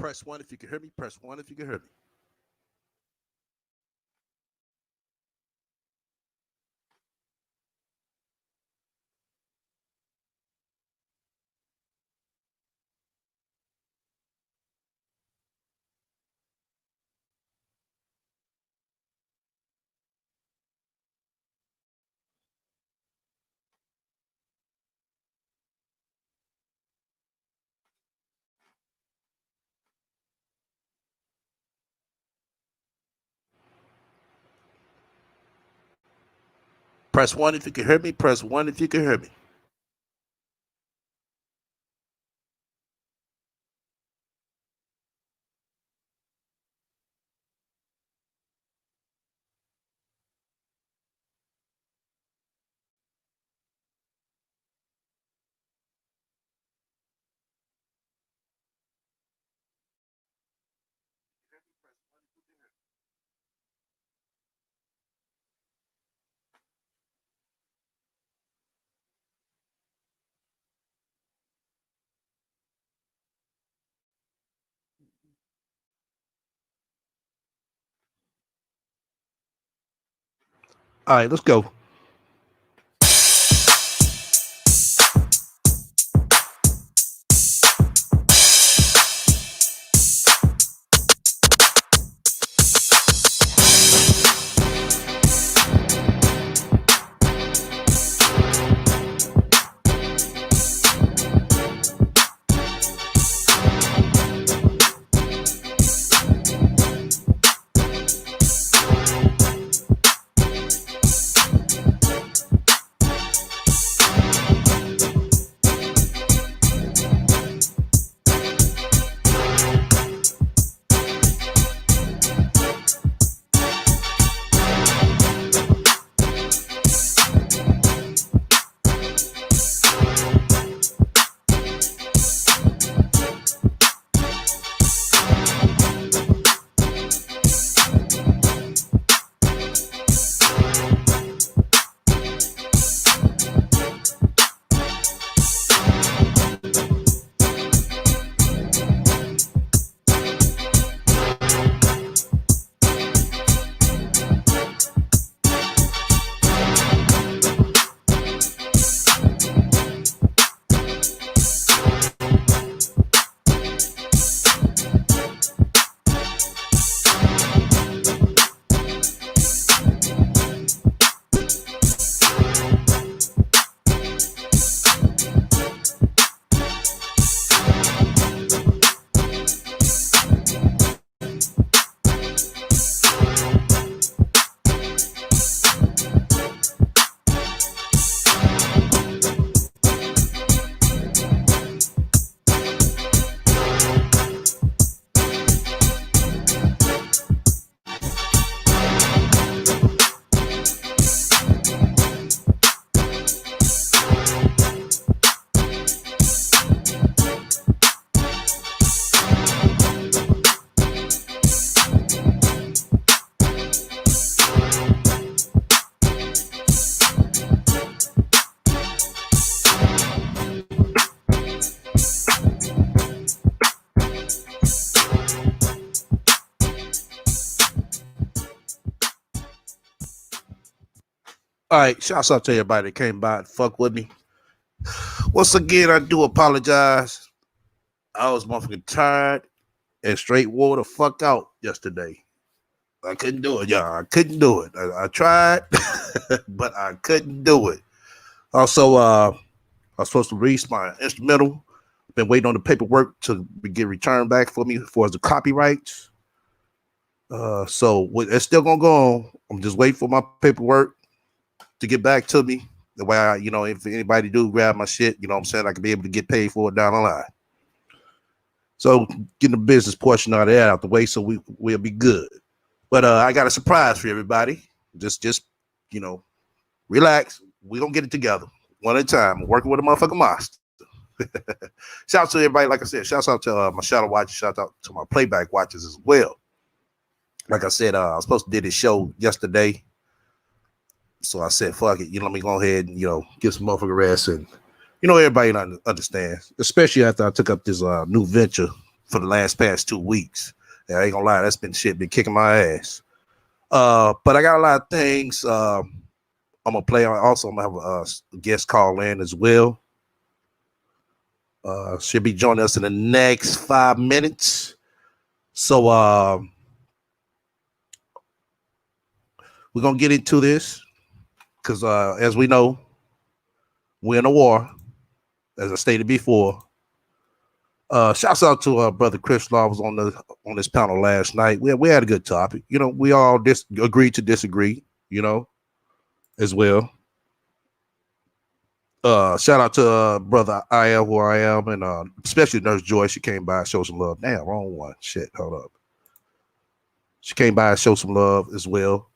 Press one if you can hear me. Press one if you can hear me. Press one if you can hear me. Press one if you can hear me. All right, let's go. All right, shouts out to everybody that came by and fuck with me. Once again, I do apologize. I was motherfucking tired and straight wore the fuck out yesterday. I couldn't do it, y'all. I couldn't do it. I tried, but I couldn't do it. Also, I was supposed to release my instrumental. Been waiting on the paperwork to get returned back for me for the copyrights. So it's still gonna go on. I'm just waiting for my paperwork to get back to me. The way I, if anybody do grab my shit, you know what I'm saying, I can be able to get paid for it down the line. So getting the business portion of that out the way, so we'll be good. But I got a surprise for everybody. Just relax. We're gonna get it together one at a time. I'm working with a motherfucking monster. Shout out to everybody, like I said, shout out to my shadow watchers, shout out to my playback watchers as well. Like I said, I was supposed to do this show yesterday. So I said, fuck it, let me go ahead and, get some motherfucking rest. And, everybody understands, especially after I took up this new venture for the last past 2 weeks. And I ain't gonna lie, that's been shit been kicking my ass. But I got a lot of things. I'm gonna play on. Also, I'm gonna have a guest call in as well. Should be joining us in the next 5 minutes. So we're gonna get into this because as we know, we're in a war. As I stated before. Shouts out to brother Chris Law was on this panel last night. We had a good topic. You know, we all agreed to disagree. You know, as well. Shout out to brother I am who I am, and especially Nurse Joy. She came by and showed some love. Damn, wrong one. Shit, hold up. She came by and showed some love as well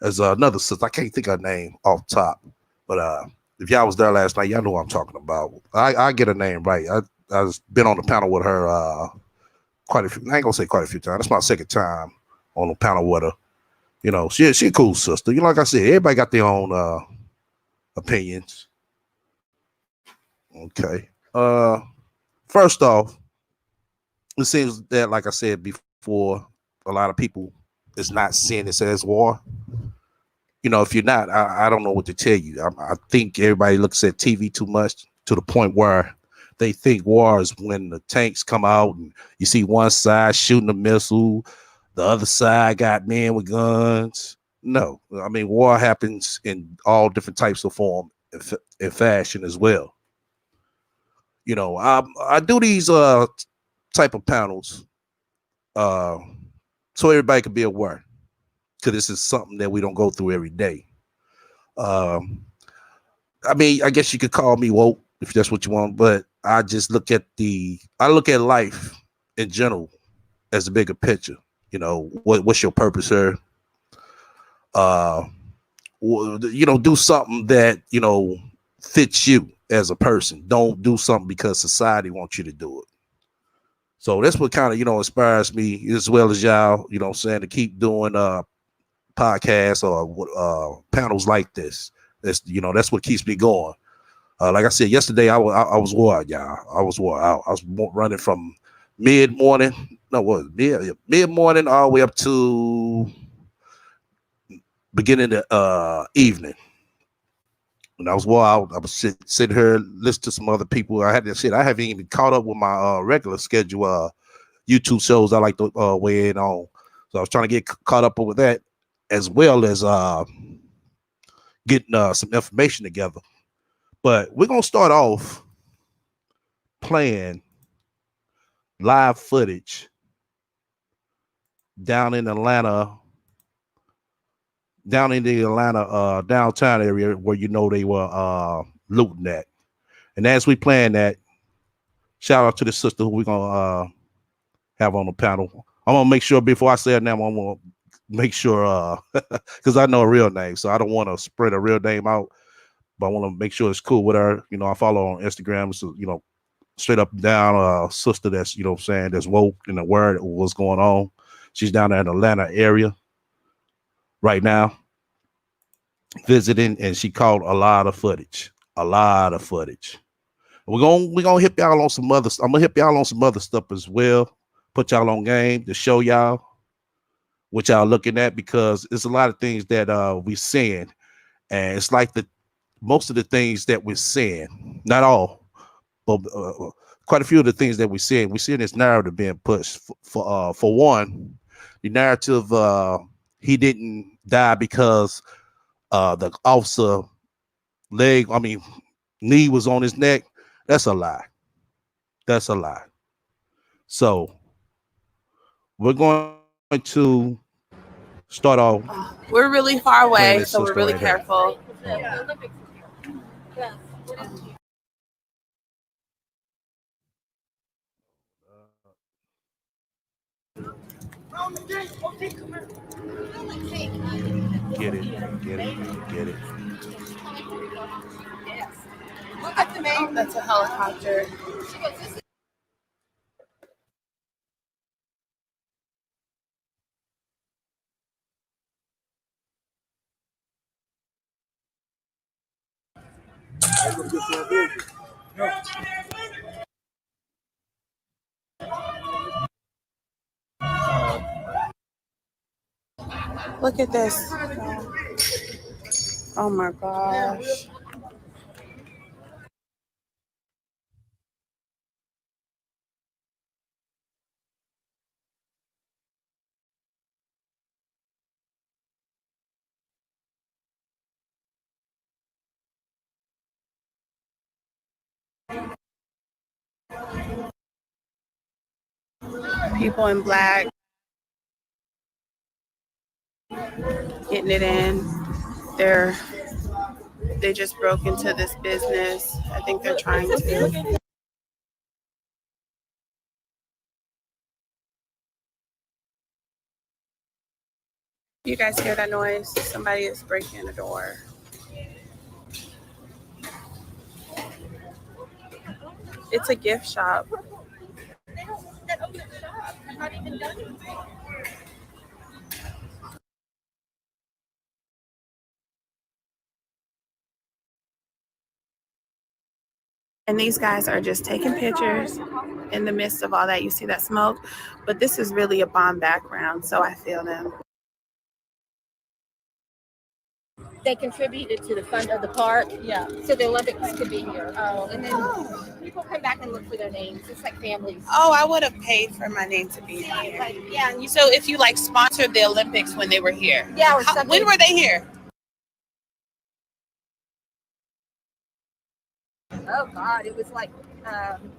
as another sister. I can't think of her name off top, but if y'all was there last night, y'all know what I'm talking about. I get her name right. I've been on the panel with her quite a few. I ain't gonna say quite a few times. That's my second time on the panel with her. You know, she a cool sister. You know, like I said, everybody got their own opinions. Okay. First off, it seems that, like I said before, a lot of people is not seeing this as war. You know, if you're not, I don't know what to tell you. I think everybody looks at TV too much to the point where they think war is when the tanks come out and you see one side shooting a missile, the other side got men with guns. No, I mean, war happens in all different types of form and fashion as well. You know, I do these type of panels uh, so everybody can be aware, because this is something that we don't go through every day. Um, I mean, I guess you could call me woke if that's what you want, but I just look at life in general as a bigger picture. You know, what's your purpose here? Uh, you know, do something that, you know, fits you as a person. Don't do something because society wants you to do it. So that's what kind of, you know, inspires me as well as y'all, you know what I'm saying, to keep doing podcasts or panels like this. That's, you know, that's what keeps me going. Like I said yesterday, I was wore out, y'all. I was wore out. I was running from mid morning. No, what mid morning all the way up to beginning of evening. When I was wore out, I was sitting here listening to some other people. I had that shit. I haven't even caught up with my regular schedule. YouTube shows I like to weigh in on. So I was trying to get caught up with that, as well as getting some information together. But we're gonna start off playing live footage down in Atlanta, down in the Atlanta downtown area where, you know, they were looting that. And as we playing that, shout out to the sister who we're gonna have on the panel. I'm gonna make sure before I say her name, I'm gonna make sure because I know her real name, so I don't want to spread her real name out, but I want to make sure it's cool with her. You know, I follow her on Instagram, so, you know, straight up and down sister that's, you know what I'm saying, that's woke and aware of what's going on. She's down there in the Atlanta area right now visiting, and she caught a lot of footage. A lot of footage. We're gonna hit y'all on some other. I'm gonna hit y'all on some other stuff as well. Put y'all on game to show y'all what y'all looking at, because it's a lot of things that we seeing, and it's like the most of the things that we're seeing, not all, but quite a few of the things that we're seeing this narrative being pushed for one, the narrative he didn't die because the officer knee was on his neck. That's a lie. That's a lie. So we're going to start off. We're really far away, so we're really careful. Get it. Look at the name. That's a helicopter. Look at this. Oh my gosh. People in black getting it in. They just broke into this business. I think they're trying to. You guys hear that noise? Somebody is breaking the door. It's a gift shop. And these guys are just taking pictures in the midst of all that. You see that smoke? But this is really a bomb background, so I feel them. They contributed to the fund of the park. Yeah. So the Olympics could be here. Oh. And then people come back and look for their names. It's like families. Oh, I would have paid for my name to be here. Like, yeah. And So if you like sponsored the Olympics when they were here. Yeah, or something. When were they here? Oh God, it was like 19.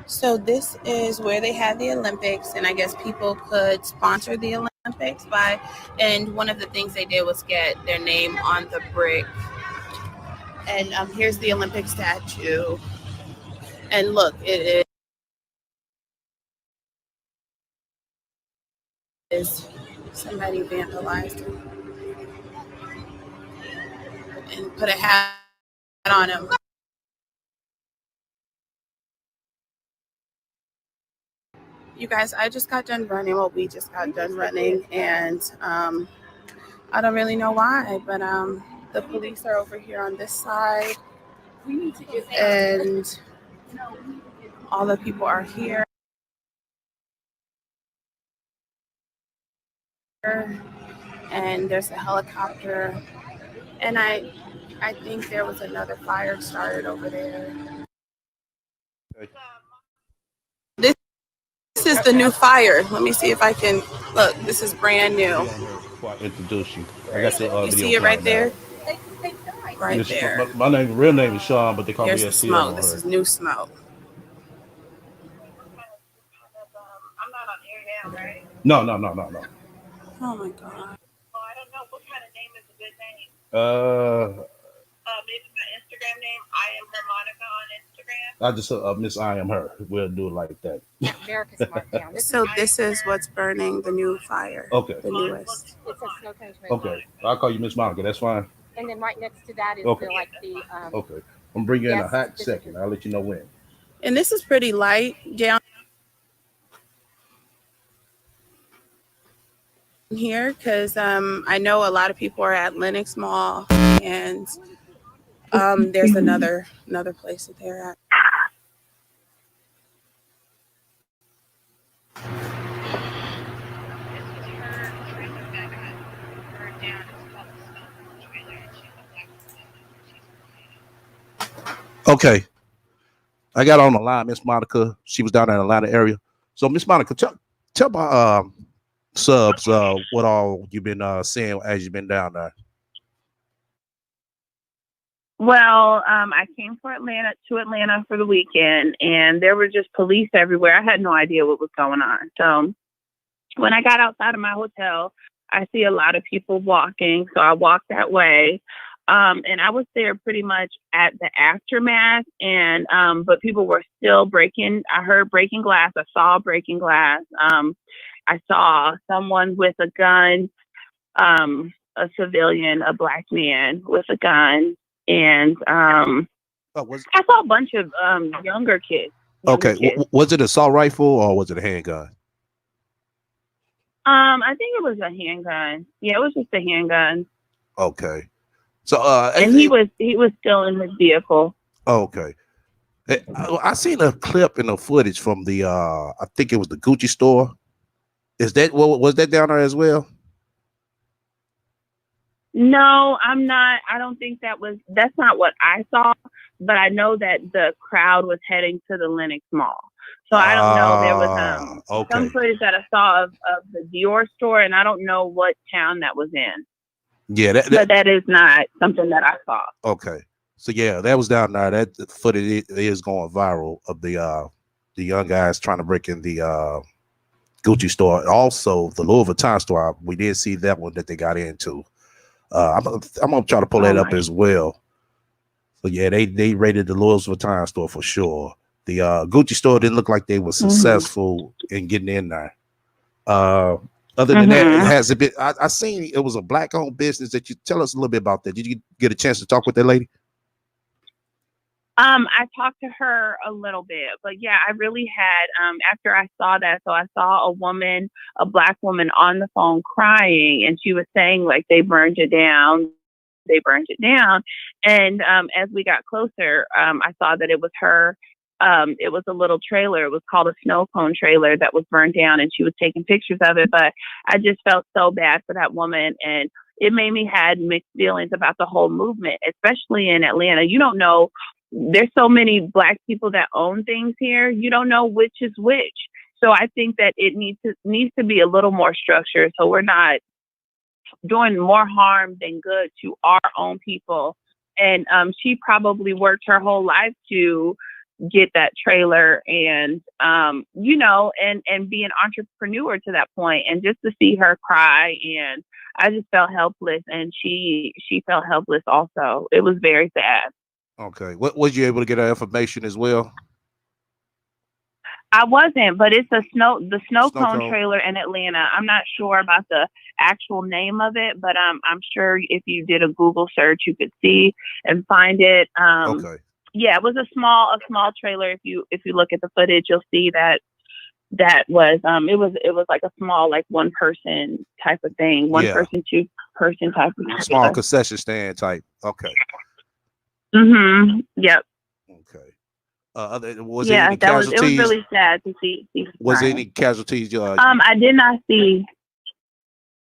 So this is where they had the Olympics, and I guess people could sponsor the Olympics by, and one of the things they did was get their name on the brick. And here's the Olympic statue. And look, it is somebody vandalized it and put a hat on him. You guys, I just got done running. Well, we just got done running, and I don't really know why, but the police are over here on this side, and all the people are here. And there's a helicopter, and I think there was another fire started over there. This is the new fire. Let me see if I can look. This is brand new. Before I introduce you, I got the You video. see it right there? Right It's, there. my name, real name is Sean, but they call Here's me the SC. smoke. This is new smoke. I'm not on air now, right? No. Oh my god. Well, I don't know what kind of name is a good name. Maybe my Instagram name. I am Harmonica on Instagram. I just Miss I am her. We'll do it like that. America's marked down. So this is what's burning, the new fire. Okay. The newest. It's a snow cones. Okay. I'll call you Miss Monica. That's fine. And then right next to that is Okay. the Okay. I'm gonna bring you in a Yes, hot this is second. I'll let you know when. And this is pretty light down here because I know a lot of people are at Lenox Mall, and there's another place that they're at. Okay. I got on the line, Miss Monica. She was down in the Atlanta area. So Miss Monica, tell my subs what all you've been seeing as you've been down there. Well, I came to Atlanta for the weekend, and there were just police everywhere. I had no idea what was going on. So when I got outside of my hotel, I see a lot of people walking. So I walked that way. And I was there pretty much at the aftermath, and but people were still breaking. I heard breaking glass. I saw breaking glass. I saw someone with a gun, a civilian, a black man with a gun, and I saw a bunch of younger kids. Was it an assault rifle or was it a handgun? I think it was a handgun. Yeah, it was just a handgun. Okay. So, And he was still in his vehicle. okay. I seen a clip in the footage from the I think it was the Gucci store. Is that what was that down there as well? No, I'm not. I don't think that's not what I saw, but I know that the crowd was heading to the Lenox Mall. So I don't know. There was Okay. some footage that I saw of the Dior store, and I don't know what town that was in. Yeah, but that is not something that I saw. Okay. So yeah, that was down there. That footage is going viral of the young guys trying to break in the Gucci store. Also, the Louis Vuitton store. We did see that one that they got into. I'm gonna try to pull that up as well. So yeah, they raided the Louis Vuitton store for sure. The Gucci store didn't look like they were successful in getting in there. Other than that, has it been? I seen it was a black-owned business. That you tell us a little bit about that. Did you get a chance to talk with that lady? I talked to her a little bit, but yeah, I really had, after I saw that, so I saw a black woman on the phone crying, and she was saying like, they burned it down. And, as we got closer, I saw that it was her. It was a little trailer. It was called a snow cone trailer that was burned down, and she was taking pictures of it. But I just felt so bad for that woman, and it made me had mixed feelings about the whole movement, especially in Atlanta. You don't know. There's so many Black people that own things here. You don't know which is which. So I think that it needs to be a little more structured, so we're not doing more harm than good to our own people. And she probably worked her whole life to get that trailer, and and be an entrepreneur to that point. And just to see her cry, and I just felt helpless, and she felt helpless also. It was very sad. Okay. What was you able to get her information as well? I wasn't, but it's the snow Snow cone cone. trailer in Atlanta. I'm not sure about the actual name of it, but I'm sure if you did a Google search, you could see and find it. Okay. Yeah, it was a small trailer. If you look at the footage, you'll see that was it was like a small, like one person type of thing, one Yeah. person, two person type of Small trailer. concession stand type. Okay. Yep. Okay. Was there Yeah, any it was casualties? really sad to see Was there crying. any casualties? I did not see.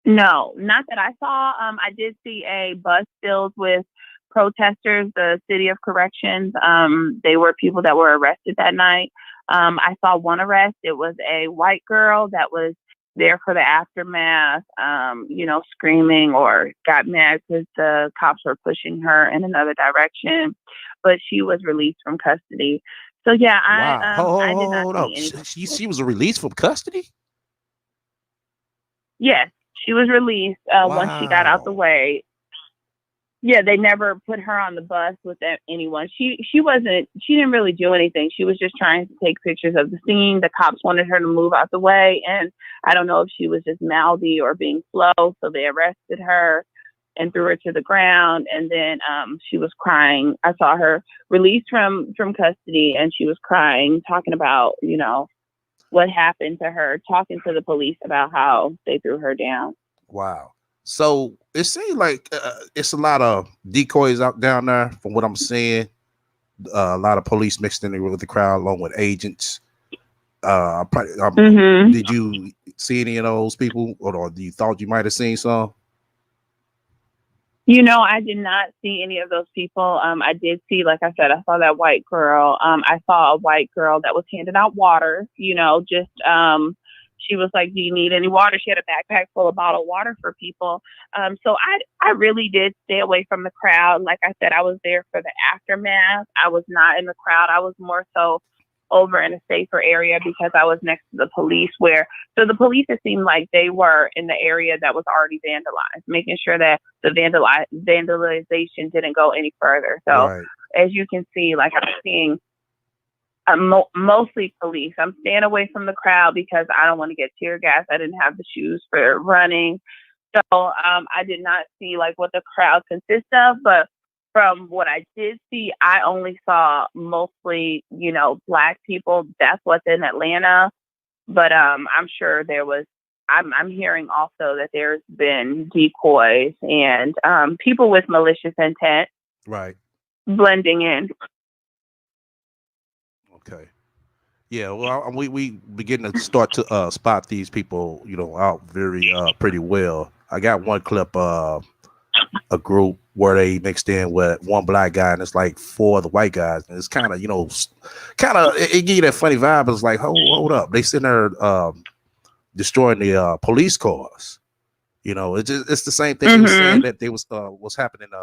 No, not that I saw. I did see a bus filled with protesters, the City of Corrections. They were people that were arrested that night. I saw one arrest. It was a white girl that was there for the aftermath, screaming or got mad because the cops were pushing her in another direction, but she was released from custody. So yeah, Wow. I did not Hold see on. anything. She was released from custody? Yes, she was released once she got out the Wow. way. Yeah, they never put her on the bus with anyone. She didn't really do anything. She was just trying to take pictures of the scene. The cops wanted her to move out the way, and I don't know if she was just mouthy or being slow, so they arrested her and threw her to the ground. And then she was crying. I saw her released from custody, and she was crying, talking about what happened to her, talking to the police about how they threw her down. Wow. So it seems like it's a lot of decoys out down there, from what I'm seeing. A lot of police mixed in there with the crowd, along with agents. Did you see any of those people, or do you thought you might have seen some? I did not see any of those people. I did see, like I said, I saw that white girl. I saw a white girl that was handing out water, she was like, do you need any water? She had a backpack full of bottled water for people. So I really did stay away from the crowd. Like I said, I was there for the aftermath. I was not in the crowd. I was more so over in a safer area because I was next to the police, so the police, it seemed like they were in the area that was already vandalized, making sure that the vandalization didn't go any further. So Right. as you can see, like I'm seeing mostly police. I'm staying away from the crowd because I don't want to get tear gas. I didn't have the shoes for running. So I did not see like what the crowd consists of, but from what I did see, I only saw mostly, Black people. That's what's in Atlanta. But I'm sure there was, I'm hearing also that there's been decoys and people with malicious intent Right. blending in. Okay. Yeah. Well, we begin to start to spot these people, out very pretty well. I got one clip, a group where they mixed in with one black guy and it's like four of the white guys, and it's kind of it give you that funny vibe. It's like hold up, they sitting there destroying the police cars. It's the same thing they were saying that they was happening in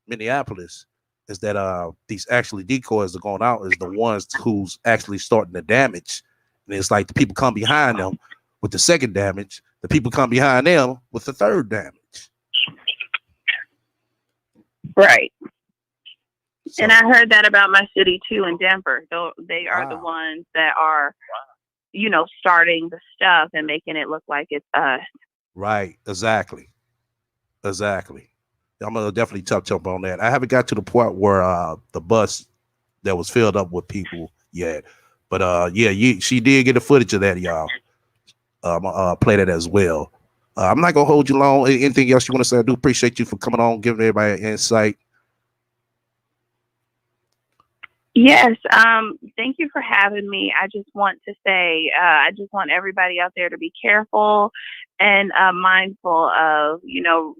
Minneapolis. Is that these actually decoys are going out is the ones who's actually starting the damage, and it's like the people come behind them with the second damage, the people come behind them with the third damage. Right. So, and I heard that about my city too in Denver. Though they are the wow. ones that are, starting the stuff and making it look like it's us. Right. Exactly. I'm gonna definitely touch up on that. I haven't got to the point where the bus that was filled up with people yet, but she did get the footage of that, y'all. I'm gonna play that as well. I'm not gonna hold you long. Anything else you want to say? I do appreciate you for coming on, giving everybody an insight. Yes. Thank you for having me. I just want to say, I just want everybody out there to be careful and mindful of,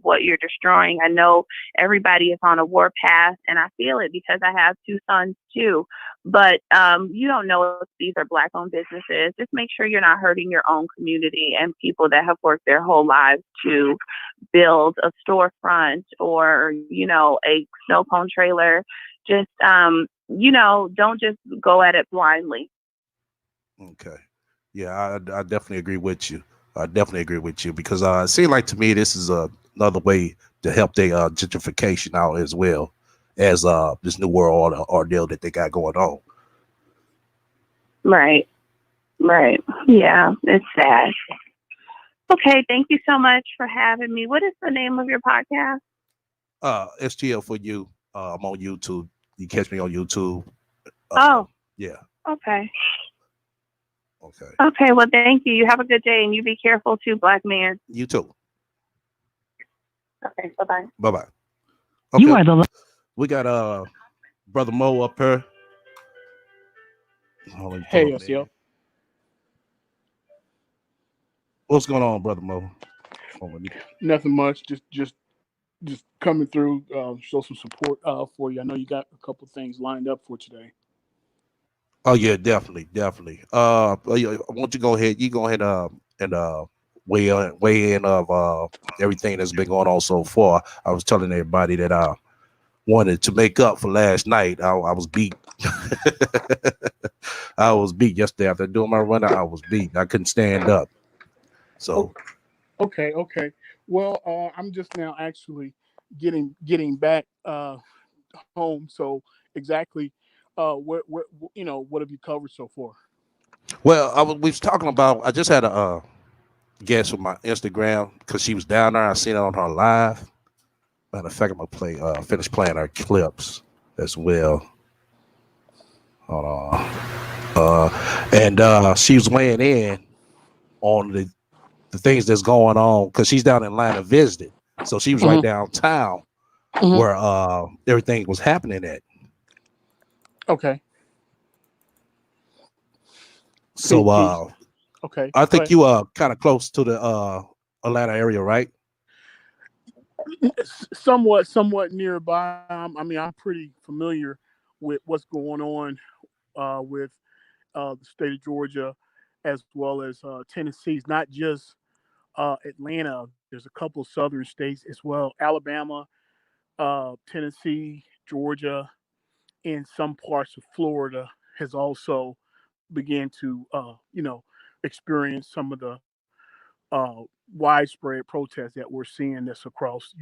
what you're destroying. I know everybody is on a warpath, and I feel it because I have two sons too. But you don't know if these are Black-owned businesses. Just make sure you're not hurting your own community and people that have worked their whole lives to build a storefront or, a snow cone trailer. Just don't just go at it blindly. Okay. Yeah, I definitely agree with you. Because it seems like to me this is another way to help their gentrification out as well as this new world ordeal that they got going on. Right. Yeah, it's sad. Okay, thank you so much for having me. What is the name of your podcast? STL for you. I'm on YouTube. You catch me on YouTube. Yeah. Okay. Okay. Okay. Well, thank you. You have a good day, and you be careful too, Black man. You too. Okay. Bye-bye. Bye-bye. Okay. You are the. We got Brother Mo up here. Hey, STL. What's going on, Brother Mo? Nothing much. Just coming through. Show some support for you. I know you got a couple things lined up for today. Oh yeah, definitely. I want you go ahead. You go ahead and weigh in of everything that's been going on so far. I was telling everybody that I wanted to make up for last night. I was beat. I was beat yesterday after doing my run. I was beat. I couldn't stand up. So okay. Well, I'm just now actually getting back home. So exactly, what have you covered so far? well, we was talking about. I just had a guest with my Instagram because she was down there. I seen it on her live. Matter of fact, I'm gonna finish playing her clips as well. Hold on. And she was weighing in on the things that's going on because she's down in Atlanta visiting. So she was right downtown where everything was happening at. Okay. So okay. I think you are kind of close to the Atlanta area, right? Somewhat nearby. I mean, I'm pretty familiar with what's going on with the state of Georgia, as well as Tennessee. It's not just Atlanta. There's a couple southern states as well: Alabama, Tennessee, Georgia, and some parts of Florida has also began to experience some of the widespread protests that we're seeing this across.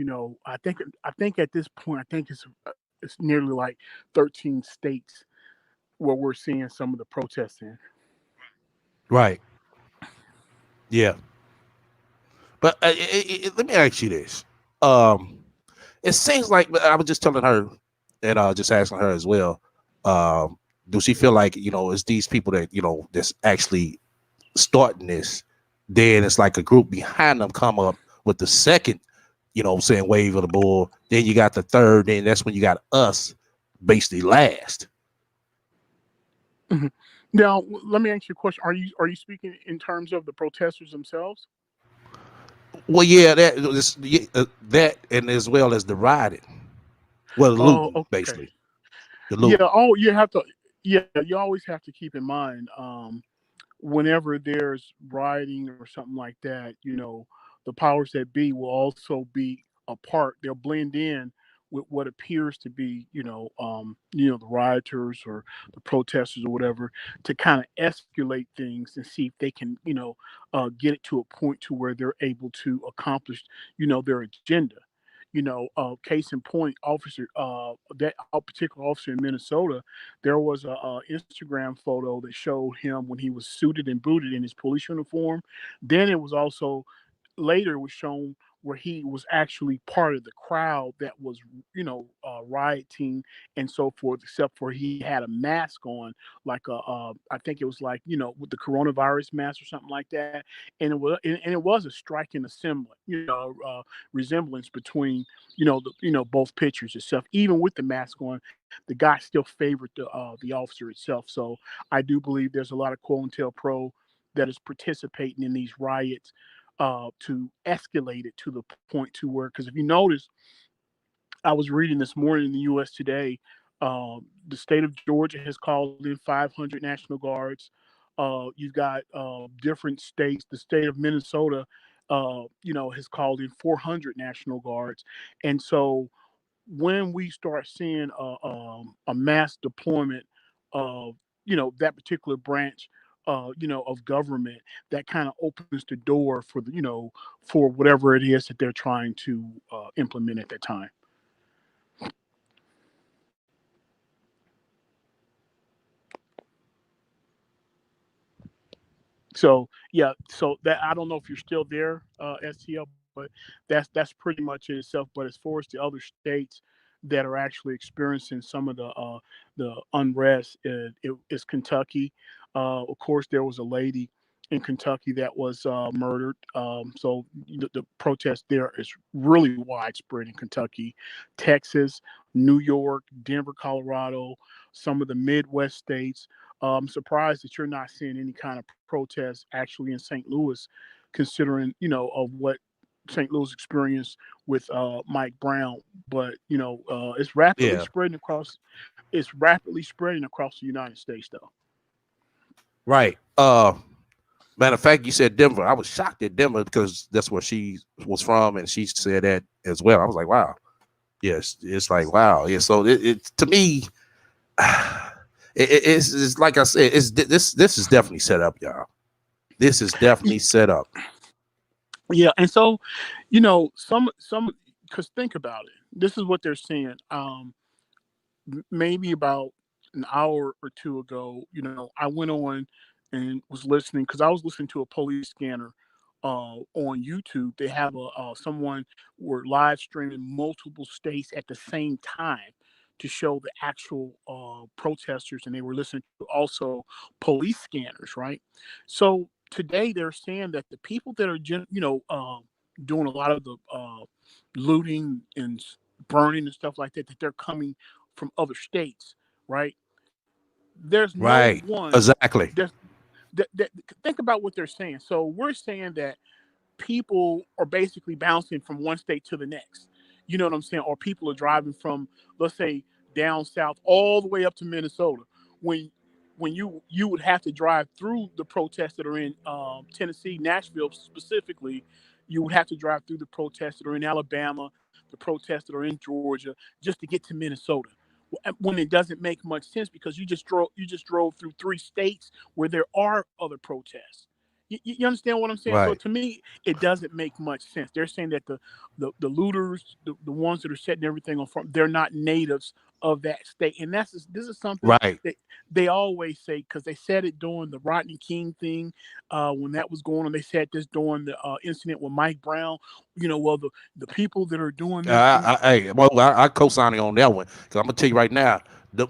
I think at this point, I think it's nearly like 13 states where we're seeing some of the protests in. Right. Yeah. But let me ask you this. It seems like I was just telling her and just asking her as well. Do she feel like it's these people that that's actually starting this Then it's like a group behind them come up with the second, wave of the bull. Then you got the third, then that's when you got us basically last. Mm-hmm. Now, let me ask you a question. Are you speaking in terms of the protesters themselves? Well, yeah, that and as well as divided. Well, Oh, looting, okay. basically. The Yeah. looting. Oh, you always have to keep in mind, whenever there's rioting or something like that, the powers that be will also be a part. They'll blend in with what appears to be, the rioters or the protesters or whatever, to kind of escalate things and see if they can, get it to a point to where they're able to accomplish, their agenda. Case in point, that particular officer in Minnesota, there was a Instagram photo that showed him when he was suited and booted in his police uniform. Then it was also later was shown where he was actually part of the crowd that was, rioting and so forth, except for he had a mask on, like I think it was like, with the coronavirus mask or something like that. And it was a striking assembly, resemblance between, both pictures itself. Even with the mask on, the guy still favored the officer itself. So I do believe there's a lot of COINTELPRO that is participating in these riots, to escalate it to the point to where, because if you notice, I was reading this morning in the U.S. Today, the state of Georgia has called in 500 National Guards. You've got different states. The state of Minnesota, has called in 400 National Guards, and so when we start seeing a mass deployment of, that particular branch, of government, that kind of opens the door for for whatever it is that they're trying to implement at that time. So yeah, so that, I don't know if you're still there, STL, but that's pretty much it itself. But as far as the other states that are actually experiencing some of the unrest, is Kentucky. Of course, there was a lady in Kentucky that was murdered. So the protest there is really widespread in Kentucky, Texas, New York, Denver, Colorado, some of the Midwest states. I'm surprised that you're not seeing any kind of protests actually in St. Louis, considering, of what St. Louis experienced with Mike Brown. But it's rapidly Yeah. spreading across. It's rapidly spreading across the United States, though. Right. Matter of fact, you said Denver. I was shocked at Denver because that's where she was from, and she said that as well. I was like, wow. Yes, it's like wow. Yeah. So it to me, it's like I said, this is definitely set up, y'all. This is definitely set up. Yeah, and so, some, because think about it. This is what they're saying. Maybe about an hour or two ago, I went on and was listening, because I was listening to a police scanner on YouTube. They have someone were live streaming multiple states at the same time to show the actual protesters, and they were listening to also police scanners, right? So today they're saying that the people that are doing a lot of the looting and burning and stuff like that, that they're coming from other states, right? There's no Right. one. Exactly. There's that, think about what they're saying. So we're saying that people are basically bouncing from one state to the next. You know what I'm saying? Or people are driving from, let's say, down south all the way up to Minnesota. When when you would have to drive through the protests that are in Tennessee, Nashville specifically, you would have to drive through the protests that are in Alabama, the protests that are in Georgia, just to get to Minnesota. When it doesn't make much sense, because you just drove through three states where there are other protests. You understand what I'm saying? So Right. to me, it doesn't make much sense. They're saying that the looters, the ones that are setting everything on front, they're not natives of that state, and this is something Right. that they always say, because they said it during the Rodney King thing, when that was going on. They said this during the incident with Mike Brown. Well, the people that are doing this, I co-signing on that one because I'm gonna tell you right now,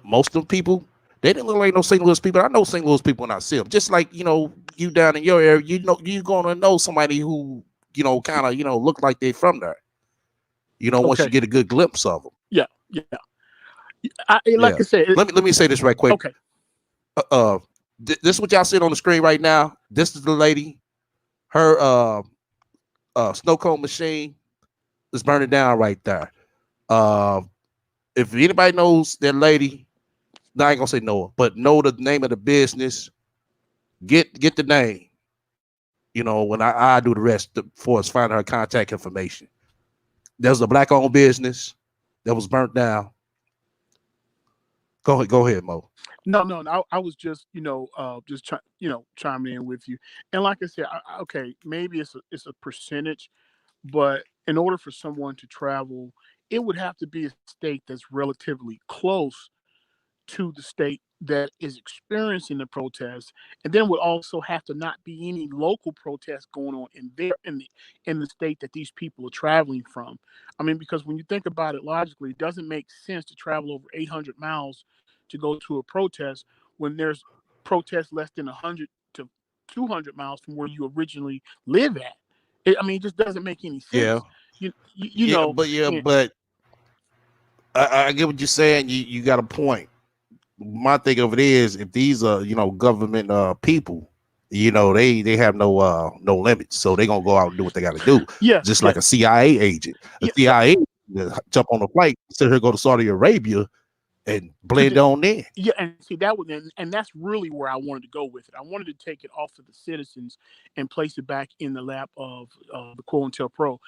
most of them people they didn't look like no St. Louis people. I know St. Louis people when I see them. Just like you down in your area, you're gonna know somebody who kind of look like they from there. Once you Okay. get a good glimpse of them. Yeah. Yeah. Yeah. Like I said. Let me say this right quick. Okay. This is what y'all seeing on the screen right now. This is the lady. Her snow cone machine is burning down right there. Uh, if anybody knows that lady, I ain't gonna say no, but know the name of the business. Get the name. When I do the rest for us finding her contact information. There's a black owned business that was burnt down. Go ahead, Mo. No. I was just, just chiming in with you. And like I said, okay, maybe it's a percentage, but in order for someone to travel, it would have to be a state that's relatively close to the state that is experiencing the protests, and then would also have to not be any local protests going on in the state that these people are traveling from. I mean, because when you think about it logically, it doesn't make sense to travel over 800 miles to go to a protest when there's protests less than 100 to 200 miles from where you originally live at. I mean, it just doesn't make any Yeah, sense. You know, and but I get what you're saying. You got a point. My thing of it is, if these are government people, they have no limits, so they're gonna go out and do what they got to do, yeah, just yeah, like a CIA agent. A yeah. CIA jump on a flight, sit here, go to Saudi Arabia, and blend on in. Yeah, and see that was, and that's really where I wanted to go with it. I wanted to take it off of the citizens and place it back in the lap of the COINTELPRO.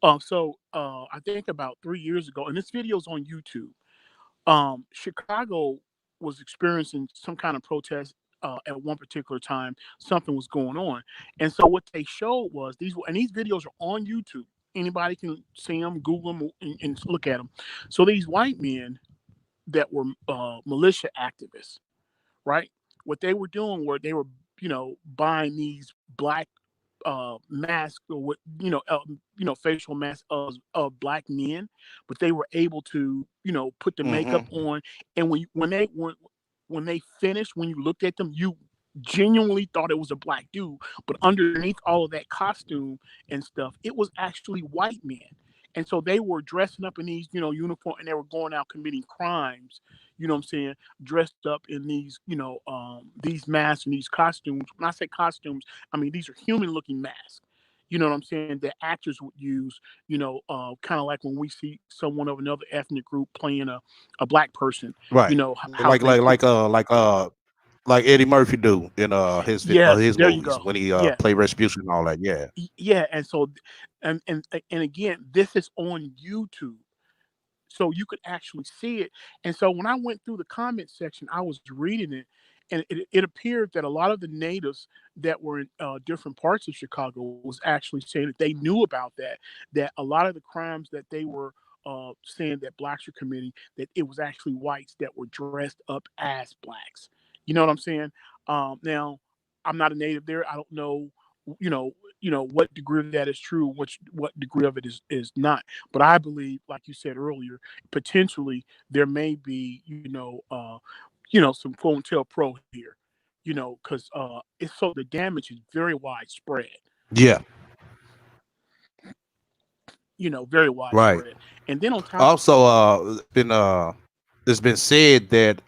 I think about 3 years ago, and this video's on YouTube. Chicago was experiencing some kind of protest at one particular time. Something was going on, and so what they showed was these videos are on YouTube. Anybody can see them, Google them, and look at them. So these white men that were militia activists, right? What they were doing were they were, buying these black masks or facial masks of black men, but they were able to, put the makeup Mm-hmm. on, and when they finished, when you looked at them, you genuinely thought it was a black dude, but underneath all of that costume and stuff, it was actually white men. And so they were dressing up in these, uniform, and they were going out committing crimes. You know what I'm saying? Dressed up in these masks and these costumes. When I say costumes, I mean these are human-looking masks. You know what I'm saying? That actors would use. Kind of like when we see someone of another ethnic group playing a black person. Right, How they put. like Eddie Murphy do in Yeah, his there you movies go. when he Yeah, play Retribution and all that. Yeah, yeah, and so, and again, this is on YouTube, so you could actually see it. And so when I went through the comment section, I was reading it, and it appeared that a lot of the natives that were in different parts of Chicago was actually saying that they knew about that a lot of the crimes that they were saying that blacks were committing, that it was actually whites that were dressed up as blacks. You know what I'm saying? Now, I'm not a native there. I don't know, you know, what degree of that is true, what degree of it is not. But I believe, like you said earlier, potentially there may be, some COINTELPRO here, because it's so the damage is very widespread, yeah, very right. widespread. And then on top, Also, it's been said that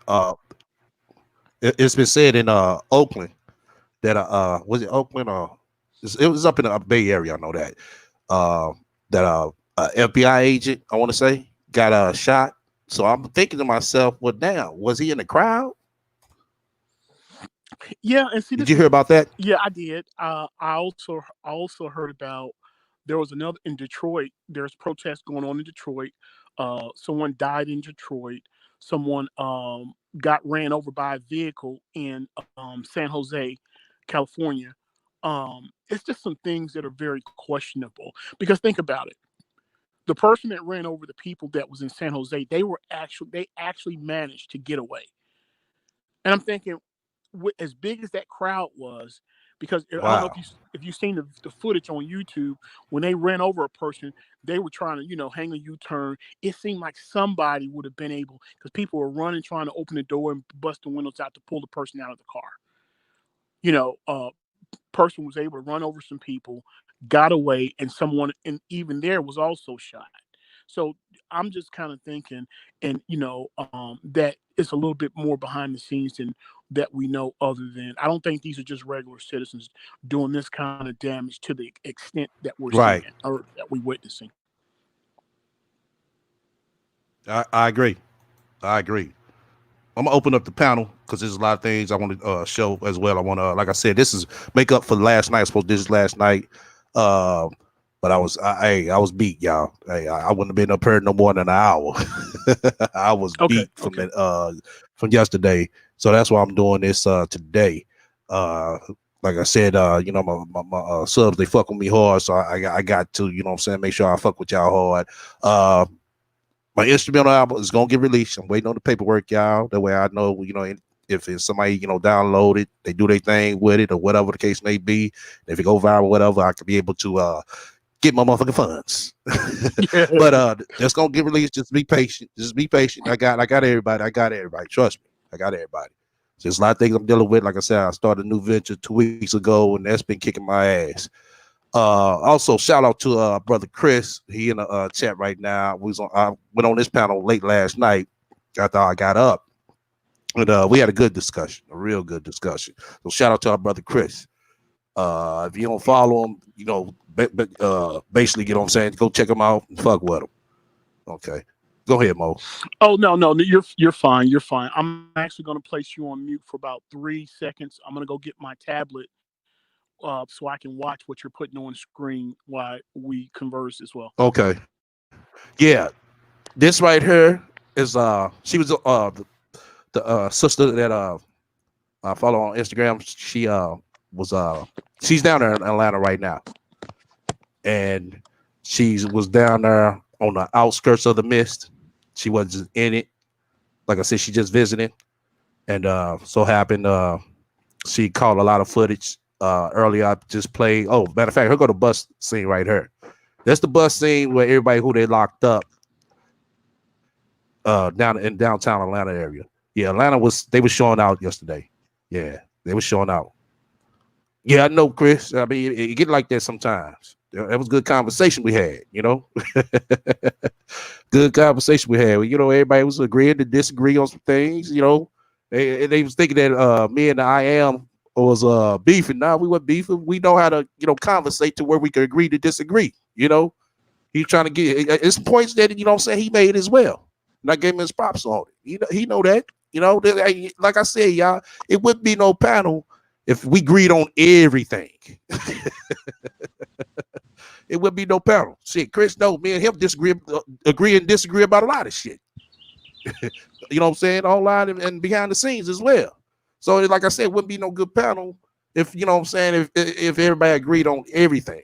it's been said in Oakland that was it Oakland or it was up in the Bay Area. I know that uh, that FBI agent, I want to say, got shot. So I'm thinking to myself, well, damn, was he in the crowd? yeah, and see Did this you is hear about that? yeah, I did. I also heard about there was another in Detroit. There's protests going on in Detroit. Someone died in Detroit. Someone got ran over by a vehicle in San Jose, California. It's just some things that are very questionable because think about it. The person that ran over the people that was in San Jose, they actually managed to get away. And I'm thinking, as big as that crowd was, because I don't know Wow. if you've seen the footage on YouTube when they ran over a person, they were trying to hang a U-turn. It seemed like somebody would have been able because people were running trying to open the door and bust the windows out to pull the person out of the car. You know, person was able to run over some people, got away, and someone, and even there, was also shot. So I'm just kind of thinking, and that it's a little bit more behind the scenes than that we know. Other than, I don't think these are just regular citizens doing this kind of damage to the extent that we're seeing Right. or that we're witnessing. I agree. I agree. I'm gonna open up the panel because there's a lot of things I want to show as well. I want to, like I said, this is make up for last night. I suppose this is last night, but I was beat, y'all. Hey, I wouldn't have been up here no more than an hour. I was beat from yesterday, so that's why I'm doing this today. Like I said, my subs, they fuck with me hard, so I got to, you know what I'm saying, make sure I fuck with y'all hard. My instrumental album is gonna get released. I'm waiting on the paperwork, y'all. That way I know, if it's somebody, download it, they do their thing with it, or whatever the case may be. If it go viral, whatever, I can be able to get my motherfucking funds. But that's gonna get released. Just be patient. Just be patient. I got everybody. I got everybody. Trust me. I got everybody. So there's a lot of things I'm dealing with. Like I said, I started a new venture 2 weeks ago, and that's been kicking my ass. Also, shout out to brother Chris. He in the chat right now. I went on this panel late last night after I got up, and we had a good discussion, a real good discussion. So shout out to our brother Chris. If you don't follow him, basically, you know what I'm saying, go check him out and fuck with him. Okay, go ahead, Mo. Oh no, you're fine. You're fine. I'm actually going to place you on mute for about 3 seconds. I'm going to go get my tablet so I can watch what you're putting on screen while we converse as well. Okay. Yeah. This right here is she was the sister that I follow on Instagram. She was she's down there in Atlanta right now. And she was down there on the outskirts of the mist. She wasn't in it. Like I said, she just visited. And so happened she caught a lot of footage. Earlier I just played. Oh, matter of fact, here go the bus scene right here. That's the bus scene where everybody who they locked up down in downtown Atlanta area. Yeah, they were showing out yesterday. Yeah, they were showing out. Yeah, I know, Chris. I mean, it get like that sometimes. That was good conversation we had, Good conversation we had. Everybody was agreeing to disagree on some things, They was thinking that me and the I am was beefing. Nah, we weren't beefing. We know how to, conversate to where we could agree to disagree, He's trying to get it's points that, I'm saying, he made as well. And I gave him his props on it. He know that. Like I said, y'all, it wouldn't be no panel if we agreed on everything. It would be no panel. Shit, Chris, no, me and him agree and disagree about a lot of shit. You know what I'm saying? Online and behind the scenes as well. So, like I said, it wouldn't be no good panel if, if everybody agreed on everything.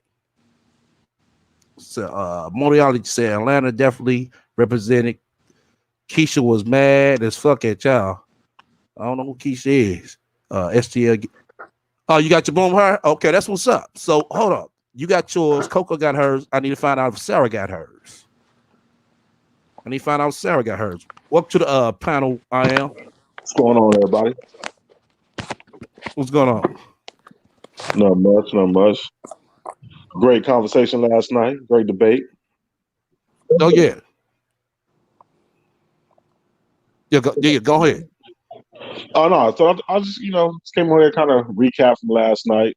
So, Moriarty said Atlanta definitely represented. Keisha was mad as fuck at y'all. I don't know who Keisha is. STL. Oh, you got your boom her? Okay, that's what's up. So, hold up. You got yours. Coco got hers. I need to find out if Sarah got hers. I need to find out if Sarah got hers. Welcome to the panel, I am. What's going on, everybody? What's going on? Not much. Great conversation last night. Great debate. Oh, yeah. Yeah, go ahead. Oh, no. So I just, just came over here kind of recap from last night.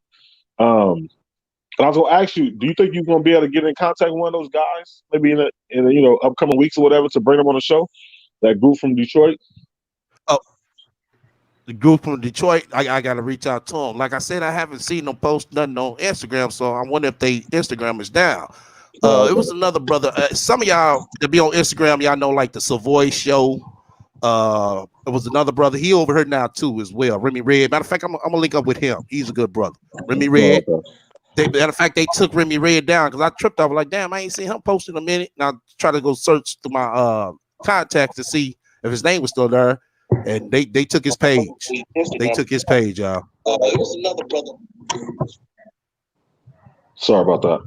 And I was going to ask you, do you think you're going to be able to get in contact with one of those guys, maybe in upcoming weeks or whatever, to bring them on the show? That group from Detroit? Oh, the group from Detroit, I got to reach out to them. Like I said, I haven't seen them post nothing on Instagram, so I wonder if they Instagram is down. Okay. It was another brother. Some of y'all that be on Instagram, y'all know, like the Savoy Show. It was another brother. He over here now too as well. Remy Red. Matter of fact, I'm gonna link up with him. He's a good brother. Remy Red. Okay. Matter of fact, they took Remy Red down because I tripped. I was like, damn, I ain't seen him post in a minute. And I tried to go search through my contacts to see if his name was still there. And they took his page. They took his page, y'all. It was another brother. Sorry about that.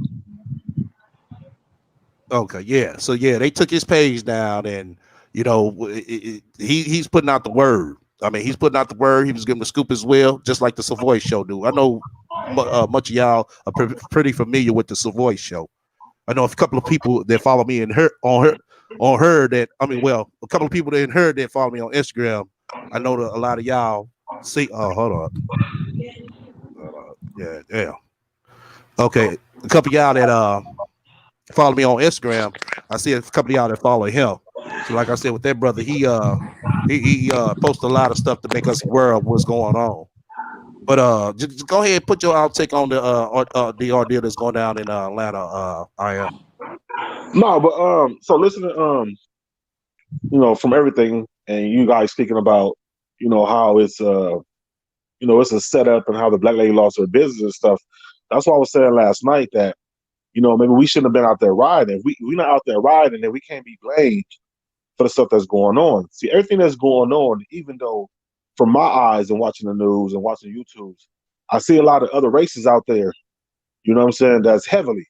Okay, yeah. So yeah, they took his page down, and he's putting out the word. I mean, he's putting out the word. He was giving the scoop as well, just like the Savoy Show do. I know much of y'all are pretty familiar with the Savoy Show. I know a couple of people that follow me and on her that a couple of people that heard that follow me on Instagram. I know that a lot of y'all see. Oh, hold on. Yeah. Okay, a couple of y'all that follow me on Instagram. I see a couple of y'all that follow him. So, like I said, with that brother, he posts a lot of stuff to make us aware of what's going on. But just go ahead and put your outtake on the ordeal that's going down in Atlanta. I am. No, but so listen to from everything and you guys speaking about how it's it's a setup and how the black lady lost her business and stuff. That's why I was saying last night that maybe we shouldn't have been out there riding. If we're not out there riding, then we can't be blamed for the stuff that's going on. See, everything that's going on, even though from my eyes and watching the news and watching YouTubes, I see a lot of other races out there, you know what I'm saying, that's heavily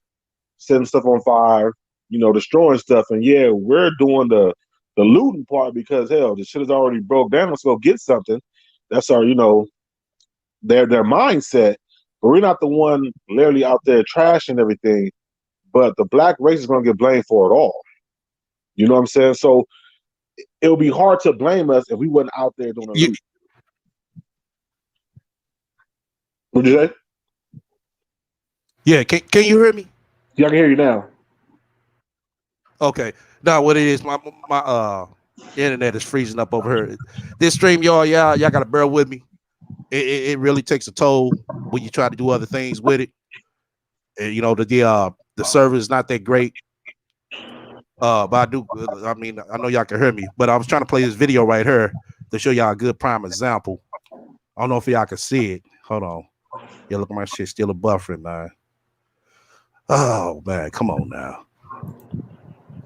setting stuff on fire, destroying stuff. And yeah, we're doing the looting part because hell, the shit is already broke down. Let's go get something. That's our, their mindset. But we're not the one literally out there trashing everything. But the black race is gonna get blamed for it all. You know what I'm saying? So it'll be hard to blame us if we wasn't out there doing the loot. What'd you say? Yeah, can you hear me? Yeah, I can hear you now. Okay. Now what it is, my internet is freezing up over here. This stream, y'all gotta bear with me. It really takes a toll when you try to do other things with it. And, the server is not that great. But I know y'all can hear me. But I was trying to play this video right here to show y'all a good prime example. I don't know if y'all can see it. Hold on. Yeah, look at my shit still a buffering, man. Oh man, come on now.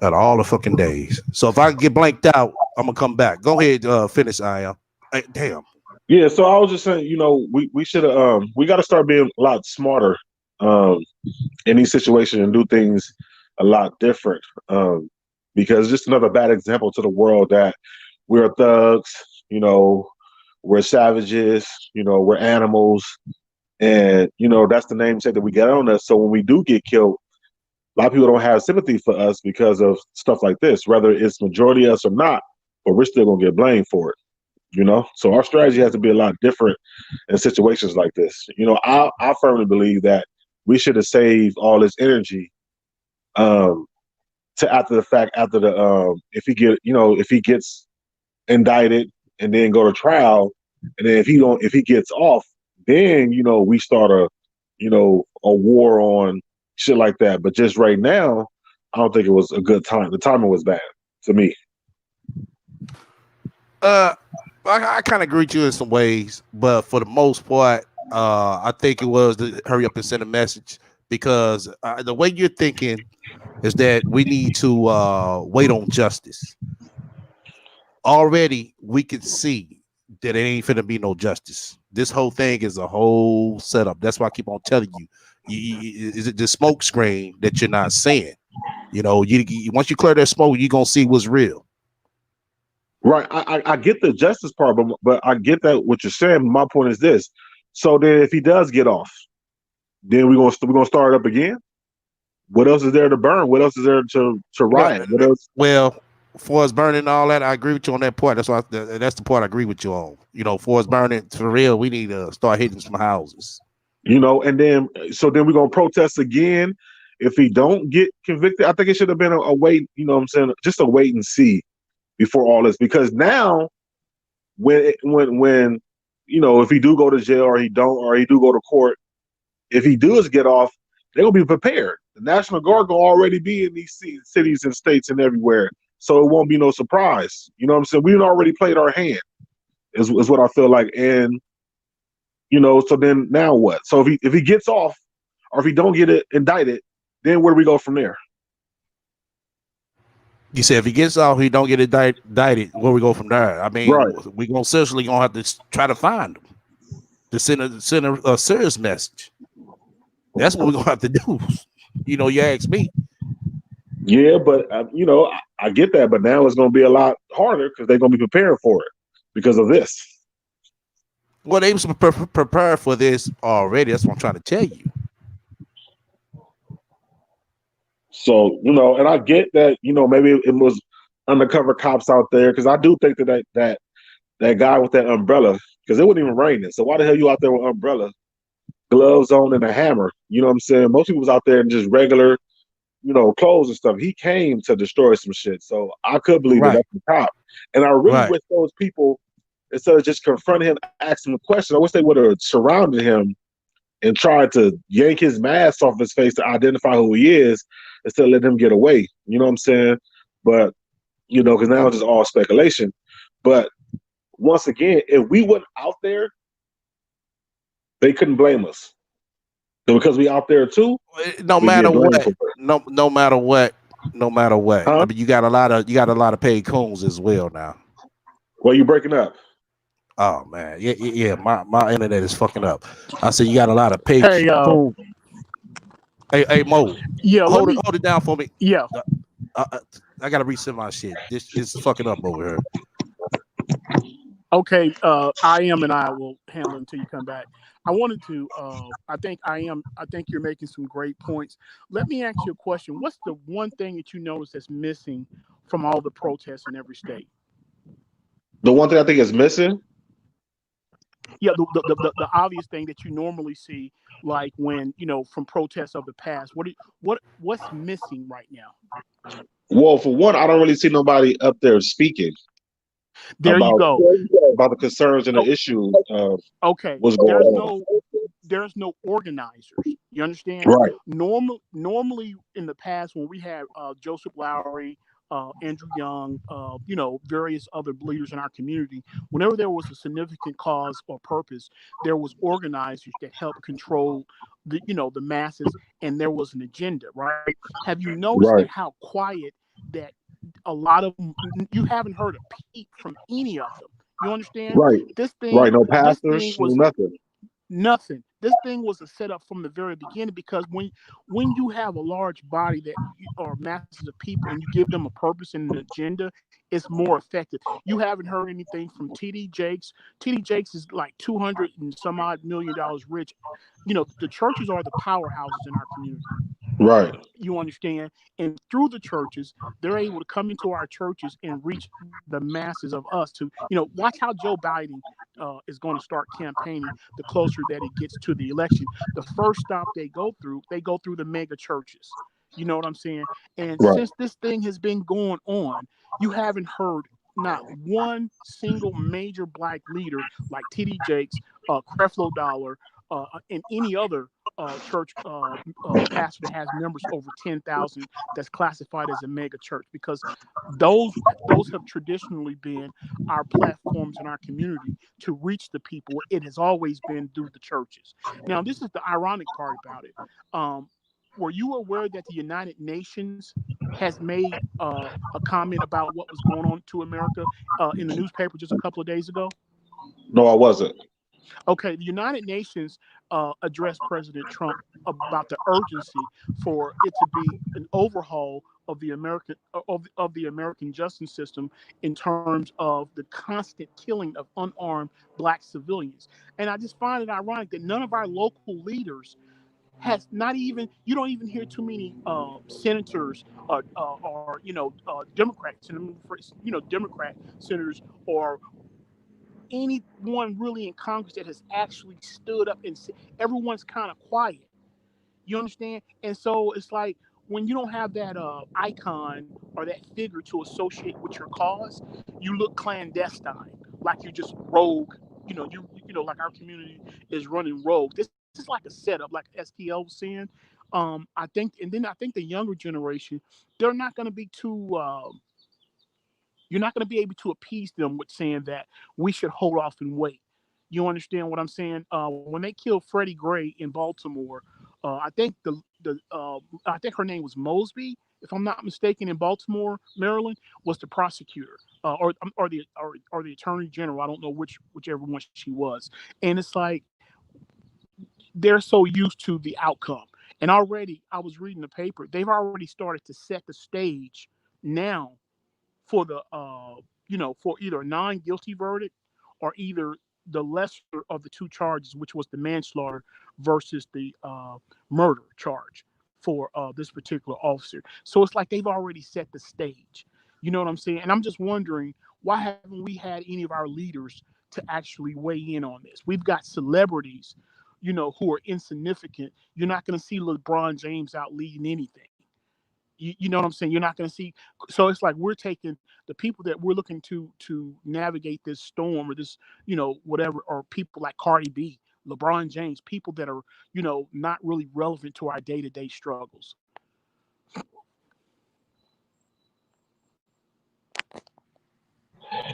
Out of all the fucking days. So if I get blanked out, I'm gonna come back. Go ahead, finish, I am. Hey, damn. Yeah, so I was just saying, we should have we gotta start being a lot smarter in these situations and do things a lot different. Because just another bad example to the world that we're thugs, we're savages, we're animals, and that's the namesake that we get on us. So when we do get killed, a lot of people don't have sympathy for us because of stuff like this, whether it's majority of us or not, but we're still gonna get blamed for it. So our strategy has to be a lot different in situations like this. I firmly believe that we should have saved all this energy to after the fact, after the if he gets indicted and then go to trial, and then if he gets off, then we start a war on shit like that. But just right now, I don't think it was a good time. The timing was bad to me. I kind of agree with you in some ways, but for the most part, I think it was to hurry up and send a message because the way you're thinking is that we need to wait on justice. Already, we can see that it ain't finna be no justice. This whole thing is a whole setup. That's why I keep on telling you, is it the smoke screen that you're not seeing? Once you clear that smoke, you're gonna see what's real. Right. I get the justice part, but I get that what you're saying. My point is this. So then if he does get off, then we're gonna start up again. What else is there to burn? What else is there to riot? What else? Well, for us burning and all that, I agree with you on that part. That's the part I agree with you on. For us burning for real, we need to start hitting some houses. And then we're gonna protest again if he don't get convicted. I think it should have been a wait, what I'm saying, just a wait and see before all this, because now when if he do go to jail or he do go to court, if he does get off, they're gonna be prepared. The National Guard will already be in these cities and states and everywhere, so it won't be no surprise. You know what I'm saying? We've already played our hand, is what I feel like. And so then now what? So if he gets off, or if he don't get it indicted, then where do we go from there? You said if he gets off, he don't get indicted. Where we go from there? I mean, right. We seriously gonna have to try to find him to send a serious message. That's what we're gonna have to do. You ask me. Yeah, but I get that, but now it's gonna be a lot harder because they're gonna be preparing for it because of this. Well, they was prepared for this already. That's what I'm trying to tell you. So, and I get that, maybe it was undercover cops out there because I do think that guy with that umbrella, because it wasn't even raining. So why the hell you out there with umbrella, gloves on, and a hammer? You know what I'm saying? Most people was out there in just regular, clothes and stuff. He came to destroy some shit. So I could believe that Right, that's the cop. And I really right, wish those people, instead of just confronting him, asking him a question, I wish they would have surrounded him and tried to yank his mask off his face to identify who he is instead of letting him get away. You know what I'm saying? But, because now it's just all speculation. But once again, if we went out there, they couldn't blame us. So because we out there too, no we matter get blamed what, for it. no matter what, no matter what. I Huh? mean, you got a lot of paid coons as well now. Well, you breaking up. Oh man, yeah. My internet is fucking up. I said you got a lot of paid Hey, coons. Hey, Mo, yeah, let me. hold it down for me. Yeah, Uh, uh, I gotta reset my shit. This is fucking up over here. okay. I am, and I will handle it until you come back. I wanted to. I think I am. I think you're making some great points. Let me ask you a question. What's the one thing that you notice that's missing from all the protests in every state? The one thing I think is missing, Yeah, the obvious thing that you normally see, like when from protests of the past. What's missing right now? well, for one, I don't really see nobody up there speaking There you about go. about the concerns and Oh, the issues of okay. what's going on. There's no organizers. You understand? Right, Normally in the past when we had Joseph Lowry, Andrew Young, various other leaders in our community, whenever there was a significant cause or purpose, there was organizers that helped control the masses, and there was an agenda. Right? Have you noticed right, that how quiet that a lot of them, you haven't heard a peep from any of them? You understand? right, This thing, right. No this thing pastors, no was nothing. nothing. This thing was a setup from the very beginning because when you have a large body or masses of people and you give them a purpose and an agenda, it's more effective. You haven't heard anything from TD Jakes. TD Jakes is like 200 and some odd $1 million rich. The churches are the powerhouses in our community. Right, You understand? And through the churches, they're able to come into our churches and reach the masses of us to, watch how Joe Biden is going to start campaigning the closer that it gets to the election. The first stop they go through the mega churches. You know what I'm saying? And right, since this thing has been going on, you haven't heard not one single major black leader like TD Jakes, Creflo Dollar, and any other church pastor that has members over 10,000 that's classified as a mega church, because those have traditionally been our platforms in our community to reach the people. It has always been through the churches. Now, this is the ironic part about it. Were you aware that the United Nations has made a comment about what was going on to America in the newspaper just a couple of days ago? no, I wasn't. Okay, the United Nations addressed President Trump about the urgency for it to be an overhaul of the American justice system in terms of the constant killing of unarmed black civilians. And I just find it ironic that none of our local leaders has not even you don't even hear too many senators or Democrats and Democrat senators or anyone really in Congress that has actually stood up and said, everyone's kind of quiet. You understand? And so it's like when you don't have that icon or that figure to associate with your cause, you look clandestine, like you just rogue. Like our community is running rogue. This is like a setup, like STL was saying. I think the younger generation, they're not going to be too. You're not going to be able to appease them with saying that we should hold off and wait. You understand what I'm saying? When they killed Freddie Gray in Baltimore, I think I think her name was Mosby, if I'm not mistaken, in Baltimore, Maryland, was the prosecutor or the attorney general. I don't know whichever one she was. And it's like they're so used to the outcome. And already, I was reading the paper. They've already started to set the stage now for the for either a non-guilty verdict or either the lesser of the two charges, which was the manslaughter versus the murder charge for this particular officer. So it's like they've already set the stage. You know what I'm saying? And I'm just wondering, why haven't we had any of our leaders to actually weigh in on this? We've got celebrities, who are insignificant. You're not going to see LeBron James out leading anything. You know what I'm saying? You're not going to see. So it's like we're taking the people that we're looking to navigate this storm or this, whatever, or people like Cardi B, LeBron James, people that are, not really relevant to our day-to-day struggles.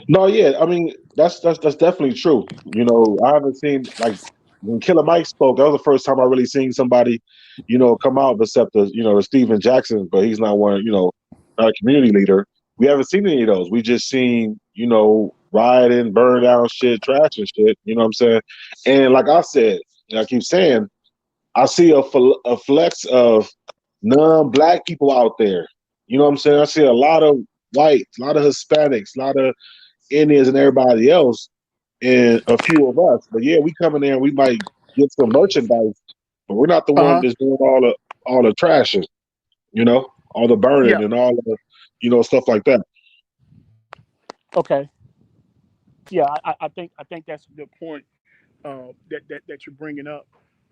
No, yeah, I mean that's definitely true. I haven't seen like when Killer Mike spoke. That was the first time I really seen somebody, come out except the Stephen Jackson, but he's not one, not a community leader. We haven't seen any of those. We just seen, rioting, burn down shit, trash and shit. You know what I'm saying? And like I said, and I keep saying, I see a flex of non-black people out there. You know what I'm saying? I see a lot of whites, a lot of Hispanics, a lot of Indians and everybody else, and a few of us. But yeah, we come in there and we might get some merchandise, but we're not the Uh one huh. that's doing all the trashing, all the burning Yeah. and all the, stuff like that. Okay. Yeah. I think that's a good point that you're bringing up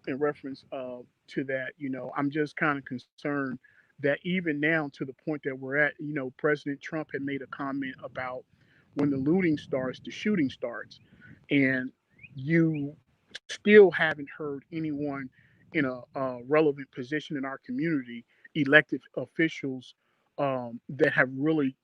in reference to that. I'm just kind of concerned that even now, to the point that we're at, President Trump had made a comment about when the looting starts, the shooting starts, and you still haven't heard anyone in a relevant position in our community, elected officials, that have really,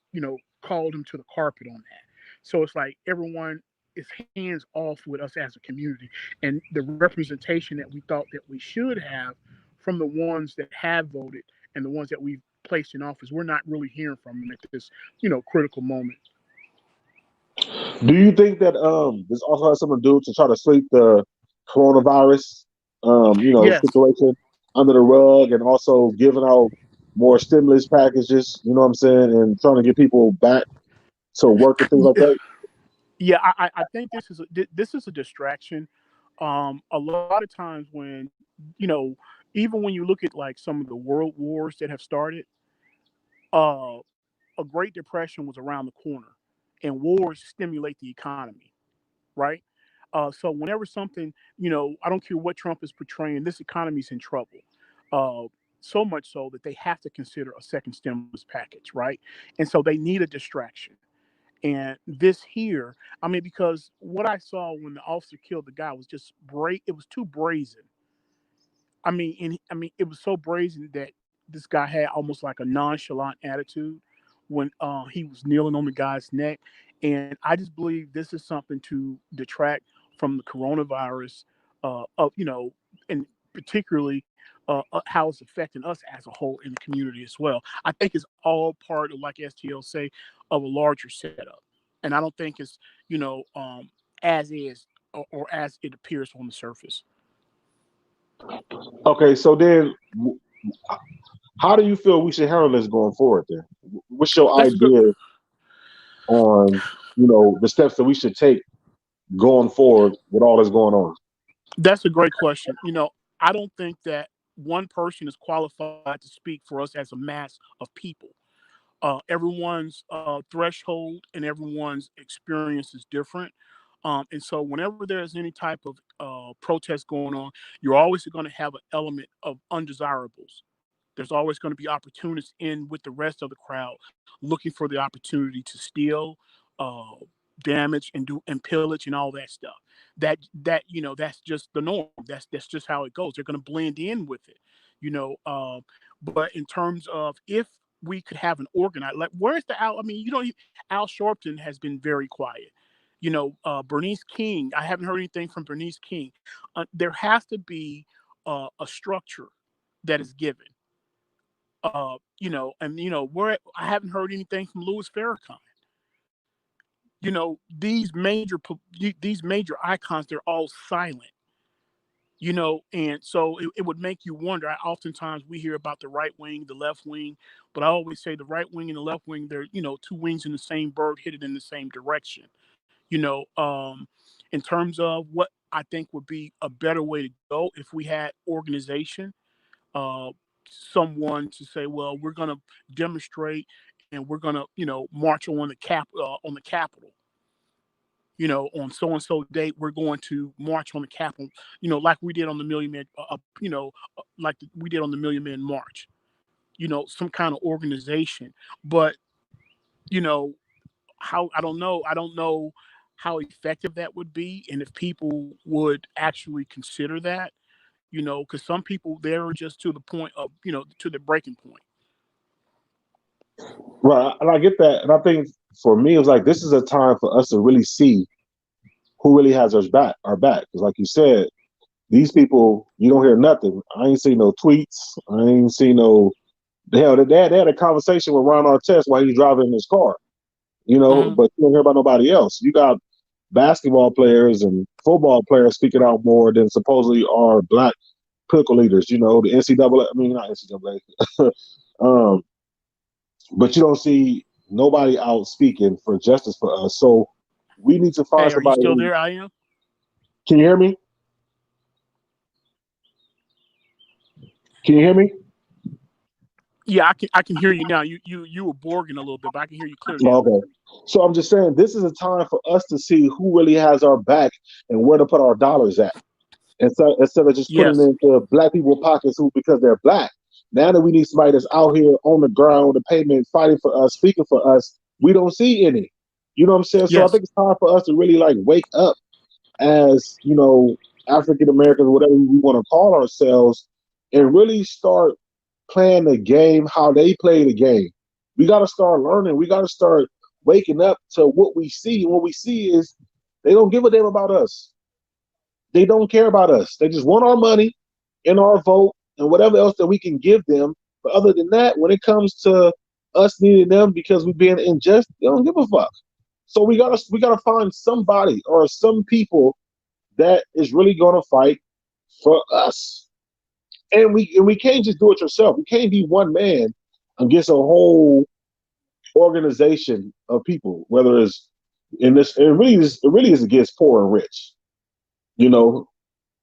called him to the carpet on that. So it's like everyone is hands off with us as a community, and the representation that we thought that we should have from the ones that have voted and the ones that we've placed in office, we're not really hearing from them at this, critical moment. Do you think that this also has something to do to try to sweep the coronavirus Yes. situation under the rug and also giving out more stimulus packages, you know what I'm saying, and trying to get people back to work and things like that? Yeah, I think this is a distraction. A lot of times when, even when you look at like some of the world wars that have started, uh, a Great Depression was around the corner, and wars stimulate the economy, right? So whenever something, I don't care what Trump is portraying, this economy's in trouble. Uh, so much so that they have to consider a second stimulus package, right? And so they need a distraction. And this here, I mean, because what I saw when the officer killed the guy was just it was too brazen. It was so brazen that this guy had almost like a nonchalant attitude when he was kneeling on the guy's neck. And I just believe this is something to detract from the coronavirus, and particularly how it's affecting us as a whole in the community as well. I think it's all part of, like STL say, of a larger setup, and I don't think it's, as is, or as it appears on the surface. Okay, so then how do you feel we should handle this going forward then? What's your That's a good. idea on, the steps that we should take going forward with all that's going on? That's a great question. I don't think that one person is qualified to speak for us as a mass of people. Everyone's threshold and everyone's experience is different. And so, whenever there's any type of protest going on, you're always going to have an element of undesirables. There's always going to be opportunists in with the rest of the crowd looking for the opportunity to steal, uh, damage, and pillage and all that stuff. That's just the norm. That's just how it goes. They're going to blend in with it, you know. But in terms of if we could have an organized, like where's the Al? I mean, Al Sharpton has been very quiet. Bernice King. I haven't heard anything from Bernice King. There has to be a structure that is given. Where I haven't heard anything from Louis Farrakhan. These major icons, they're all silent. And so it would make you wonder. Oftentimes we hear about the right wing, the left wing, but I always say the right wing and the left wing, they're two wings in the same bird headed in the same direction. you know um In terms of what I think would be a better way to go if we had organization, uh, someone to say, well, we're going to demonstrate and we're going to, march on the Capitol. On so and so date, we're going to march on the Capitol. Like we did on the Million Man, we did on the Million Man March. Some kind of organization. But how I don't know how effective that would be, and if people would actually consider that. Because some people they're just to the point of to the breaking point. Right, and I get that, and I think for me, it was like this is a time for us to really see who really has our back. Because, like you said, these people, you don't hear nothing. I ain't seen no tweets. I ain't seen no. Hell, they had a conversation with Ron Artest while he was driving in his car. But you don't hear about nobody else. You got basketball players and football players speaking out more than supposedly are black political leaders. The NCAA. I mean, not NCAA. But you don't see nobody out speaking for justice for us. So we need to find Hey, are you somebody. still there? I am. Can you hear me? Can you hear me? Yeah, I can hear you now. You were borging a little bit, but I can hear you clearly. Okay. So I'm just saying this is a time for us to see who really has our back and where to put our dollars at. Instead of just putting it into black people's pockets because they're black. Now that we need somebody that's out here on the ground, on the pavement, fighting for us, speaking for us, we don't see any. You know what I'm saying? So I think it's time for us to really wake up as, African Americans, whatever we want to call ourselves, and really start playing the game how they play the game. We got to start learning. We got to start waking up to what we see. And what we see is they don't give a damn about us. They don't care about us. They just want our money and our vote and whatever else that we can give them. But other than that, when it comes to us needing them because we're being unjust, they don't give a fuck. So we gotta find somebody or some people that is really gonna fight for us. And we can't just do it yourself. We can't be one man against a whole organization of people. Whether it's in this, it really is against poor and rich.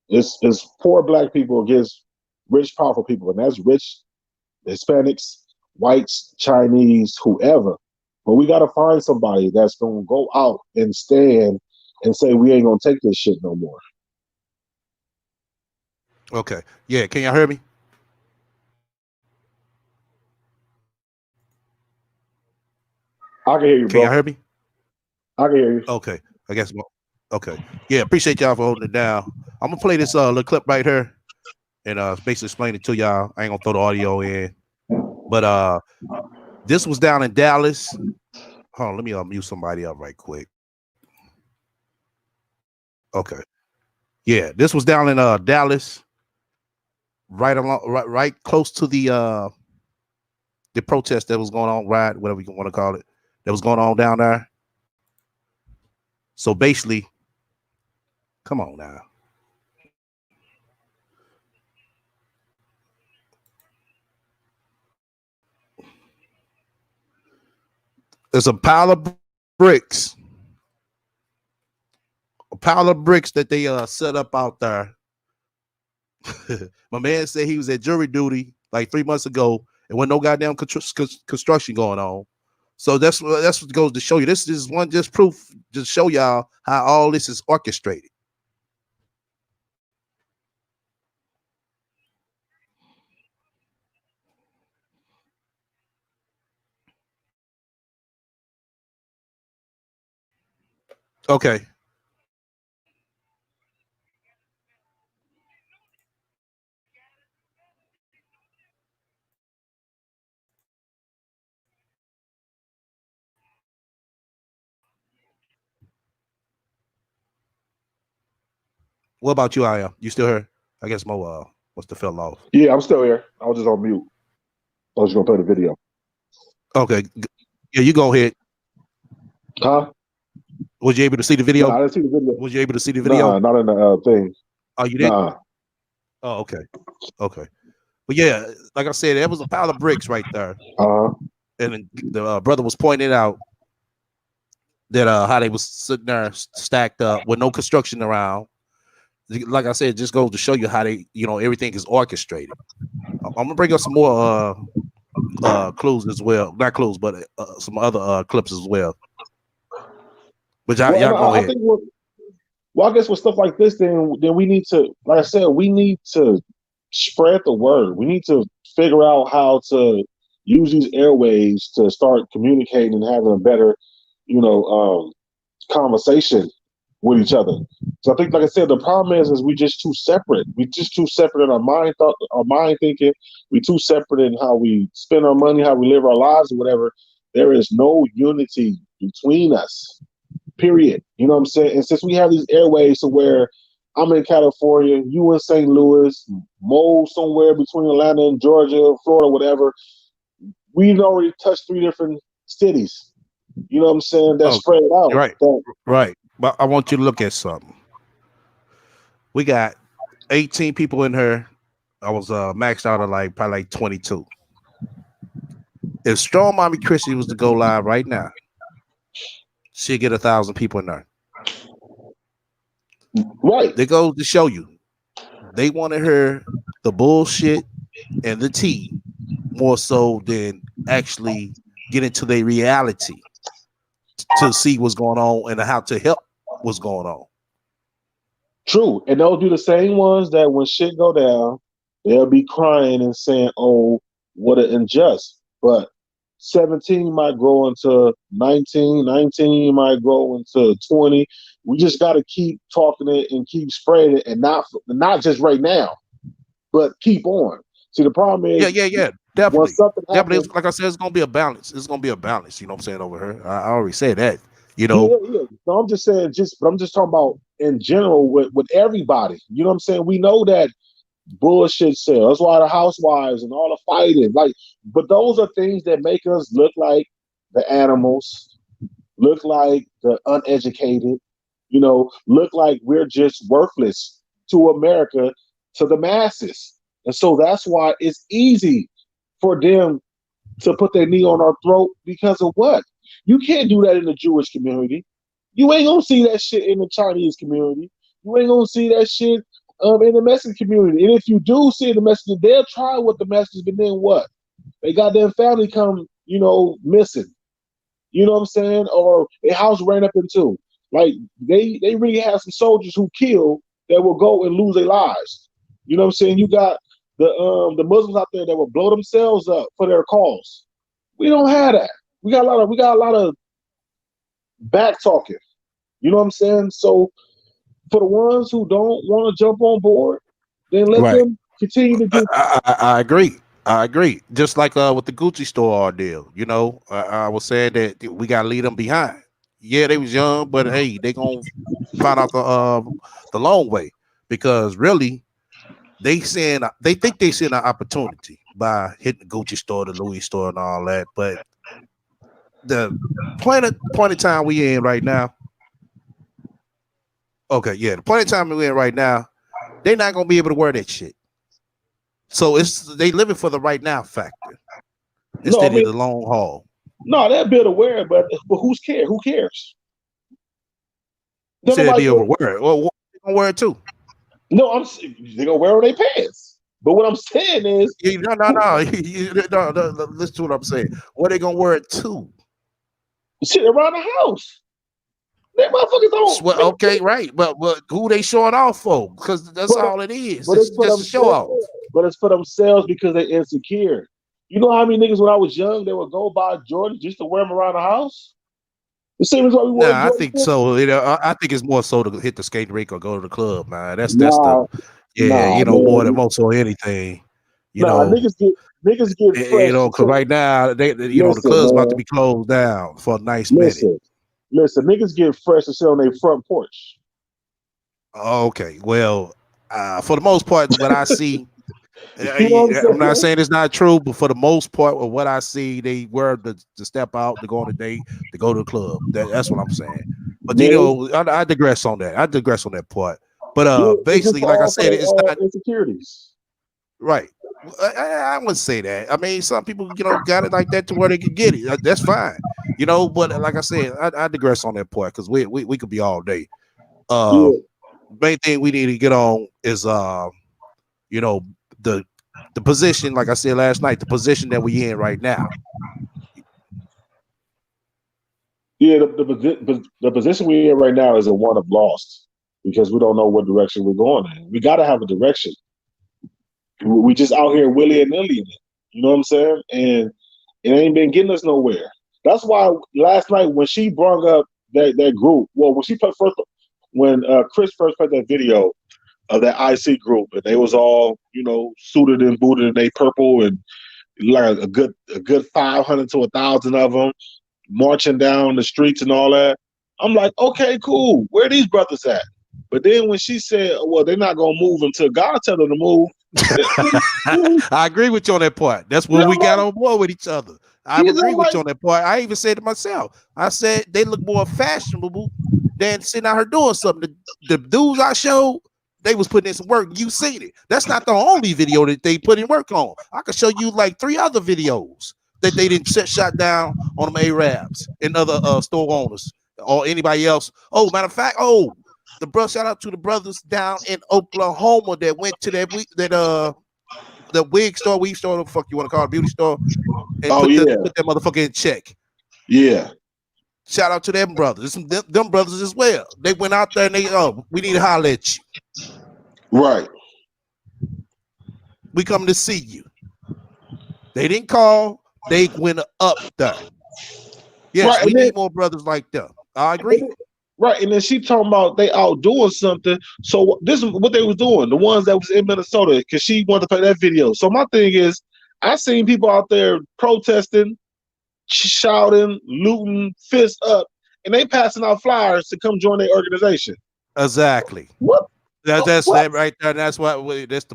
It's poor black people against rich, powerful people, and that's rich Hispanics, whites, Chinese, whoever. But we got to find somebody that's going to go out and stand and say, we ain't going to take this shit no more. Okay. Yeah. Can y'all hear me? I can hear you, bro. Can y'all hear me? I can hear you. Okay. I guess. Okay. Yeah. Appreciate y'all for holding it down. I'm going to play this little clip right here and basically explain it to y'all. I ain't going to throw the audio in. But this was down in Dallas. Hold on. Let me mute somebody up right quick. Okay. Yeah. This was down in Dallas. Right close to the protest that was going on, right, whatever you want to call it, that was going on down there. So basically, come on now. There's a pile of bricks. That they set up out there. My man said he was at jury duty like 3 months ago, and when no goddamn construction going on. So that's what goes to show you. This is one just proof to show y'all how all this is orchestrated. Okay. What about you, Aya? You still here? I guess Mo must have fell off. Yeah, I'm still here. I was just on mute. I was just gonna play the video. Okay. Yeah, you go ahead. Huh? Was you able to see the video? Nah, I didn't see the video. Was you able to see the video? Nah, not in the thing. Oh, you didn't? Nah. Oh, okay. Okay. But yeah, like I said, there was a pile of bricks right there. Uh-huh. And the brother was pointing out that how they was sitting there stacked up with no construction around. Like I said, just goes to show you how they, everything is orchestrated. I'm gonna bring up some more clues as well, not clues, but some other clips as well. But Well, y'all no, go I ahead. think I guess with stuff like this, then we need to, like I said, we need to spread the word. We need to figure out how to use these airwaves to start communicating and having a better, conversation with each other. So I think, like I said, the problem is we just too separate. We just too separate in our mind thinking. We too separate in how we spend our money, how we live our lives, or whatever. There is no unity between us. Period. You know what I'm saying? And since we have these airways to where I'm in California, you in St. Louis, Mo somewhere between Atlanta and Georgia, Florida, whatever, we've already touched 3 different cities. You know what I'm saying? That's spread out. Right. Right. But I want you to look at something. We got 18 people in here. I was maxed out at probably 22. If Strong Mommy Chrissy was to go live right now, she'll get 1,000 people in there. Right. They goes to show you. They want to hear the bullshit and the tea more so than actually get into their reality to see what's going on and how to help what's going on. True. And they'll do the same ones that when shit go down, they'll be crying and saying, oh, what an unjust. But 17 might grow into 19, 19 might grow into 20. We just got to keep talking it and keep spreading it, and not just right now, but keep on. See, the problem is, yeah, definitely. when something happens, Like I said, it's gonna be a balance. It's gonna be a balance. You know what I'm saying over here. I already said that. Yeah. So I'm just saying, but I'm just talking about in general with everybody. You know what I'm saying? We know that bullshit sells. That's why the housewives and all the fighting, but those are things that make us look like the animals, look like the uneducated, look like we're just worthless to America, to the masses. And so that's why it's easy for them to put their knee on our throat because of what? You can't do that in the Jewish community. You ain't gonna see that shit in the Chinese community. You ain't gonna see that shit in the Mexican community. And if you do see the Mexican, they'll try with the message, but then what? They got their family come, missing. You know what I'm saying? Or a house ran up into. Like they really have some soldiers who kill that will go and lose their lives. You know what I'm saying? You got the Muslims out there that will blow themselves up for their cause. We don't have that. We got a lot of back talking. You know what I'm saying? So for the ones who don't want to jump on board, then let them continue to do. I agree. I agree. Just like with the Gucci store ordeal, I was saying that we gotta leave them behind. Yeah, they was young, but hey, they gonna find out the long way because really they think they seeing an opportunity by hitting the Gucci store, the Louis store, and all that. But the point of time we in right now. Okay, yeah, the point of time we're in right now, they're not gonna be able to wear that shit. So they living for the right now factor instead of the long haul. No, they'll be able to wear it, but who's care? Who cares? You said be able to wear it. Well, they gonna wear it too. No, they're gonna wear their pants. But what I'm saying is, no. Listen to what I'm saying. What they gonna wear it to? Sit around the house. They motherfuckers don't. Well, okay, right. But who they showing off for? Because that's all it is. But it's just a show off. But it's for themselves because they're insecure. You know how many niggas when I was young they would go buy Jordan just to wear them around the house? The same as what we wear. I think so. I think it's more so to hit the skating rink or go to the club, man. That's more than most or anything. Niggas get fresh. Because right now the club's about to be closed down for a nice minute. Listen, niggas get fresh to sit on their front porch. Okay, well, for the most part, what I see, I'm not saying it's not true, but for the most part, of what I see, they wear to step out, to go on a date, to go to the club. That's what I'm saying. But I digress on that. I digress on that part. But basically, like I said, it's not insecurities. Right. I wouldn't say that. I mean, some people, got it like that to where they can get it. That's fine. You know, but like I said, I digress on that point because we could be all day. Yeah. Main thing we need to get on is you know, the position, like I said last night, the position that we in right now. Yeah, the position we're in right now is a one of lost because we don't know what direction we're going in. We got to have a direction. We just out here willy and nilly. You know what I'm saying? And it ain't been getting us nowhere. That's why last night when she brought up that group, well, when she put first, when Chris first put that video of that IC group, and they was all suited and booted in they purple and like a good 500 to 1,000 of them marching down the streets and all that. I'm like, okay, cool. Where are these brothers at? But then when she said, well, they're not gonna move until God tell them to move. I agree with you on that part. That's when we got on board with each other. I agree with you on that part. I even said to myself, I said they look more fashionable than sitting out here doing something. The dudes I showed, they was putting in some work. You seen it. That's not the only video that they put in work on. I could show you like 3 other videos that they didn't shut down on them Arabs and other store owners or anybody else. Oh, matter of fact, shout out to the brothers down in Oklahoma that went to that the wig store, weave store, what the fuck you want to call it, beauty store, and put that motherfucker in check. Yeah. Shout out to them brothers. Them brothers as well. They went out there and they, we need to holler at you. Right. We come to see you. They didn't call. They went up there. Yes, right, we need more brothers like them. I agree. Right, and then she talking about they out doing something. So this is what they was doing. The ones that was in Minnesota, because she wanted to play that video. So my thing is, I seen people out there protesting, shouting, looting, fists up, and they passing out flyers to come join their organization. Exactly. What? That's what? That right there. That's why that's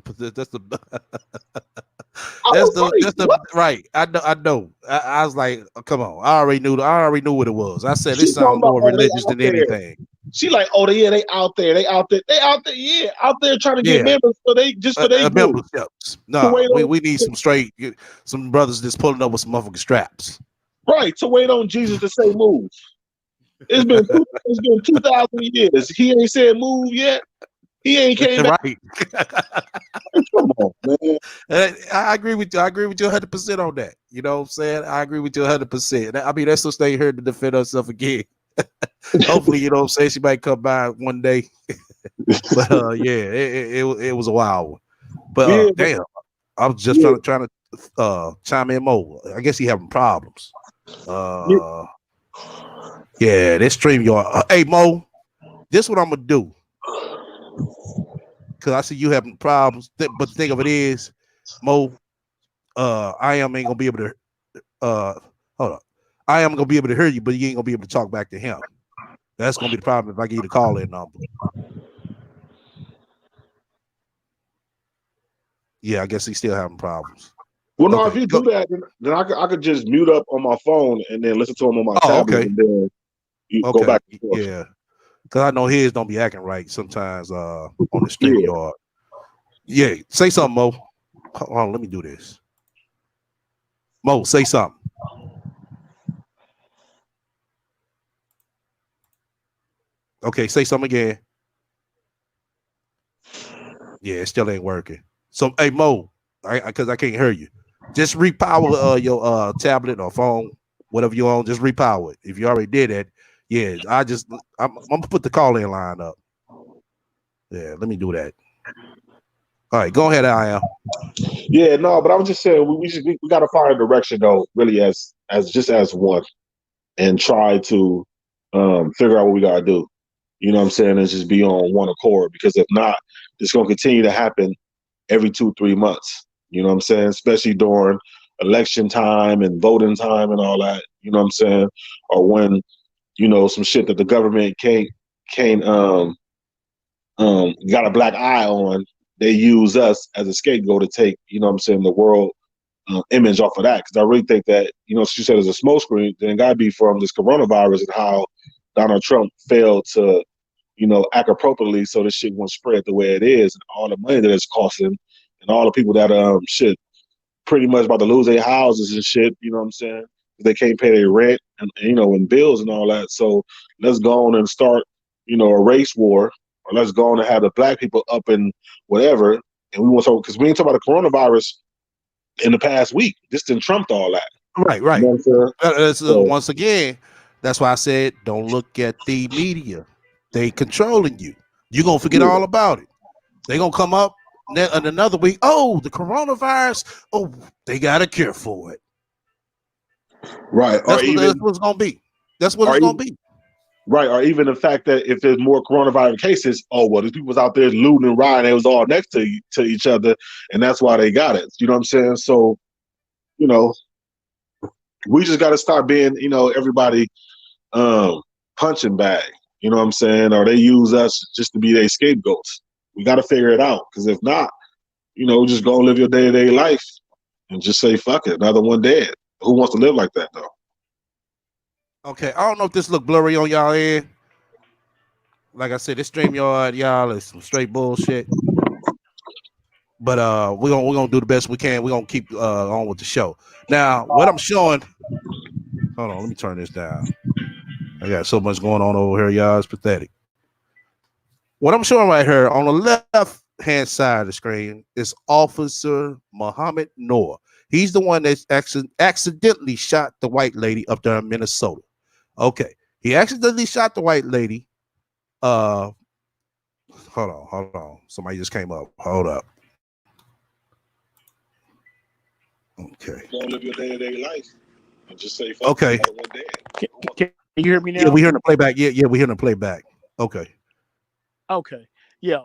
the right. I know. I was like, oh, come on. I already knew what it was. I said this sounds more religious than anything. She like, they out there. They out there trying to get members for they memberships. No, we need some brothers just pulling up with some motherfucking straps. Right, to wait on Jesus to say move. It's been 2,000 years. He ain't said move yet. He ain't came back. Right. Come on, man. I agree with you. I agree with you 100% on that. You know what I'm saying? I agree with you 100%. I mean, that's what stay here to defend herself again. Hopefully, you know what I'm saying, she might come by one day. But it was a wild one. But damn, I was just trying to chime in more. I guess he having problems. This StreamYard. Hey Mo, this what I'm gonna do. Cause I see you having problems. But the thing of it is, Mo, I am ain't gonna be able to hold on. I am gonna be able to hear you, but you ain't gonna be able to talk back to him. That's gonna be the problem if I give you the call-in number. Yeah, I guess he's still having problems. Well, no, if you do that, then I could just mute up on my phone and then listen to him on my tablet, and then you go back and forth. Yeah, because I know his don't be acting right sometimes on the StreamYard. Yeah, say something, Mo. Hold on, let me do this. Mo, say something. Okay, say something again. Yeah, it still ain't working. So, hey, Mo, because I can't hear you. Just repower your tablet or phone, whatever you own. Just repower it. If you already did that, I'm gonna put the call-in line up. Yeah, let me do that. All right, go ahead, I am. Yeah, no, but I was just saying we got to find a direction though, really as one, and try to figure out what we gotta do. You know what I'm saying? And just be on one accord, because if not, it's gonna continue to happen every 2-3 months. You know what I'm saying? Especially during election time and voting time and all that. You know what I'm saying? Or when, some shit that the government can't got a black eye on, they use us as a scapegoat to take, the world image off of that. Because I really think that, she said as a smokescreen, then it got to be from this coronavirus and how Donald Trump failed to, act appropriately so this shit won't spread the way it is, and all the money that it's costing, and all the people that pretty much about to lose their houses and shit, you know what I'm saying? They can't pay their rent and and bills and all that. So let's go on and start a race war, or let's go on and have the black people up and whatever. And we want to, because we ain't talking about the coronavirus in the past week. This didn't trumped all that. Right, You know right. what I'm saying? So, Once again, that's why I said don't look at the media. They controlling you. You're gonna forget yeah. all about it. They gonna come up in another week. Oh, the coronavirus. Oh, they got a cure for it. Right. That's what it's gonna be. That's what Or it's gonna even be. right, or even the fact that if there's more coronavirus cases, oh well, these people was out there looting and rioting, they was all next to each other, and that's why they got it. You know what I'm saying? So, you know, we just got to start being, everybody punching bag. You know what I'm saying? Or they use us just to be their scapegoats. We got to figure it out, because if not, just go and live your day-to-day life and just say fuck it, another one dead. Who wants to live like that though? Okay, I don't know if this look blurry on y'all end. Like I said, this StreamYard, y'all, is some straight bullshit. But we're gonna do the best we can. We're gonna keep on with the show. Now, what I'm showing, hold on, let me turn this down. I got so much going on over here, y'all. It's pathetic. What I'm showing right here on the left hand side of the screen is Officer Muhammad Noor. He's the one that accidentally shot the white lady up there in Minnesota. Okay. He accidentally shot the white lady. Hold on. Somebody just came up. Hold up. Okay. Go live your day-to-day life and just say fuck Okay. another one dead. Can you hear me now? Yeah, we hearing the playback. Yeah, we hearing the playback. Okay. Okay. Yeah.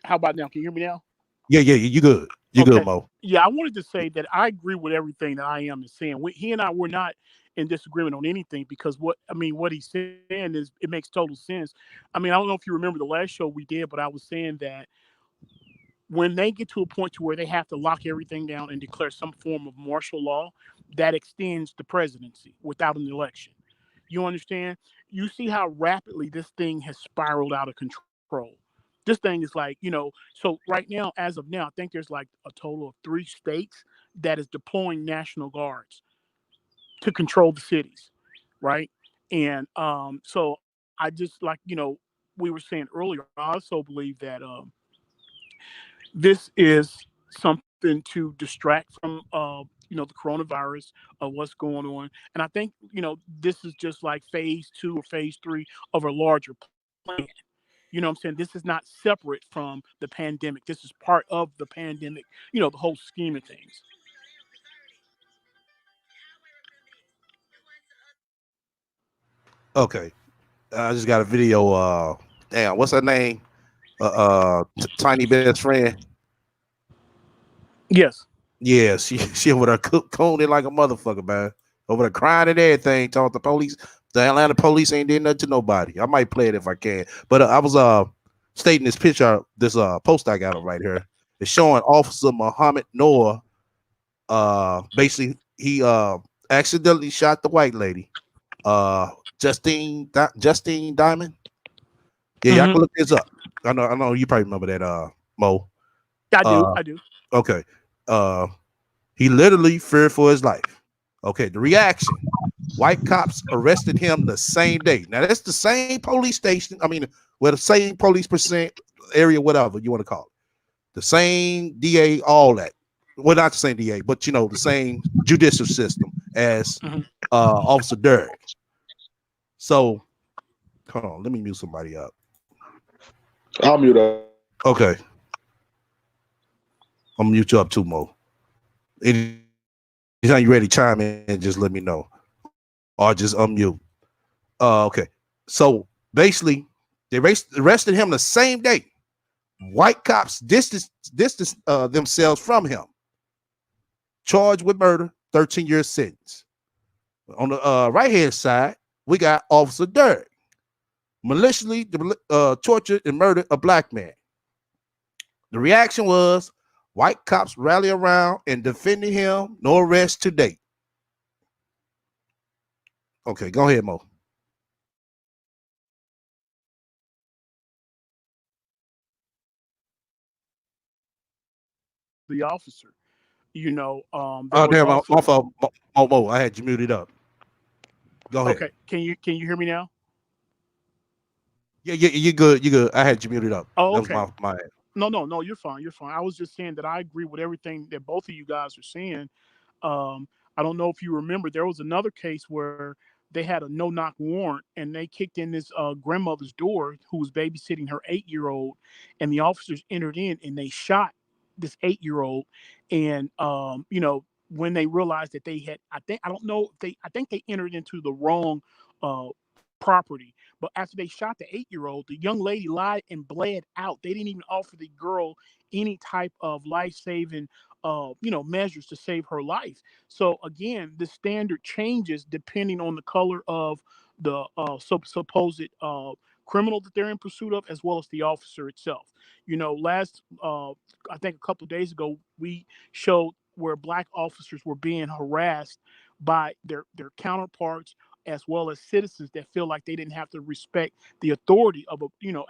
How about now? Can you hear me now? Yeah, you good. You good, Okay. Mo. Yeah, I wanted to say that I agree with everything that I am saying. He and I were not in disagreement on anything, because what he's saying is, it makes total sense. I don't know if you remember the last show we did, but I was saying that when they get to a point to where they have to lock everything down and declare some form of martial law, that extends the presidency without an election. You understand? You see how rapidly this thing has spiraled out of control. This thing is like, so right now, as of now, I think there's like a total of 3 states that is deploying National Guards to control the cities, right? And so I just, like, we were saying earlier, I also believe that this is something to distract from the coronavirus, of what's going on. And I think this is just like phase 2 or phase 3 of a larger plan. You know what I'm saying? This is not separate from the pandemic. This is part of the pandemic, the whole scheme of things. Okay. I just got a video. Damn, what's her name? Tiny best friend. Yes. Yeah, she over there cooning like a motherfucker, man. Over there crying and everything. Talking the police. The Atlanta police ain't did nothing to nobody. I might play it if I can. But I was stating this picture, this post I got up right here. It's showing Officer Muhammad Noor. Basically he accidentally shot the white lady. Justine Diamond. Yeah, y'all can look this up. I know you probably remember that, Mo. I do. Uh, I do. okay. He literally feared for his life. Okay, the reaction. White cops arrested him the same day. Now that's the same police station. The same police percent area, whatever you want to call it. The same DA, all that. Well, not the same DA, but the same judicial system as Officer Derrick. So, hold on, let me mute somebody up. I'll mute up. Okay. I'm gonna mute you up too, Mo. Anytime you ready to chime in, just let me know. Or just unmute. Okay. So basically, they arrested him the same day. White cops distance themselves from him. Charged with murder, 13-year sentence. On the right hand side, we got Officer Derrick. Maliciously tortured and murdered a black man. The reaction was white cops rally around and defending him. No arrest to date. Okay, go ahead, Mo. The officer. There was Damn, my also fault. Mo, I had you muted up. Go ahead. okay. Can you hear me now? Yeah, you good. You good. I had you muted up. Oh, That was okay. my. No, you're fine. You're fine. I was just saying that I agree with everything that both of you guys are saying. I don't know if you remember, there was another case where they had a no-knock warrant and they kicked in this grandmother's door who was babysitting her 8-year-old, and the officers entered in and they shot this 8-year-old. And when they realized that they had, I don't know if I think they entered into the wrong uh, property. But after they shot the 8-year-old, the young lady lied and bled out. They didn't even offer the girl any type of life-saving measures to save her life. So again, the standard changes depending on the color of the supposed criminal that they're in pursuit of, as well as the officer itself. Last I think a couple of days ago, we showed where black officers were being harassed by their counterparts, as well as citizens that feel like they didn't have to respect the authority of an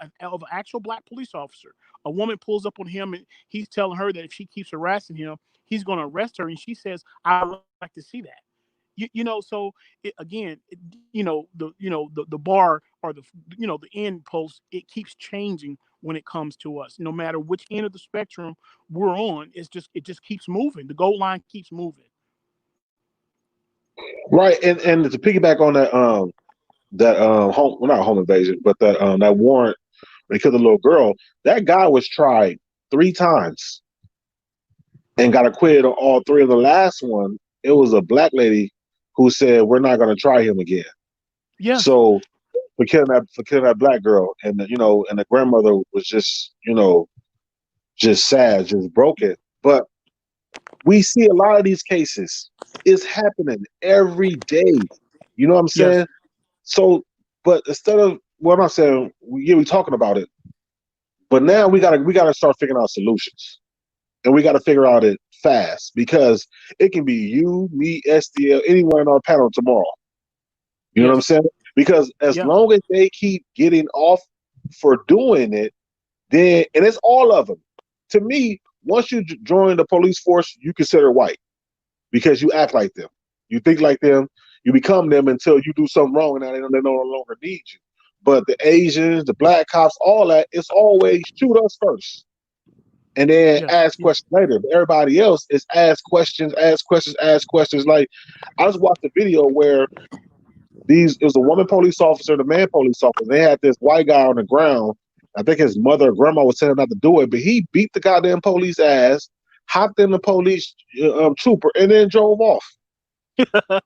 actual black police officer. A woman pulls up on him and he's telling her that if she keeps harassing him, he's going to arrest her. And she says, "I would like to see that." So the bar, or the end post, it keeps changing when it comes to us. No matter which end of the spectrum we're on, it just keeps moving. The goal line keeps moving. Right, and to piggyback on that home, well, not home invasion, but that warrant because the little girl, that guy was tried 3 times and got acquitted on all three. Of the last one, it was a black lady who said we're not going to try him again. Yes. So for killing that black girl, and and the grandmother was just sad, just broken. But we see a lot of these cases. It's happening every day. You know what I'm Yes. saying? So, but instead of what I'm saying, we talking about it, but now we gotta start figuring out solutions, and we gotta figure out it fast because it can be you, me, SDL, anyone on our panel tomorrow. You know what I'm Yes. saying? Because as Yeah. long as they keep getting off for doing it, then and it's all of them. To me, once you join the police force, you consider white because you act like them, you think like them, you become them until you do something wrong, and now they no longer need you. But the Asians, the black cops, all that, it's always shoot us first and then Yes. ask Yes. questions later. But everybody else is ask questions, ask questions, ask questions. Like I just watched a video where it was a woman police officer, the man police officer. They had this white guy on the ground. I think his mother or grandma was telling him not to do it, but he beat the goddamn police ass, hopped in the police trooper, and then drove off. Oh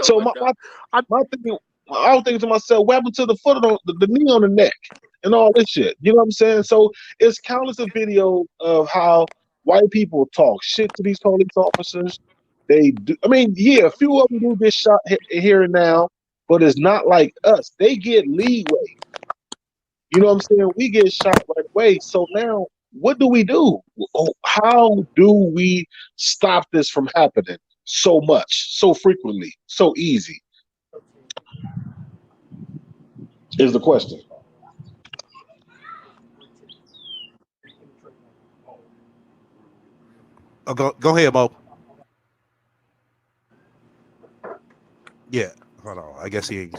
So my my, God. my, I, my thinking, I was thinking to myself, what happened to the foot on the knee on the neck and all this shit? You know what I'm saying? So it's countless of video of how white people talk shit to these police officers. They do. I mean, yeah, a few of them do get shot here and now, but it's not like us. They get leeway. You know what I'm saying? We get shot right away. So now, what do we do? How do we stop this from happening so much, so frequently, so easy? Is the question. Go ahead, Mo. Yeah. Hold on. I guess he.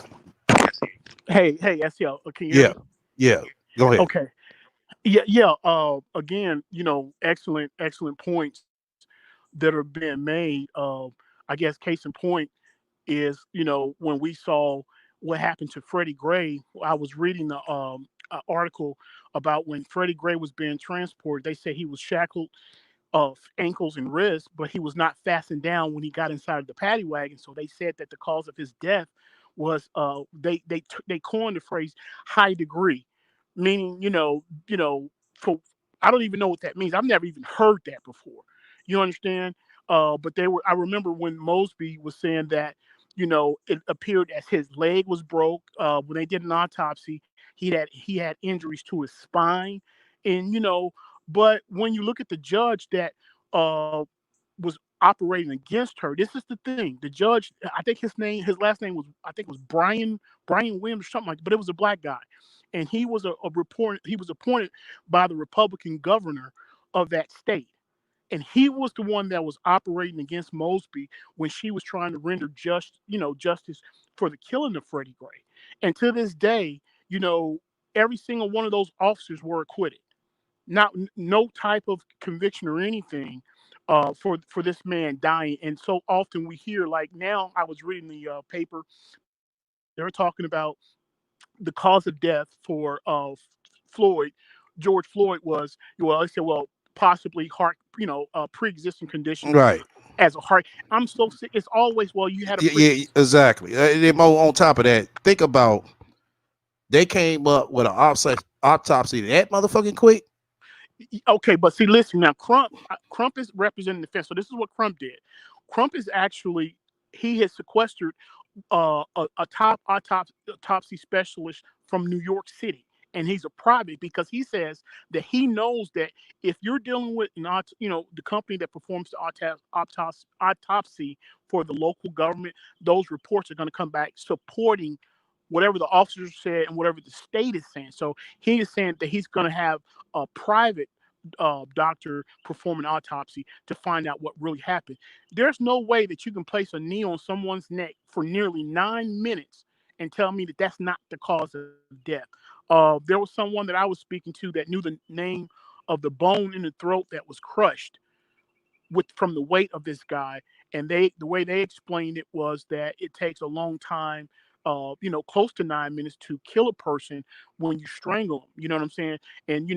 hey, SL, can you hear Yeah. me? Yeah. Go ahead. Okay. Yeah, yeah. Again, excellent points that are being made. I guess case in point is, when we saw what happened to Freddie Gray. I was reading the article about when Freddie Gray was being transported. They said he was shackled of ankles and wrists, but he was not fastened down when he got inside the paddy wagon. So they said that the cause of his death was they coined the phrase high degree, meaning for I don't even know what that means. I've never even heard that before. You understand? But they were. I remember when Mosby was saying that it appeared as his leg was broke. When they did an autopsy, he had injuries to his spine, and but when you look at the judge that was operating against her, this is the thing. The judge, I think his last name was, I think it was Brian Williams or something like that, but it was a black guy, and he was appointed by the Republican governor of that state. And he was the one that was operating against Mosby when she was trying to render justice for the killing of Freddie Gray. And to this day, every single one of those officers were acquitted. Not no type of conviction or anything for this man dying. And so often we hear, like now, I was reading the paper. They were talking about the cause of death for Floyd, George Floyd was, well, they said, well, possibly heart, pre-existing conditions Right. as a heart. I'm so sick. It's always, well, you had a Yeah, exactly. And more on top of that, think about they came up with an autopsy that motherfucking quick. Okay, but see, listen now. Crump is representing the defense. So this is what Crump did. Crump is actually, he has sequestered a top autopsy specialist from New York City, and he's a private because he says that he knows that if you're dealing with the company that performs the autopsy for the local government, those reports are going to come back supporting whatever the officers said and whatever the state is saying. So he is saying that he's going to have a private doctor perform an autopsy to find out what really happened. There's no way that you can place a knee on someone's neck for nearly 9 minutes and tell me that that's not the cause of death. There was someone that I was speaking to that knew the name of the bone in the throat that was crushed from the weight of this guy, and the way they explained it was that it takes a long time, close to 9 minutes to kill a person when you strangle them. You know what I'm saying? And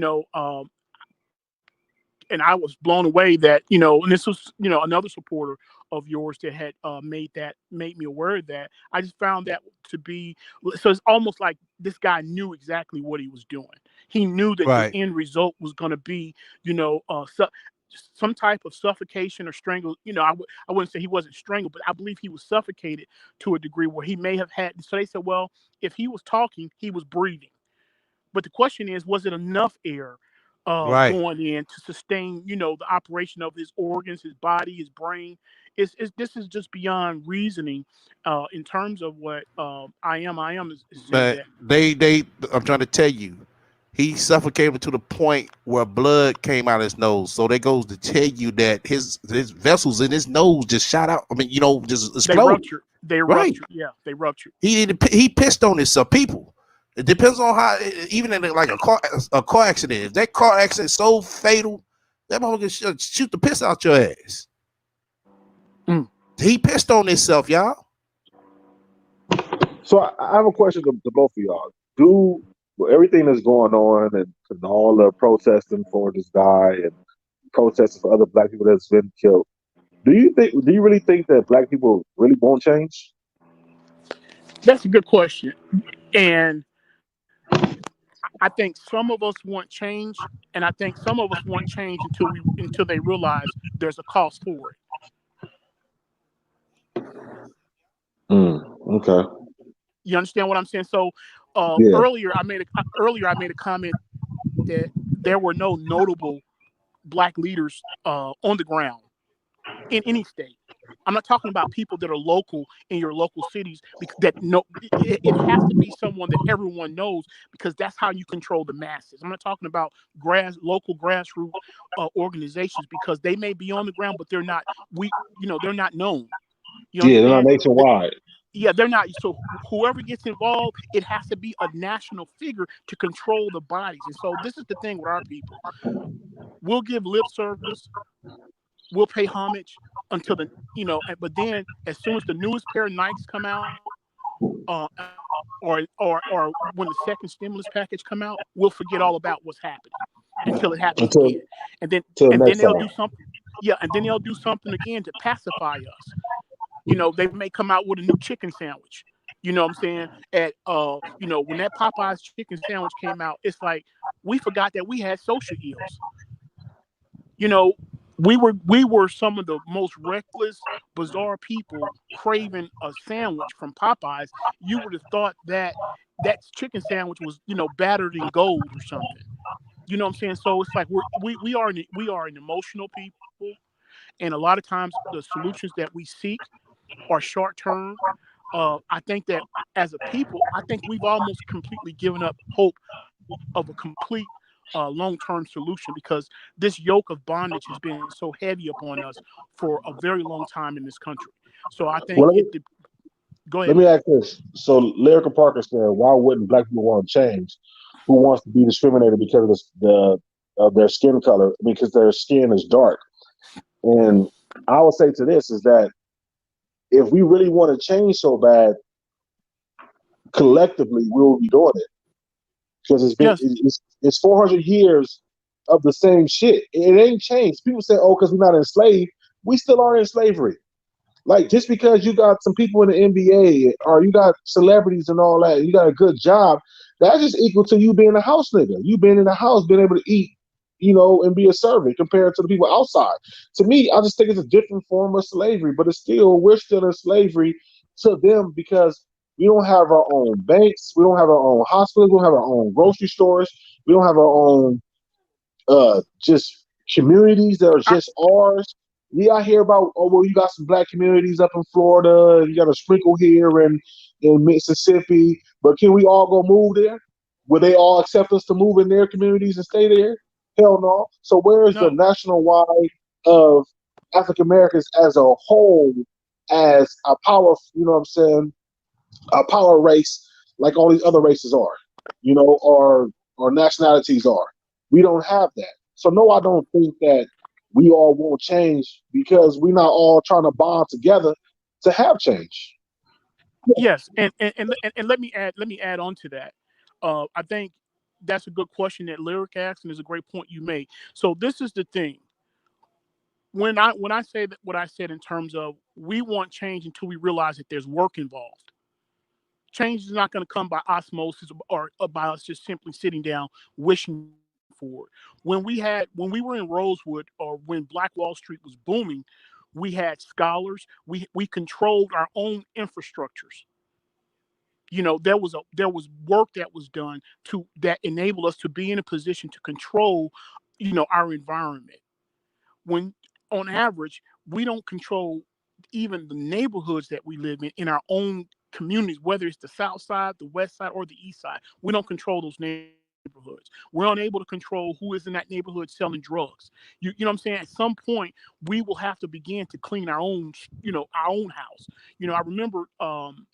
and I was blown away that, and this was, another supporter of yours that had made me aware of that. I just found that to be, so it's almost like this guy knew exactly what he was doing. He knew that the Right. end result was going to be, some type of suffocation or strangle. I wouldn't say he wasn't strangled, but I believe he was suffocated to a degree where he may have had. So they said, well, if he was talking, he was breathing. But the question is, was it enough air Right. going in to sustain, the operation of his organs, his body, his brain? This is just beyond reasoning in terms of what I am is saying But that I'm trying to tell you, he suffocated to the point where blood came out of his nose. So that goes to tell you that his vessels in his nose just shot out. I mean, just they exploded. ruptured. They Right. ruptured. Yeah, they ruptured. He pissed on himself. People. It depends on how. Even in like a car accident. If that car accident is so fatal, that motherfucker can shoot the piss out your ass. Mm. He pissed on himself, y'all. So I have a question to both of y'all. Do everything that's going on and all the protesting for this guy and protesting for other black people that's been killed, do you really think that black people really won't change? That's a good question, and I think some of us want change, and I think some of us want change until they realize there's a cost for it. Okay. You understand what I'm saying? So Yeah. earlier I made a comment that there were no notable black leaders on the ground in any state. I'm not talking about people that are local in your local cities, because it has to be someone that everyone knows, because that's how you control the masses. I'm not talking about local grassroots organizations, because they may be on the ground, but they're not they're not known. You Yeah, they're not understand? nationwide. Yeah, they're not. So whoever gets involved, it has to be a national figure to control the bodies. And so this is the thing with our people. We'll give lip service, we'll pay homage until but then as soon as the newest pair of Nikes come out, uh, or when the second stimulus package come out, we'll forget all about what's happening until it happens Until again. And then next they'll time. do something. Yeah, and then they'll do something again to pacify us. They may come out with a new chicken sandwich. You know what I'm saying? When that Popeye's chicken sandwich came out, it's like we forgot that we had social ills. We were some of the most reckless, bizarre people craving a sandwich from Popeyes. You would have thought that chicken sandwich was, battered in gold or something. You know what I'm saying? So it's like we are an emotional people, and a lot of times the solutions that we seek are short term. I think that as a people, I think we've almost completely given up hope of a complete long-term solution, because this yoke of bondage has been so heavy upon us for a very long time in this country. So I think Well, go let ahead. me ask this. So, Lyrica Parker said, "Why wouldn't black people want to change? Who wants to be discriminated because of of their skin color? Because their skin is dark." And I would say to this is that if we really want to change so bad, collectively, we will be doing it, because Yes, it's 400 years of the same shit. It ain't changed. People say, "Oh, because we're not enslaved." We still are in slavery. Like, just because you got some people in the NBA or you got celebrities and all that, you got a good job, that's just equal to you being a house nigga. You being in the house, being able to eat, and be a servant compared to the people outside. To me, I just think it's a different form of slavery, but we're still in slavery to them, because we don't have our own banks, we don't have our own hospitals, we don't have our own grocery stores, we don't have our own just communities that are I, just ours. Yeah, I hear about, oh, well, you got some black communities up in Florida, and you got a sprinkle here in Mississippi, but can we all go move there? Will they all accept us to move in their communities and stay there? Hell no. So where is the no. national wide of African Americans as a whole, as a power, what I'm saying, a power race like all these other races are, or nationalities are. We don't have that. So no, I don't think that we all won't change, because we're not all trying to bond together to have change. Yes, and let me add on to that. I think that's a good question that Lyric asked, and is a great point you made. So this is the thing. When I say that, what I said in terms of we want change until we realize that there's work involved. Change is not going to come by osmosis, or by us just simply sitting down wishing for it. When we were in Rosewood, or when Black Wall Street was booming, we had scholars. We controlled our own infrastructures. There was work that was done to that enabled us to be in a position to control, our environment. When on average we don't control even the neighborhoods that we live in our own communities, whether it's the south side, the west side, or the east side. We don't control those neighborhoods. We're unable to control who is in that neighborhood selling drugs. You know what I'm saying? At some point we will have to begin to clean our own house. I remember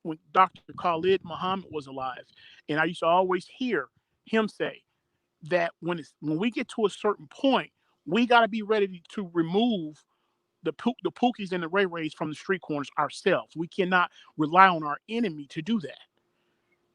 when Dr. Khalid Muhammad was alive, and I used to always hear him say that when we get to a certain point, we got to be ready to remove the Pookies and the Ray Rays from the street corners ourselves. We cannot rely on our enemy to do that.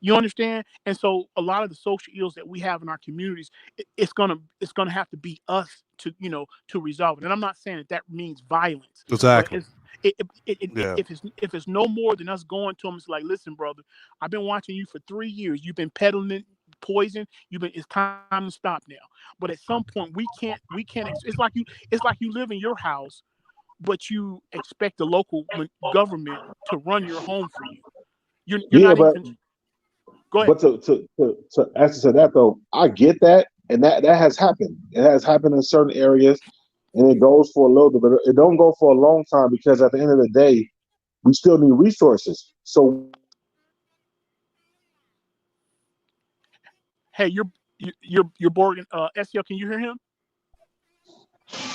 You understand? And so a lot of the social ills that we have in our communities, it's gonna have to be us to resolve it. And I'm not saying that means violence, but Exactly. Yeah. if it's no more than us going to them, it's like, listen, brother, I've been watching you for 3 years. You've been peddling poison. It's time to stop now. But at some point, we can't. It's like you live in your house, but you expect the local government to run your home for you. You're Yeah, not in. but Go ahead. to answer to that though, I get that, and that has happened. It has happened in certain areas, and it goes for a little bit, but it don't go for a long time, because at the end of the day, we still need resources. So Hey, you're bored. SEL, can you hear him?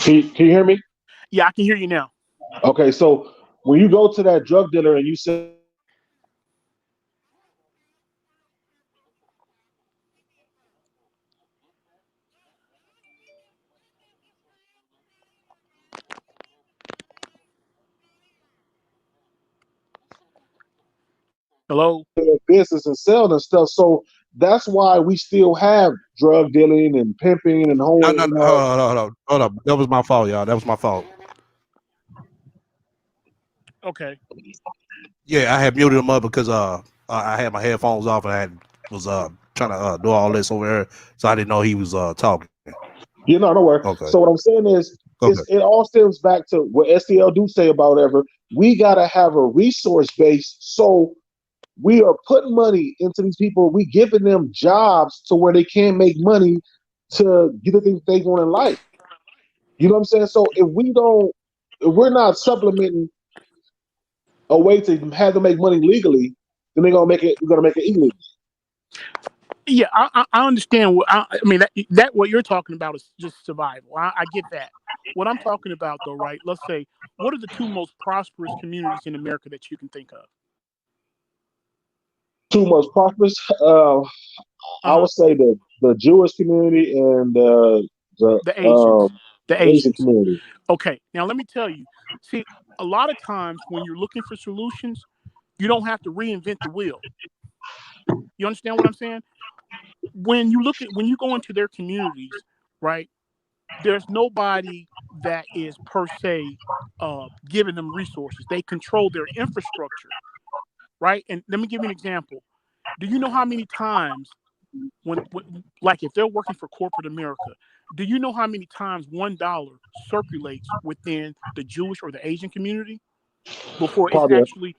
can you hear me? Yeah, I can hear you now. Okay, so when you go to that drug dealer and you say, Hello. their business and sell and stuff. So that's why we still have drug dealing and pimping and No, hoeing no, and no, all. hold on. That was my fault, y'all. That was my fault. Okay. Yeah, I had muted him up because I had my headphones off and I was trying to do all this over here, so I didn't know he was talking. No worry. Okay. So what I'm saying is, Okay. it all stems back to what STL do say about ever. We gotta have a resource base, so we are putting money into these people. We giving them jobs to where they can make money to get the things they want in life. You know what I'm saying? So if we're not supplementing a way to have them make money legally, then they're gonna make it. We're gonna make it illegal. Yeah, I understand. I mean, that what you're talking about is just survival. I get that. What I'm talking about, though, right? Let's say, what are the two most prosperous communities in America that you can think of? Too much prosperous. I Uh-huh. would say the Jewish community and the The Asians. The Asian Asians. community. Okay. Now, let me tell you. See, a lot of times when you're looking for solutions, you don't have to reinvent the wheel. You understand what I'm saying? When you go into their communities, right? There's nobody that is per se giving them resources. They control their infrastructure, right? And let me give you an example. Do you know how many times when like if they're working for corporate America, do you know how many times $1 circulates within the Jewish or the Asian community before it's Probably actually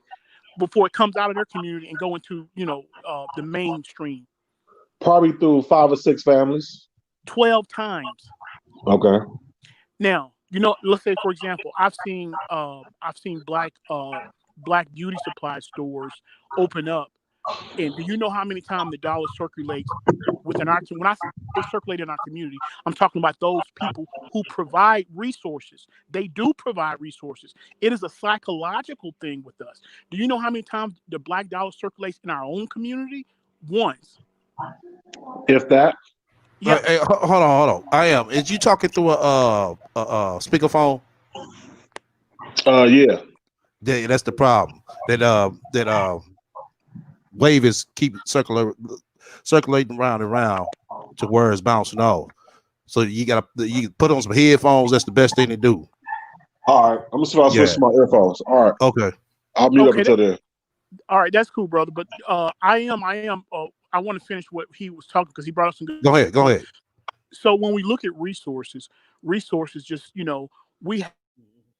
before it comes out of their community and go into the mainstream? probably through 5 or 6 families. 12 times. Okay. Now, let's say for example, I've seen black beauty supply stores open up, and do you know how many times the dollar circulates within our when I say circulate in our community, I'm talking about those people who provide resources. They do provide resources. It is a psychological thing with us. Do you know how many times the black dollar circulates in our own community? Once. If that. Yeah. Hey, hold on. I am. Is you talking through a speakerphone? Yeah. That's the problem. That wave is keep circulating round and round to where it's bouncing off. So you put on some headphones. That's the best thing to do. All right. I'm gonna see if I switch Yeah. to my earphones. All right. Okay. I'll mute up Okay. until then. All right. That's cool, brother. But I am. I want to finish what he was talking because he brought up some good Go ahead. Go points. ahead. So when we look at resources just we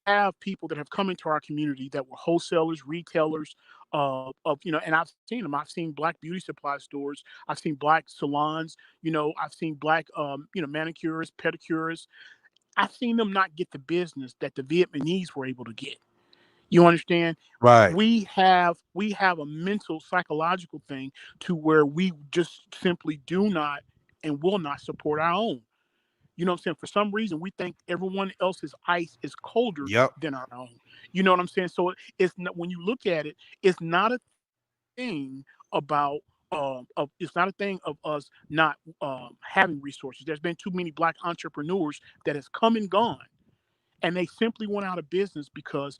have people that have come into our community that were wholesalers, retailers and I've seen them. I've seen black beauty supply stores. I've seen black salons. I've seen black manicurists, pedicurists. I've seen them not get the business that the Vietnamese were able to get. You understand? Right. We have a mental psychological thing to where we just simply do not and will not support our own. You know what I'm saying? For some reason, we think everyone else's ice is colder Yep. than our own. You know what I'm saying? So it's not, when you look at it, it's not a thing about it's not a thing of us not having resources. There's been too many black entrepreneurs that has come and gone, and they simply went out of business because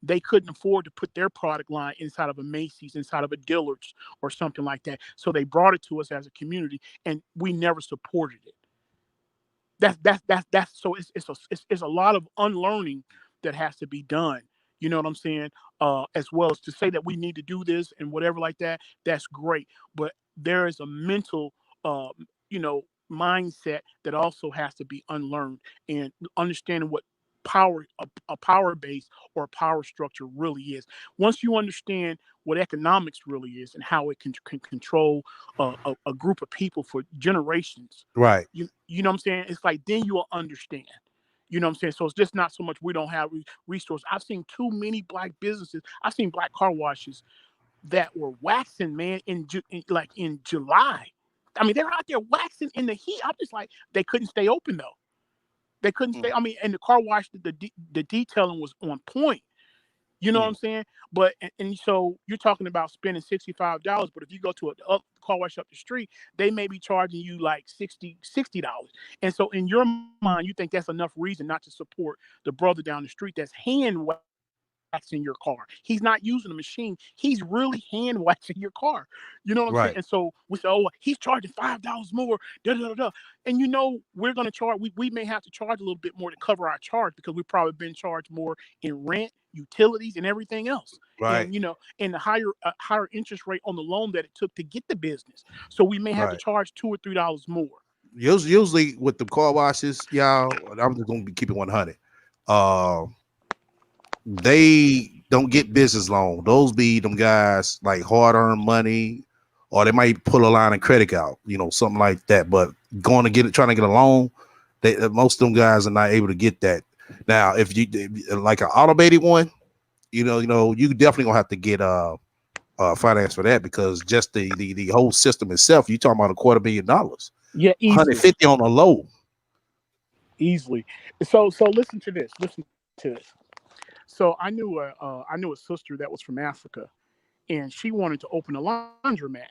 they couldn't afford to put their product line inside of a Macy's, inside of a Dillard's, or something like that. So they brought it to us as a community, and we never supported it. That's so it's a lot of unlearning that has to be done. You know what I'm saying? As well as to say that we need to do this and whatever like that. That's great, but there is a mental, uh, you know, mindset that also has to be unlearned, and understanding what a power base or a power structure really is. Once you understand what economics really is and how it can control a group of people for generations, Right. you know what I'm saying? It's like then you'll understand. You know what I'm saying? So it's just not so much we don't have resources. I've seen too many black businesses. I've seen black car washes that were waxing, man, in July. I mean, they're out there waxing in the heat. I'm just like, they couldn't stay open though. They couldn't stay. I mean, and the car wash, the detailing was on point. You know what I'm saying? But and so you're talking about spending $65, but if you go to a car wash up the street, they may be charging you like $60. And so in your mind, you think that's enough reason not to support the brother down the street that's hand waxing your car. He's not using a machine. He's really hand waxing your car. You know what I'm saying? Right. And so we say, oh, he's charging $5 more. Da, da, da, da. And we're going to charge. We may have to charge a little bit more to cover our charge because we've probably been charged more in rent, utilities, and everything else. Right. And the higher interest rate on the loan that it took to get the business. So we may have to Right. charge $2 or $3 more. Usually with the car washes, y'all, I'm just gonna be keeping 100. They don't get business loan. Those be them guys like hard earned money, or they might pull a line of credit out, something like that. But trying to get a loan, most of them guys are not able to get that. Now, if you like an automated one, you definitely gonna have to get finance for that because just the whole system itself, you talking about $250,000, Yeah, easily, 150 on a low. easily. So listen to this. Listen to this. So I knew a sister that was from Africa, and she wanted to open a laundromat.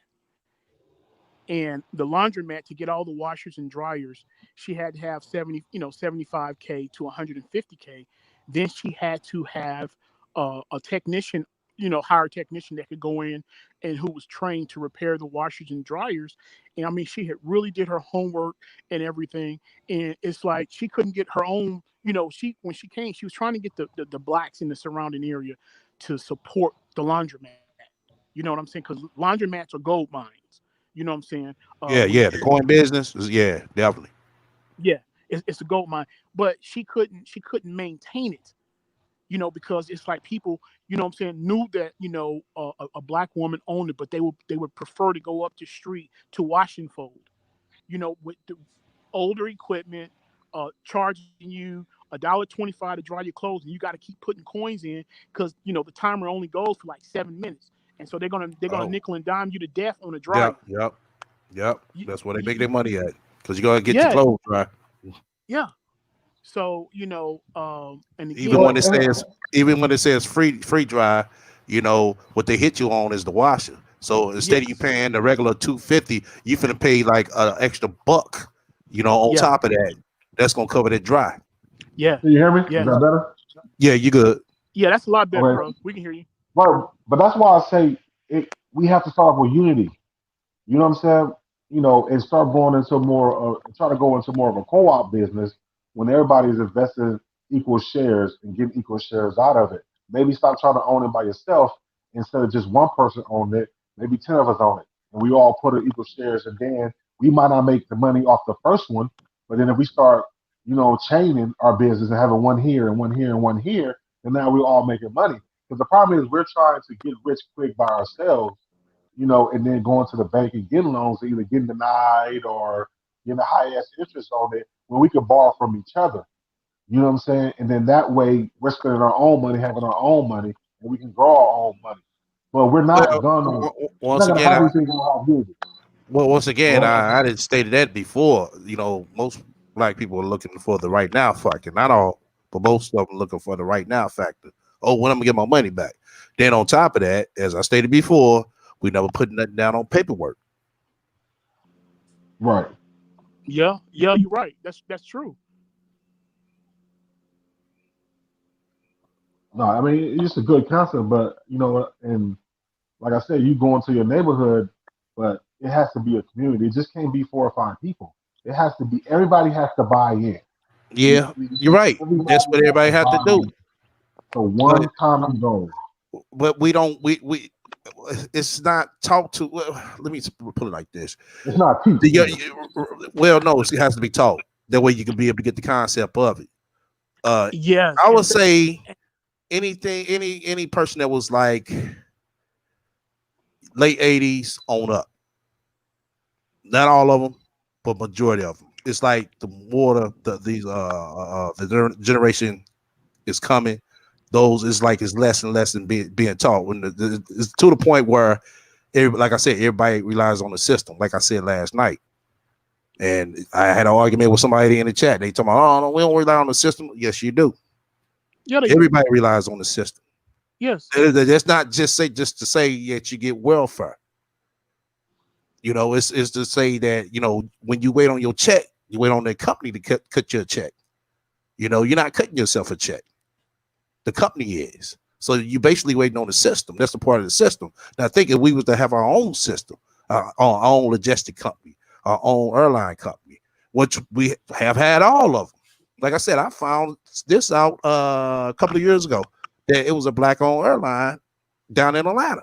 And the laundromat, to get all the washers and dryers, she had to have 75K to 150K. Then she had to have a technician, hire a technician that could go in and who was trained to repair the washers and dryers. And I mean, she had really did her homework and everything. And it's like she couldn't get her own. She when she came, she was trying to get the blacks in the surrounding area to support the laundromat. You know what I'm saying? Because laundromats are gold mines. You know what I'm saying? Yeah, When you yeah. The coin business, yeah, definitely. Yeah, it's a gold mine, but she couldn't maintain it, because it's like people, what I'm saying, knew that a black woman owned it, but they would prefer to go up the street to wash and fold, with the older equipment, charging you $1.25 to dry your clothes, and you got to keep putting coins in because the timer only goes for like 7 minutes, and so they're gonna Oh, nickel and dime you to death on a yep, dryer. yep, yep. You, That's where they you, make their you, money at because you gotta get your yeah, clothes dry. yeah. So and Even again, when like Well, it says, even when it says free dry, what they hit you on is the washer. So instead of you yes, paying the regular 250, you finna pay like an extra buck, on yeah, top of that. That's gonna cover that dry. yeah, can you hear me? Is yeah, that better? Yeah, you good. yeah. That's a lot better, Okay. bro. We can hear you. But that's why I say we have to start off with unity. You know what I'm saying? And start going into try to go into more of a co-op business when everybody's investing equal shares and getting equal shares out of it. Maybe stop trying to own it by yourself instead of just one person owning it. Maybe 10 of us own it, and we all put in equal shares. And then we might not make the money off the first one, but then if we start, chaining our business and having one here and one here and one here, then now we're all making money. Because the problem is we're trying to get rich quick by ourselves, and then going to the bank and getting loans, either getting denied or getting a high ass interest on it when we could borrow from each other. You know what I'm saying? And then that way we're spending our own money, having our own money, and we can grow our own money. But Well, we're not once gonna again, have these things in our business. once again, Well, I didn't stated that before. Most black people are looking for the right now factor. Not all, but most of them looking for the right now factor. Oh, when I'm gonna get my money back. Then on top of that, as I stated before, we never put nothing down on paperwork. right. Yeah, yeah, you're right. That's true. No, I mean it's just a good concept, but and like I said, you go into your neighborhood, but it has to be a community. It just can't be 4 or 5 people. It has to be everybody has to buy in. Yeah, you're right. That's Everybody what has to everybody have to buy do. in for But one common goal. we don't we it's not taught to. Well, let me put it like this. It's not teach The, either. well, no, it has to be taught. That way you can be able to get the concept of it. Uh, Yes, I and would say anything, any person that was like late '80s on up. Not all of them, but majority of them. It's like the more the generation is coming, those is like it's less and less than being taught. When it's to the point where, like I said, everybody relies on the system. Like I said last night, and I had an argument with somebody in the chat. They told me, "Oh, no, we don't rely on the system." Yes, you do. yeah, they do. Everybody relies on the system. Yes, That's not just to say that you get welfare. It's to say that when you wait on your check, you wait on the company to cut your check. You're not cutting yourself a check. The company is. So you basically waiting on the system. That's the part of the system. Now, I think if we was to have our own system, our own logistic company, our own airline company, which we have had all of them. Like I said, I found this out a couple of years ago that it was a black-owned airline down in Atlanta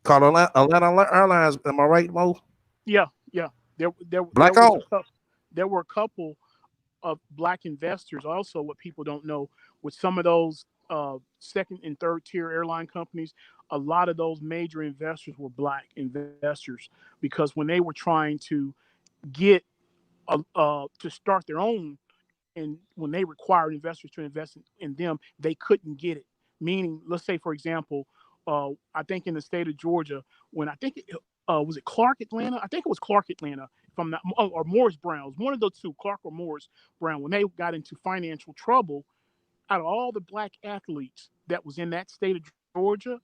called Atlanta Airlines. Am I right, Mo? yeah, yeah. There was a Black-owned. couple. There were a couple of black investors. Also, what people don't know, with some of those second and third tier airline companies, a lot of those major investors were black investors because when they were trying to get to start their own, and when they required investors to invest in them, they couldn't get it. Meaning, let's say, for example, I think in the state of Georgia, when I think was it Clark Atlanta? I think it was Clark Atlanta, if I'm not, or Morris Brown. It was one of those two, Clark or Morris Brown, when they got into financial trouble. Out of all the black athletes that was in that state of Georgia,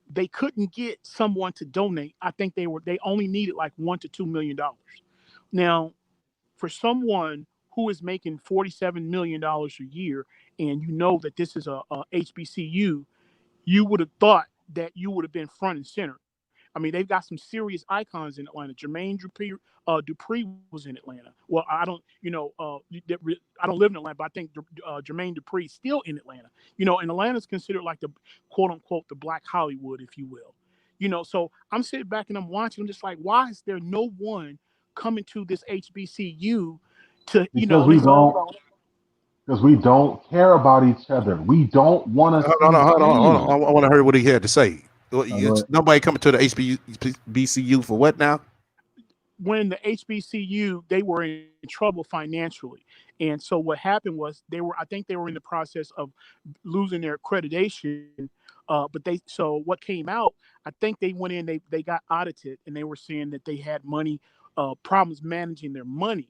they couldn't get someone to donate. I think they only needed like $1 to $2 million. Now, for someone who is making $47 million a year, and you know that this is a HBCU, you would have thought that you would have been front and center. I mean, they've got some serious icons in Atlanta. Dupree was in Atlanta. Well, I don't, I don't live in Atlanta, but I think Jermaine Dupree is still in Atlanta. And Atlanta's considered like the quote unquote the Black Hollywood, if you will. So I'm sitting back and I'm watching. I'm just like, why is there no one coming to this HBCU to, because we don't care about each other. We don't want to see Hold on. change. I want to hear what he had to say. Right. Nobody coming to the HBCU for what now? When the HBCU, they were in trouble financially. And so what happened was I think they were in the process of losing their accreditation. So what came out, I think they went in, they got audited, and they were saying that they had problems managing their money.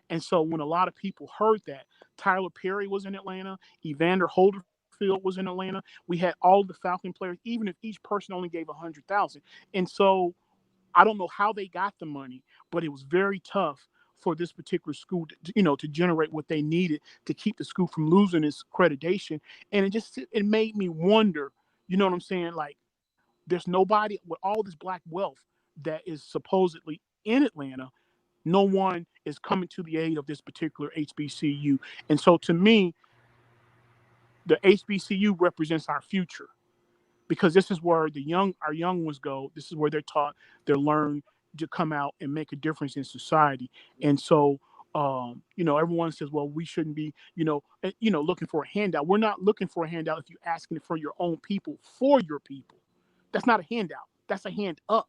And so when a lot of people heard that, Tyler Perry was in Atlanta, Evander Holyfield was in Atlanta. We had all the Falcon players, even if each person only gave $100,000. And so I don't know how they got the money, but it was very tough for this particular school to generate what they needed to keep the school from losing its accreditation. And it made me wonder, you know what I'm saying? Like, there's nobody with all this black wealth that is supposedly in Atlanta. No one is coming to the aid of this particular HBCU. And so to me, the HBCU represents our future, because this is where our young ones go. This is where they're taught, they're learned to come out and make a difference in society. And so, everyone says, well, we shouldn't be, looking for a handout. We're not looking for a handout if you're asking it for your own people, for your people. That's not a handout. That's a hand up.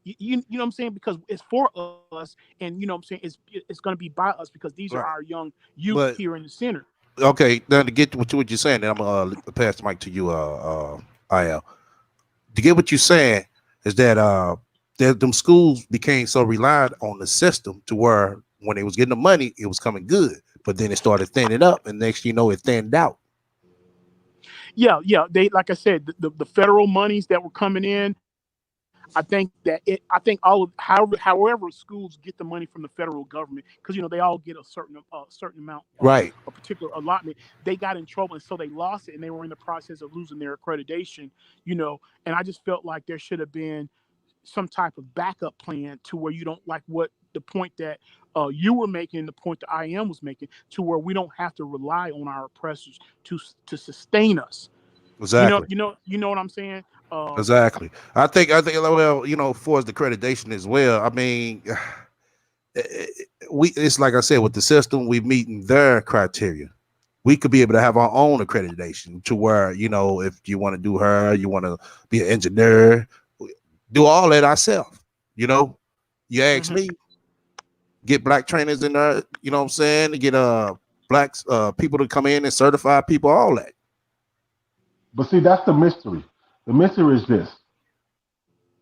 You know what I'm saying? Because it's for us, and you know what I'm saying, it's going to be by us, because these are our young youth here in the center. Okay, now to get to what you're saying, then I'm gonna pass the mic to you, IL. To get what you're saying is that them schools became so reliant on the system to where when they was getting the money, it was coming good, but then it started thinning up, and next you know it thinned out. Yeah. They, like I said, the federal monies that were coming in. I think however schools get the money from the federal government, because they all get a certain amount, right, a particular allotment. They got in trouble, and so they lost it, and they were in the process of losing their accreditation. And I just felt like there should have been some type of backup plan to where you don't, like what the point that you were making, the point that I am was making, to where we don't have to rely on our oppressors to sustain us. Exactly. You know what I'm saying? Exactly. I think well, for the accreditation as well. I mean, it's like I said, with the system, we meeting their criteria. We could be able to have our own accreditation to where, if you want to do you want to be an engineer, do all that ourselves. You ask me, get black trainers in there, you know what I'm saying, to get blacks people to come in and certify people, all that. But see, that's the mystery. The mystery is this: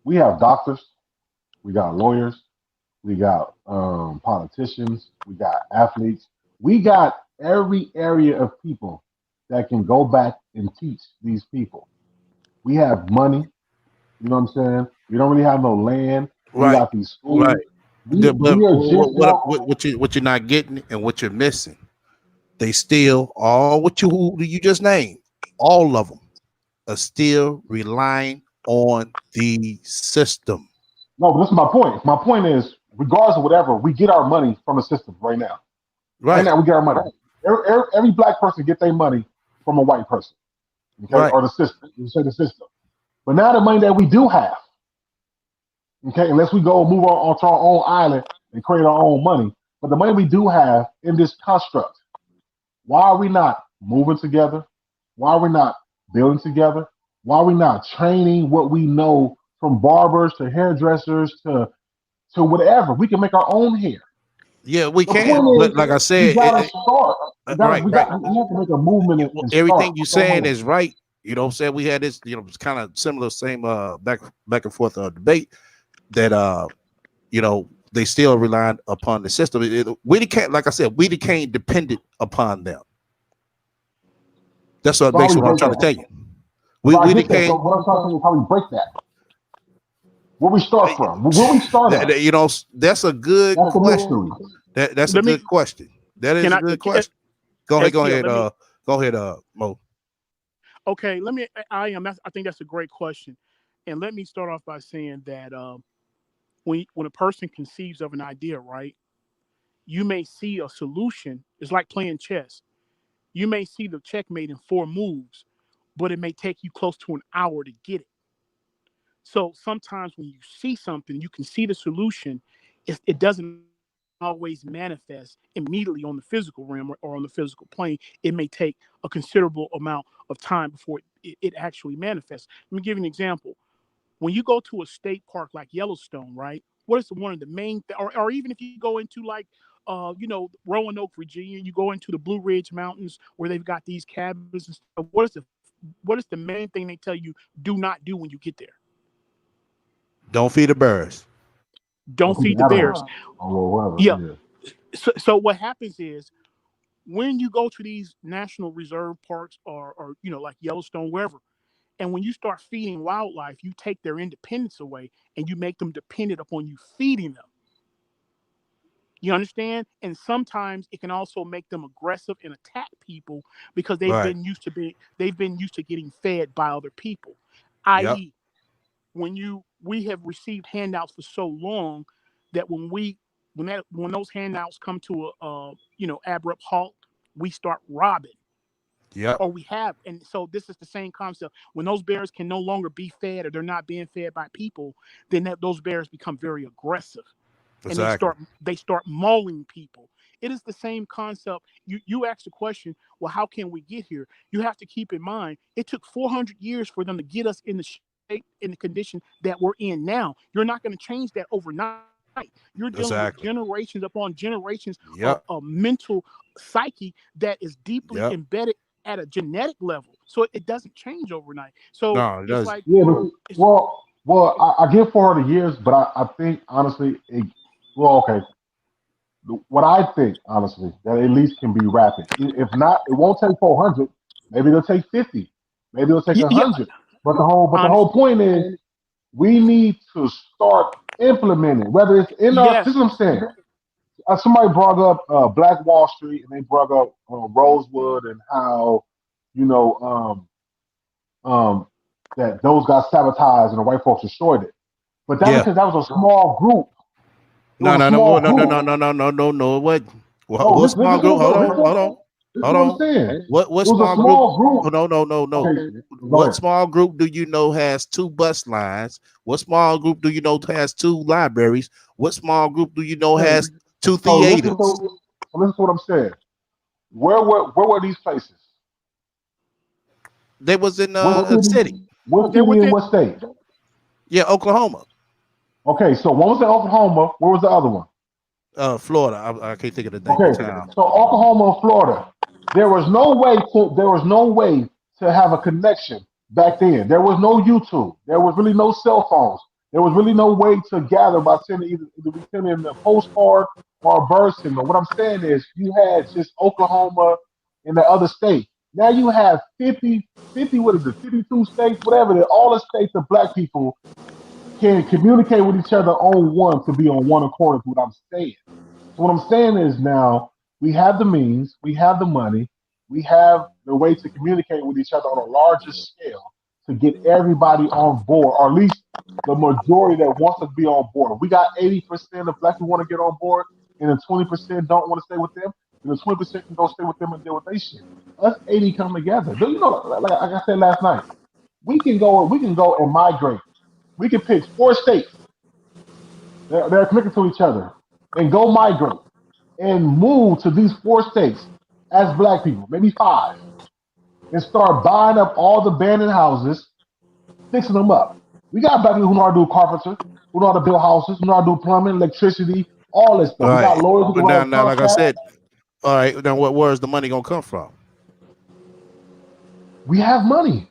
we have doctors, we got lawyers, we got politicians, we got athletes, we got every area of people that can go back and teach these people. We have money, you know what I'm saying? We don't really have no land. We got these schools. Right. We What you're not getting and what you're missing, they still all who you just named, all of them are still relying on the system. No, but this is my point. My point is, regardless of whatever, we get our money from the system right now. Right now, we get our money. Every black person get their money from a white person, okay, or the system. You say the system. But now the money that we do have, okay, unless we go move on to our own island and create our own money, but the money we do have in this construct, why are we not moving together? Why are we not building together? Why are we not training what we know, from barbers to hairdressers to whatever? We can make our own hair. Yeah, we can. But like I said, we gotta start. We have to make a movement. Everything you're saying is right, You know what I'm saying? We had this, it's kind of similar, same back and forth debate that they still relying upon the system. We became, like I said, we became dependent upon them. That's what basically what I'm trying to tell you. We became. So what I'm trying to say is how we break that. Where we start from? Where we start at? That's a good question. That's a good question. That is a good question. Go ahead, Mo. Okay, I think that's a great question, and let me start off by saying that when a person conceives of an idea, right, you may see a solution. It's like playing chess. You may see the checkmate in 4 moves, but it may take you close to an hour to get it. So sometimes when you see something, you can see the solution. It doesn't always manifest immediately on the physical realm or on the physical plane. It may take a considerable amount of time before it actually manifests. Let me give you an example. When you go to a state park like Yellowstone, right? What is one of the main, or even if you go into like, Roanoke, Virginia, you go into the Blue Ridge Mountains where they've got these cabins and stuff. What is the main thing they tell you do not do when you get there? Don't feed the bears. Don't feed the bears. Yeah. So what happens is when you go to these national reserve parks or like Yellowstone, wherever, and when you start feeding wildlife, you take their independence away and you make them dependent upon you feeding them. You understand? And sometimes it can also make them aggressive and attack people because they've been used to getting fed by other people. I.e., we have received handouts for so long that when those handouts come to a abrupt halt, we start robbing. Yeah. Or we have, and so this is the same concept. When those bears can no longer be fed or they're not being fed by people, then those bears become very aggressive. Exactly. And they start mauling people. It is the same concept. You asked the question, well, how can we get here? You have to keep in mind it took 400 years for them to get us in the shape, in the condition that we're in now. You're not going to change that overnight. You're dealing with generations upon generations of mental psyche that is deeply embedded at a genetic level. So it doesn't change overnight. So no, it doesn't. like, I give 400 years, but I think honestly, okay. What I think honestly that at least can be rapid. If not, it won't take 400. Maybe it'll take 50. Maybe it'll take 100. But the whole point is we need to start implementing. Whether it's in our, this is what I'm saying. Somebody brought up Black Wall Street, and they brought up Rosewood and how that those got sabotaged and the white folks destroyed it. But that's because that was a small group. No. What small group? Hold on. What small group? No. Okay, what small group do you know has 2 bus lines? What small group do you know has 2 libraries? What small group do you know has 2 theaters? Listen to what I'm saying. Where were these places? They was in a city. What city in what state? Yeah, Oklahoma. Okay, so one was in Oklahoma. Where was the other one? Florida. I can't think of the name of the town. So Oklahoma and Florida. There was no way to have a connection back then. There was no YouTube. There was really no cell phones. There was really no way to gather by sending sending a postcard or a bird signal. What I'm saying is you had just Oklahoma and the other state. Now you have 50, what is it, 52 states, whatever, all the states of black people can communicate with each other on one to be on one accord is what I'm saying. So what I'm saying is now we have the means, we have the money, we have the way to communicate with each other on a larger scale to get everybody on board, or at least the majority that wants to be on board. If we got 80% of black people want to get on board and then 20% don't want to stay with them, and the 20% can go stay with them and deal with their shit. Us 80 come together. Do you know, like I said last night, we can go and migrate. We can pick 4 states that are connected to each other and go migrate and move to these 4 states as black people, maybe 5, and start buying up all the abandoned houses, fixing them up. We got black people who know how to do carpenter, who know how to build houses, who know how to do plumbing, electricity, all this stuff. Right. We got lawyers who can write now, like I said, all right, then where is the money gonna come from? We have money.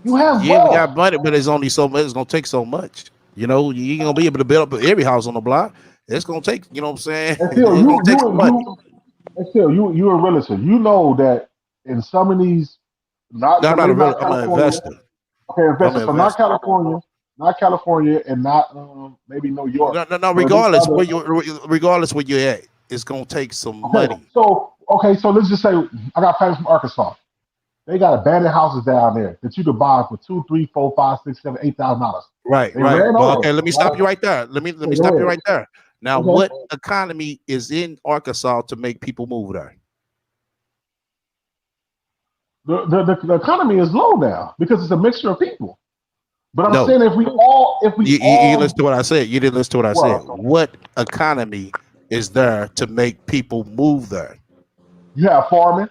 You have Yeah, we got wealth. money, but it's only so much. It's gonna take so much. You know, you ain't gonna be able to build up every house on the block. It's gonna take. You know what I'm saying? And still, It's gonna take some money. and still, you're a realtor. You know that in some of these, No, I'm not a maybe real. not I'm an California. investor. Okay, I'm investor. an So not investor. California, and not maybe New York. No. But these Regardless other. where you're at, it's gonna take some Okay, money. so let's just say I got family from Arkansas. They got abandoned houses down there that you could buy for $2, 3, 4, 5, 6, 7, $8,000. Right, They right. ran Well, over. okay. Let me stop Right? you right there. Let me Okay, go stop you ahead. right there. Now, Okay. what economy is in Arkansas to make people move there? The economy is low now because it's a mixture of people. But I'm No, saying if we you listen to what I said. You didn't listen to what I said. well, What economy is there to make people move there? you have farming,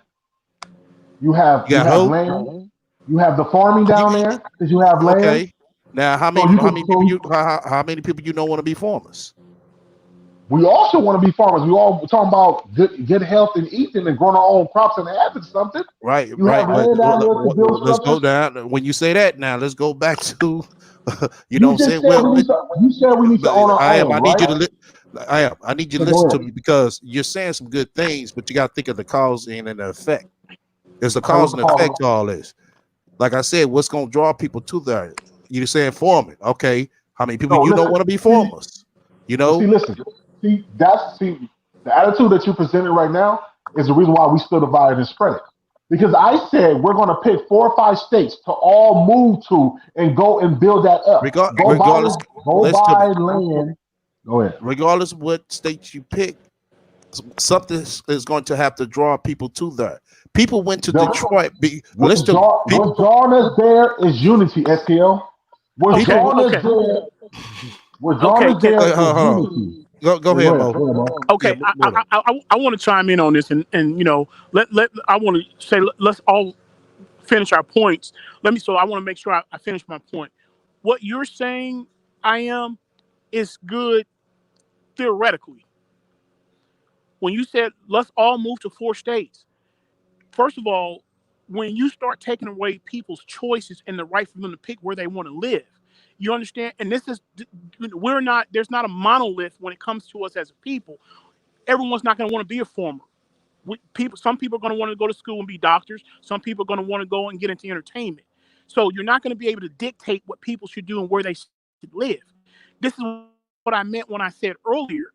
You you got have who? land, you have the farming You, down there because you have land. okay. Now, So you how can many people so you how many people you know want to be farmers? we also want to be farmers. We all talking about good health and eating and growing our own crops and having something. Right, You right. have But land down there to build let's go structures. down. When you say that, now let's go back to, you know what You I'm just saying? said Well, you said we need to but own our I am. own, I need right? you to. I am. I need you to So go listen to ahead. me because you're saying some good things, but you got to think of the cause and the effect. There's a Okay, what's cause the and cause? effect to all this. Like I said, what's going to draw people to there? You're saying farming. Okay, how many people No, you know listen. want to be See, farmers? You but see, know, listen. See the attitude that you're presenting right now is the reason why we still divided and spread it. Because I said we're going to pick 4 or 5 states to all move to and go and build that up. regardless. Go Listen to buy me. land. Go ahead. Regardless of what state you pick, something is going to have to draw people to there. People went to Detroit. Listen to me. What's drawing us there is unity, STL. What's Okay, People. drawing us okay, there? What's drawing okay. us there is Hold on. unity. Go Yeah, go ahead, ahead. Mo. Go ahead, Mo. Yeah, Okay, more there. I want to chime in on this, and let I want to say let's all finish our points. I want to make sure I finish my point. What you're saying, I am, is good theoretically. When you said let's all move to 4 states, first of all, when you start taking away people's choices and the right for them to pick where they want to live, you understand. And this is we're not. There's not a monolith when it comes to us as a people. Everyone's not going to want to be a farmer. Some people are going to want to go to school and be doctors. Some people are going to want to go and get into entertainment. So you're not going to be able to dictate what people should do and where they should live. This is what I meant when I said earlier.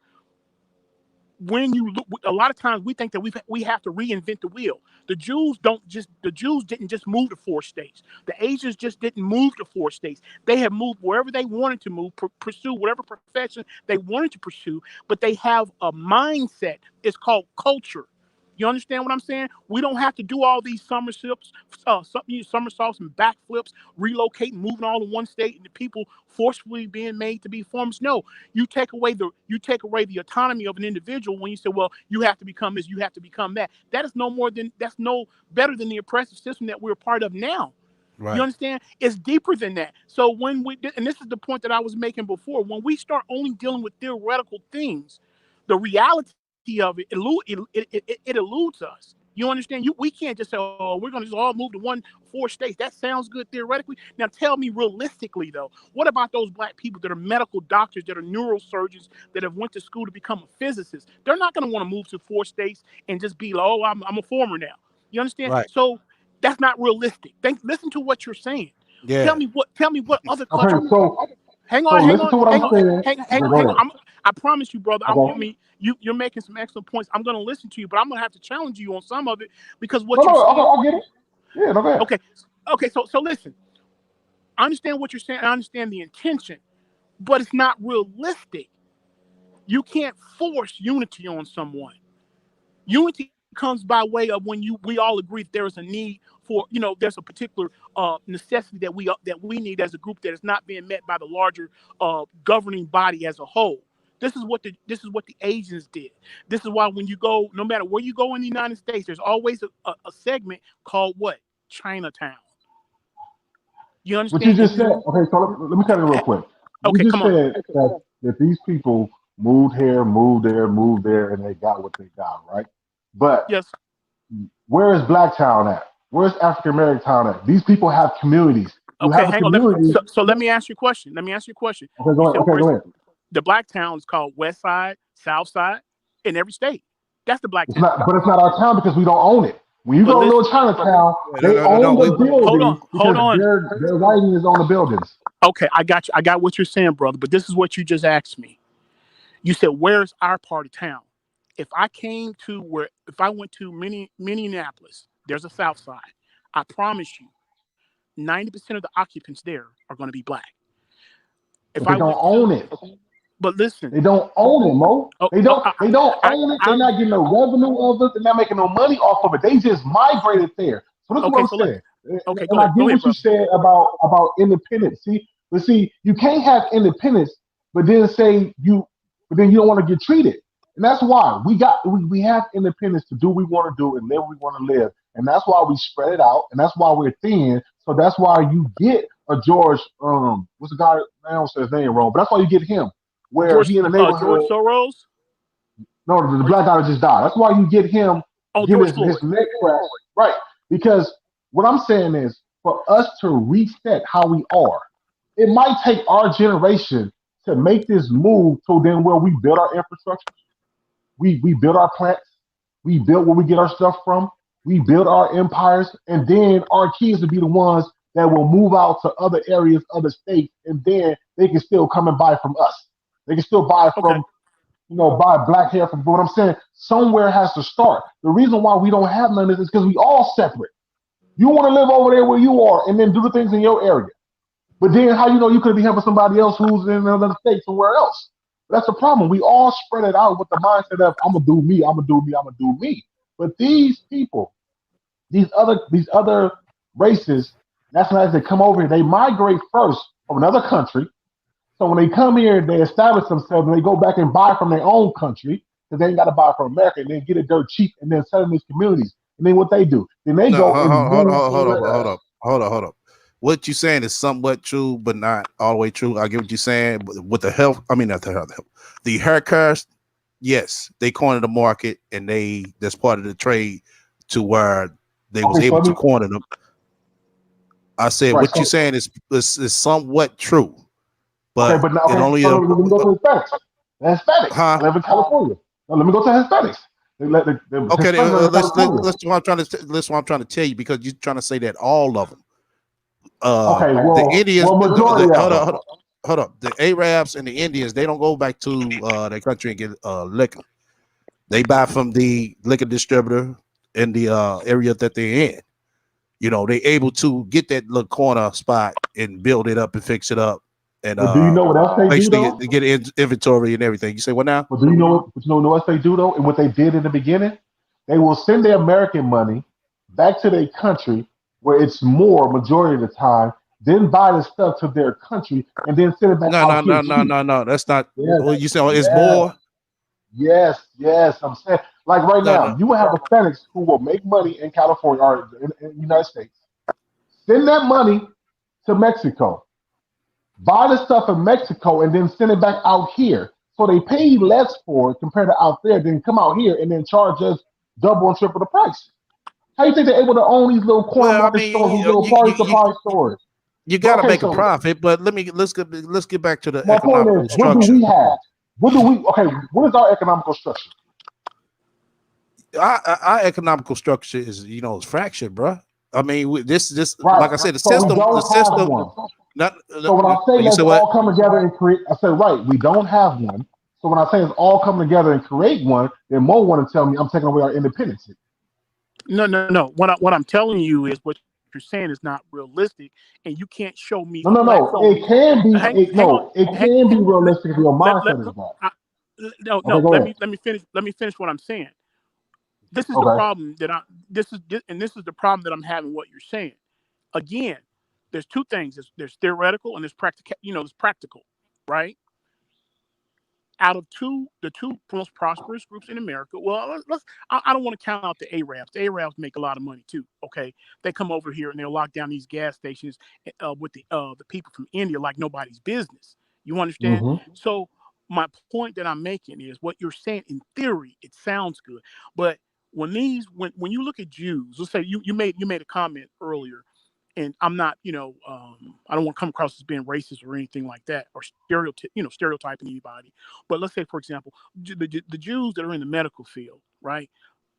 When you look, a lot of times we think that we have to reinvent the wheel. The Jews didn't just move to 4 states. The Asians just didn't move to 4 states. They have moved wherever they wanted to move, pursue whatever profession they wanted to pursue. But they have a mindset. It's called culture. You understand what I'm saying? We don't have to do all these somersaults and backflips, relocating, moving all to one state, and the people forcefully being made to be farmers. No, you take away the autonomy of an individual when you say, well, you have to become this, you have to become that. That's no better than the oppressive system that we're a part of now. You Right. understand? It's deeper than that. So and this is the point that I was making before, when we start only dealing with theoretical things, the reality of it eludes us. You understand? We can't just say, oh, we're going to just all move to 4 states. That sounds good theoretically. Now tell me realistically, though, what about those black people that are medical doctors, that are neurosurgeons, that have went to school to become a physicist? They're not going to want to move to 4 states and just be like, oh, I'm a farmer now. You understand? Right. So that's not realistic. Listen to what you're saying. Yeah. Tell me what other Okay, country. so Hang so on, hang listen on, to what hang I'm on, saying. hang Okay, on, go hang ahead. on. I promise you, brother. I Okay. mean, you're making some excellent points. I'm going to listen to you, but I'm going to have to challenge you on some of it, because No, what you're no, saying. I get it. Yeah, no, go ahead. Okay, okay. So listen. I understand what you're saying. I understand the intention, but it's not realistic. You can't force unity on someone. Unity comes by way of when we all agree that there is a need for, there's a particular necessity that we need as a group that is not being met by the larger governing body as a whole. This is what the Asians did. This is why when you go, no matter where you go in the United States, there's always a segment called what? Chinatown. You What you understand? just said. Okay, so let me cut in real quick. You Okay, just come on. said that these people moved here, moved there, and they got what they got, right? But Yes. where is Blacktown at? Where's African American Town at? These people have communities. You Okay, have a hang on. community. So let me ask you a question. Okay, You go ahead. said Okay, go ahead. the black town is called West Side, South Side, in every state. That's the black It's town. not, but it's not our town because we don't own it. When you But go to Little listen, Chinatown, they No. own the buildings hold because on. their writing is on the buildings. Okay, I got you. I got what you're saying, brother. But this is what you just asked me. You said, "Where's our part of town?" If I went to Minneapolis, there's a South Side. I promise you, 90% of the occupants there are going to be black. If But they I don't went own to, it. but listen, They don't own it, Mo. oh, They oh, don't. They don't I, own it. They're I, not getting no revenue of it. They're not making no money off of it. They just migrated there. So this is what okay, I'm so saying. okay, And I get go ahead, what you brother. said about independence. See, you can't have independence, but then but then you don't want to get treated. And that's why we have independence to do what we want to do and live what we want to live. And that's why we spread it out. And that's why we're thin. So that's why you get a George. What's the guy? I don't say his name wrong, but that's why you get him where he in the George neighborhood. Soros. No, the black guy that just died. That's why you get him Oh, getting George his Floyd. neck cracked. Right. Because what I'm saying is for us to reset how we are, it might take our generation to make this move to then where we build our infrastructure. We build our plants, we build where we get our stuff from, we build our empires, and then our kids will be the ones that will move out to other areas, other states, and then they can still come and buy from us. They can still buy Okay. from buy black hair from. But what I'm saying, somewhere has to start. The reason why we don't have none of this is because we all separate. You want to live over there where you are and then do the things in your area. But then how you could be helping somebody else who's in another state somewhere else? That's the problem. We all spread it out with the mindset of I'm gonna do me, I'm gonna do me, I'm gonna do me. But these people, these other races, nationalities that come over here, they migrate first from another country. So when they come here, they establish themselves and they go back and buy from their own country because they ain't got to buy from America and then get it dirt cheap and then sell in these communities. And then what they do? Then they No, go and move hold up. What you saying is somewhat true, but not all the way true. I get what you're saying. But with the health, I mean not the health, the haircuts, yes, they corner the market and that's part of the trade to where they was Okay, able to corner them. I said right. what you're saying is somewhat true, Okay, but but now, it okay, only so let me go to Hispanics. The Hispanics. I huh? live in California. Now, let me go to Hispanics. The Okay, Hispanics live in California. let's what I'm trying to tell you because you're trying to say that all of them. Okay, The Indians, majority of them. hold up. The Arabs and the Indians, they don't go back to their country and get liquor. They buy from the liquor distributor in the area that they're in. They able to get that little corner spot and build it up and fix it up and But do you know what else they do basically though? get inventory and everything. You say what now? But do you know what else they do though? And what they did in the beginning? They will send their American money back to their country where it's more majority of the time, then buy the stuff to their country and then send it back No, out no, here no, no, cheap. no, no. That's not. Yes, Well, you say it's yes, more. yes. I'm saying like right No, now, no. you will have Hispanics who will make money in California or in the United States, send that money to Mexico, buy the stuff in Mexico, and then send it back out here. So they pay less for it compared to out there, then come out here and then charge us double and triple the price. How you think they're able to own these little corner Well, I market stores, mean, these little party supply stores? you But got to okay, make a so profit. But let's get back to the my point is, economical what do structure. we have? What is our economical structure? Our economical structure is it's fractured, bro. I mean, this Right. like I said, So we the don't have system. one. Not So when I say you let's said what? all come together and create, I said right, we don't have one. So when I say let's all come together and create one, then Mo want to tell me I'm taking away our independence. No. What I'm telling you is what you're saying is not realistic, and you can't show me a No. platform. It can be. Hang on. It can be realistic if your Let, mindset is that. I, no. Okay, go ahead. Let me finish. Let me finish what I'm saying. This is the Okay. problem that this is the problem that I'm having. What you're saying. Again, there's two things. There's theoretical and there's practical. There's practical, right? Out of the two most prosperous groups in America, well, I don't want to count out the Arabs. The Arabs make a lot of money too. Okay, they come over here and they'll lock down these gas stations with the people from India like nobody's business. You understand? Mm-hmm. So my point that I'm making is what you're saying. In theory, it sounds good, but when you look at Jews, let's say you made a comment earlier. and I'm not, I don't want to come across as being racist or anything like that, or stereotyping anybody. But let's say, for example, the Jews that are in the medical field, right,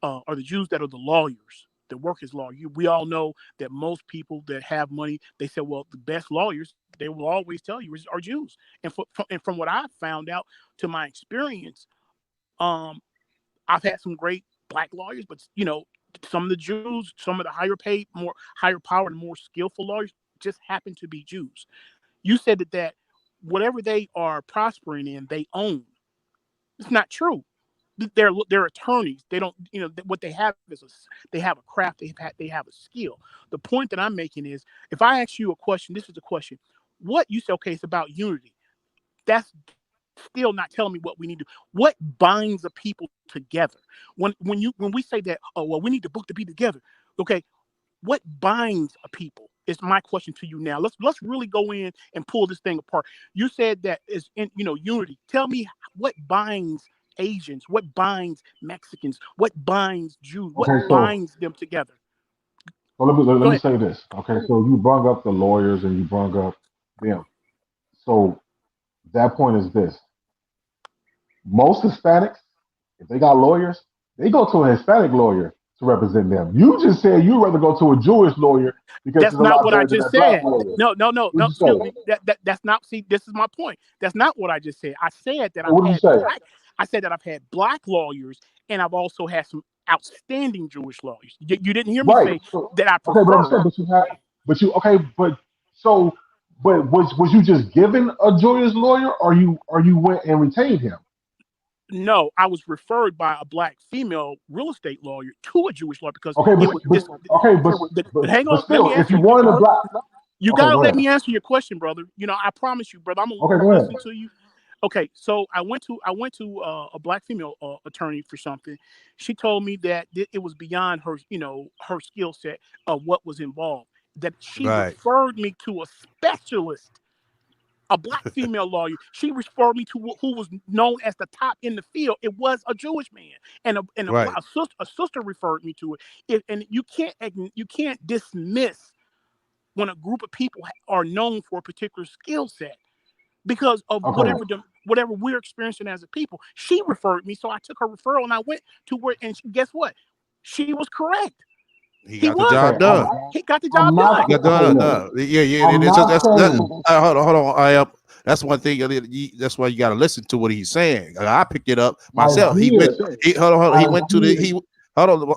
or the Jews that are the lawyers that work as lawyers. We all know that most people that have money, they say, well, the best lawyers, they will always tell you, are Jews. And from what I've found out, to my experience, I've had some great black lawyers, but some of the Jews, some of the higher paid, more higher powered, and more skillful lawyers just happen to be Jews. You said that whatever they are prospering in, they own. It's not true. They're attorneys. They don't, what they have is they have a craft. They have a skill. The point that I'm making is, if I ask you a question, this is the question. What you say? Okay, it's about unity. That's still not telling me what we need to do. What binds the people together? When we say that, oh well, we need the book to be together. Okay, what binds a people is my question to you now. Let's really go in and pull this thing apart. You said that is in unity. Tell me what binds Asians, what binds Mexicans, what binds Jews, what binds them together. So let me say this. Okay, so you brought up the lawyers and you brought up them. So that point is this: most Hispanics, if they got lawyers, they go to a Hispanic lawyer to represent them. You just said you'd rather go to a Jewish lawyer because that's it's a not lot what I better than just a black said. lawyer. No. Excuse me. That's not. See, this is my point. That's not what I just said. I said that What did you say? I said that I've had black lawyers, and I've also had some outstanding Jewish lawyers. You didn't hear me say that I prefer. Okay, but I'm saying, but was you just given a Jewish lawyer, or you went and retained him? No, I was referred by a black female real estate lawyer to a Jewish lawyer because but hang on, still, let me answer if you wanted a black, you gotta let me answer your question, brother. I promise you, brother, I'm gonna listen to you. Okay, so I went to a black female attorney for something. She told me that it was beyond her, her skill set of what was involved. That she referred me to a specialist, a black female lawyer. She referred me to who was known as the top in the field. It was a Jewish man, and a sister referred me to it. And you can't dismiss when a group of people are known for a particular skill set because of whatever we're experiencing as a people. She referred me, so I took her referral and I went to where. And guess what? She was correct. He got the job done. He got the job done. He got done. Yeah. Hold on. That's one thing. That's why you got to listen to what he's saying. I picked it up myself. He went to the. Hold on.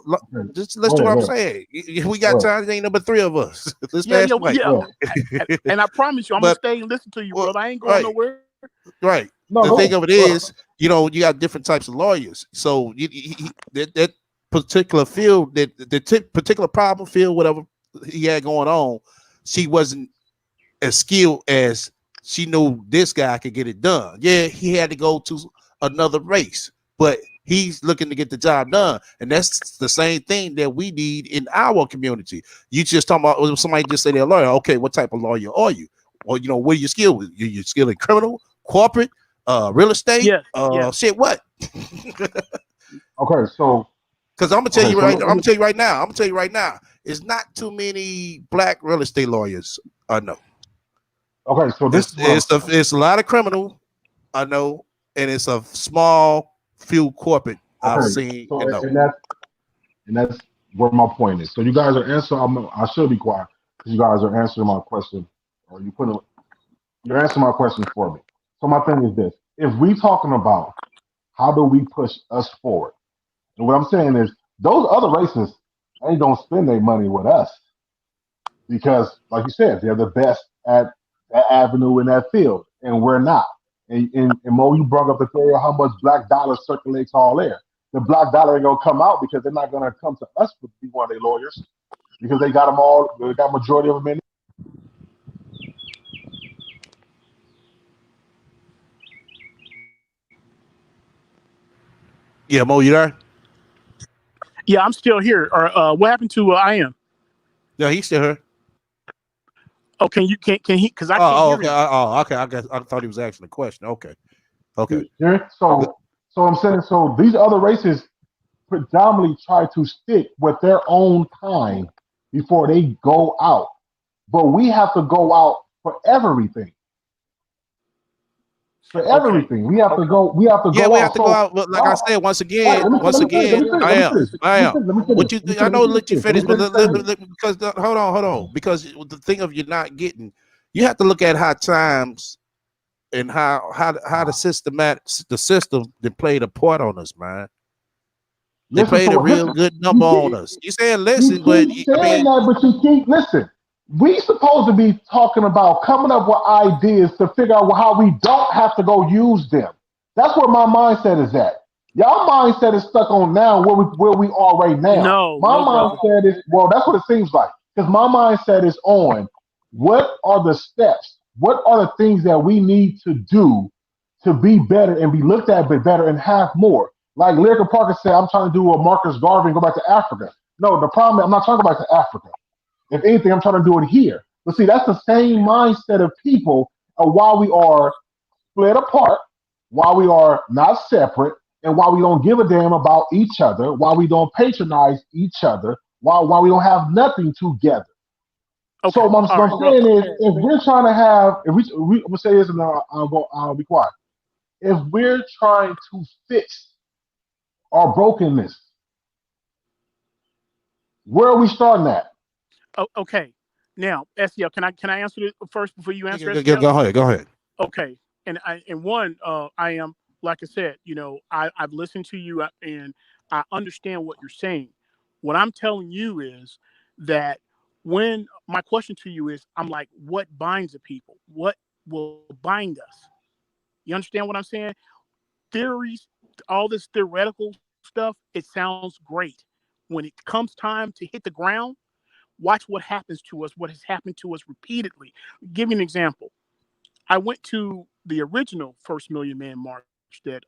Just listen to what I'm saying. We got time. There ain't number 3 of us. And I promise you, I'm gonna stay and listen to you, brother. I ain't going nowhere. Right. The thing of it is, you got different types of lawyers. So that particular field, that particular problem field, whatever he had going on, she wasn't as skilled as she knew this guy could get it done. Yeah, he had to go to another race, but he's looking to get the job done. And that's the same thing that we need in our community. You just talking about somebody just say they're a lawyer. Okay, what type of lawyer are you? Well, what are your skills? You're skilled in criminal, corporate, real estate, shit, what? Okay, so because I'm gonna tell you right now, it's not too many black real estate lawyers. I know. Okay, so it's a lot of criminal, I know, and it's a small few corporate I've seen. And that's where my point is. So you guys are answering. I should be quiet because you guys are answering my question, or you're answering my question for me. So my thing is this: if we talking about how do we push us forward, and what I'm saying is those other races ain't gonna spend their money with us because, like you said, they're the best at that avenue in that field, and we're not. And Mo, you brought up the theory of how much black dollar circulates all there. The black dollar ain't gonna come out because they're not gonna come to us to be one of their lawyers because they got them all. They got majority of them in. Yeah, Mo, you there? Yeah, I'm still here. Or what happened to I am? Yeah, he's still here. Oh, can he? Because I can't hear him. Okay. I thought he was asking a question. Okay. Yeah. So I'm saying, so these other races predominantly try to stick with their own kind before they go out. but we have to go out for everything. For everything, we have to go. We have to Yeah, go we out. have to go out. But like I said, once Right, again, let me finish. I am. Let me finish. What you? I know, let you finish, but Let me because hold on, because the thing of you're not getting, you have to look at how times and how the system that played a part on us, man. They listen played to a what. real Listen, good you number on keep us. You saying you listen, but keep I saying mean, that, but you keep listen. We supposed to be talking about coming up with ideas to figure out how we don't have to go use them. That's where my mindset is at. Y'all mindset is stuck on now where we are right now. No, My no, brother. mindset is well, that's what it seems like. Because my mindset is on what are the steps? What are the things that we need to do to be better and be looked at better and have more? Like Lyrical Parker said, I'm trying to do a Marcus Garvey and go back to Africa. No, the problem is I'm not talking about to Africa. If anything, I'm trying to do it here. But see, that's the same mindset of people of why we are split apart, why we are not separate, and why we don't give a damn about each other, why we don't patronize each other, why we don't have nothing together. Okay, So what all right, I'm bro. saying is, if we're trying to have, if we I'm gonna say this and I'll be quiet. If we're trying to fix our brokenness, where are we starting at? Oh, okay. Now, SEL, can I answer it first before you answer SEL? go ahead, go ahead. Okay. I am, like I said, I've listened to you and I understand what you're saying. What I'm telling you is that when my question to you is, I'm like, what binds the people? What will bind us? You understand what I'm saying? Theories, all this theoretical stuff, it sounds great. When it comes time to hit the ground, watch what happens to us, what has happened to us repeatedly. Give you an example. I went to the original first Million Man March that